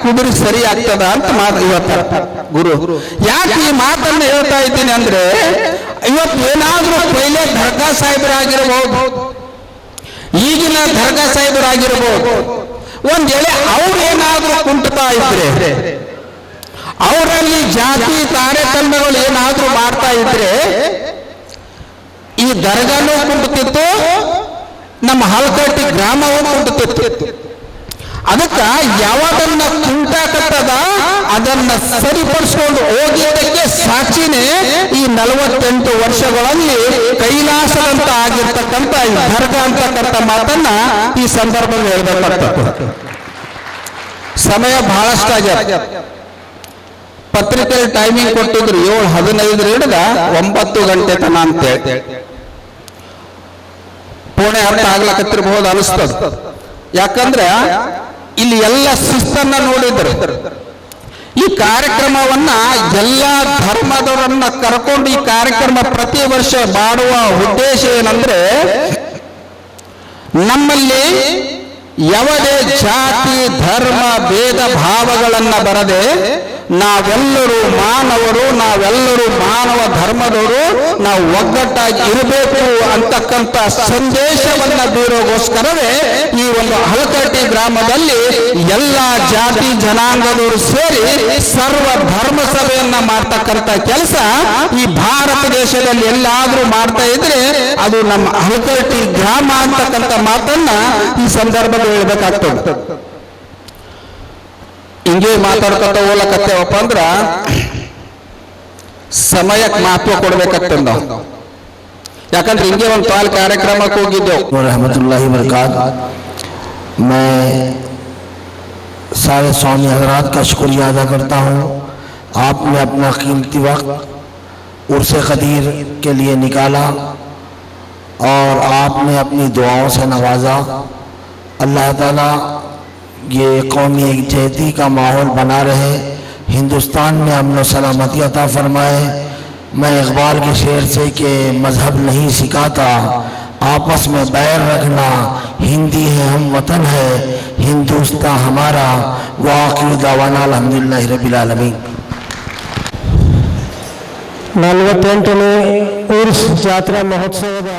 ಕುದುರೆ ಸರಿ ಆಗ್ತದ ಅಂತ ಇವತ್ತ ಗುರು. ಯಾಕೆ ಈ ಮಾತನ್ನ ಹೇಳ್ತಾ ಇದ್ದೀನಿ ಅಂದ್ರೆ, ಇವತ್ತು ಏನಾದ್ರೂ ಪೈಲೆ ದರ್ಗಾ ಸಾಹೇಬರಾಗಿರಬಹುದು, ಈಗಿನ ದರ್ಗಾ ಸಾಹೇಬರಾಗಿರ್ಬೋದು, ಒಂದ್ ವೇಳೆ ಅವ್ರೇನಾದ್ರೂ ಕುಂಟುತ್ತಾ ಇದ್ರೆ, ಅವರಲ್ಲಿ ಜಾತಿ ತಾರತಮ್ಯಗಳು ಏನಾದ್ರೂ ಮಾಡ್ತಾ ಇದ್ರೆ, ಈ ದರ್ಗಾನೂ ಕುಂಟುತ್ತಿತ್ತು, ನಮ್ಮ ಹಲಕಟ್ಟಿ ಗ್ರಾಮವೂ ಕುಂಟುತ್ತಿತ್ತು. ಅದಕ್ಕ ಯಾವದನ್ನ ಕುಂಟಾಕತ್ತದ ಅದನ್ನ ಸರಿಪಡಿಸ್ಕೊಂಡು ಹೋಗಿದ್ದಕ್ಕೆ ಸಾಕ್ಷಿನೇ ಈ 48 ವರ್ಷಗಳಲ್ಲಿ ಕೈಲಾಸದಂತ ಆಗಿರ್ತಕ್ಕಂಥ ಈ ದರ್ಗಾ ಅಂತಕ್ಕಂಥ ಮಾತನ್ನ ಈ ಸಂದರ್ಭದಲ್ಲಿ ಹೇಳ್ಬೇಕಾಗ್ತದೆ. ಸಮಯ ಬಹಳಷ್ಟಾಗ್ಯದ. ಪತ್ರಿಕೆಯಲ್ಲಿ ಟೈಮಿಂಗ್ ಕೊಟ್ಟಿದ್ರು 7:15 ಹಿಡಿದ 9 ಗಂಟೆ ತನ ಅಂತೇಳಿ. ಪುಣೆ ಅರ್ಥ ಆಗ್ಲಕತ್ತಿರ್ಬಹುದು ಅನಿಸ್ತದ. ಯಾಕಂದ್ರೆ ಇಲ್ಲಿ ಎಲ್ಲ ಶಿಸ್ತನ್ನ ನೋಡಿದ್ರು. ಈ ಕಾರ್ಯಕ್ರಮವನ್ನ ಎಲ್ಲ ಧರ್ಮದವರನ್ನ ಕರ್ಕೊಂಡು ಈ ಕಾರ್ಯಕ್ರಮ ಪ್ರತಿ ವರ್ಷ ಮಾಡುವ ಉದ್ದೇಶ ಏನಂದ್ರೆ, ನಮ್ಮಲ್ಲಿ ಯಾವುದೇ ಜಾತಿ ಧರ್ಮ ಭೇದ ಭಾವಗಳನ್ನ ಬರದೆ ನಾವೆಲ್ಲರೂ ಮಾನವರು, ನಾವೆಲ್ಲರೂ ಮಾನವ ಧರ್ಮದವರು, ನಾವು ಒಗ್ಗಟ್ಟಾಗಿ ಇರಬೇಕು ಅಂತಕ್ಕಂಥ ಸಂದೇಶವನ್ನ ಬೀರೋಗೋಸ್ಕರವೇ ಈ ಒಂದು ಹಲಕಟ್ಟಿ ಗ್ರಾಮದಲ್ಲಿ ಎಲ್ಲ ಜಾತಿ ಜನಾಂಗದವರು ಸೇರಿ ಸರ್ವ ಧರ್ಮ ಸಭೆಯನ್ನ ಮಾಡ್ತಕ್ಕಂಥ ಕೆಲಸ ಈ ಭಾರತ ದೇಶದಲ್ಲಿ ಎಲ್ಲಾದ್ರೂ ಮಾಡ್ತಾ ಇದ್ರೆ ಅದು ನಮ್ಮ ಹಲಕಟ್ಟಿ ಗ್ರಾಮ ಅಂತಕ್ಕಂಥ ಮಾತನ್ನ ಈ ಸಂದರ್ಭದಲ್ಲಿ ಹೇಳ್ಬೇಕಾಗ್ತದೆ. ಹಿಂಗೆ ಮಾತಾಡ್ಕೊತ ಹೋಗ್ಲಕತ್ತೇವಪ್ಪ ಅಂದ್ರ ಸಮಯಕ್ಕೆ ಮಹತ್ವ ಕೊಡ್ಬೇಕಾಗ್ತದ ನಾವು. ಯಾಕಂದ್ರೆ ಹಿಂಗೆ ಒಂದು ಪಾಲ್ ಕಾರ್ಯಕ್ರಮಕ್ಕೆ ಹೋಗಿದ್ದೆವು. रहमतुल्लाहि बरकात। मैं सारे स्वामी हजरात का शुक्रिया अदा करता हूँ। आपने अपना कीमती वक्त उर्स कदीर के लिए निकाला और आपने अपनी दुआओं से नवाजा। अल्लाह ताला ये कौमी एकजुहती का माहौल बना रहे, हिंदुस्तान में अमन सलामती अता फरमाए। मैं इकबाल के शेर से कि मजहब नहीं सिखाता, आपस में बैर रखना, हिंदी है हम वतन है, हिंदुस्तान हमारा। वाक़िअ दावाना अल्हम्दुलिल्लाहि रब्बिल आलमीन। 48ನೇ ಉರ್ಸ್ ಜಾತ್ರಾ ಮಹೋತ್ಸವದ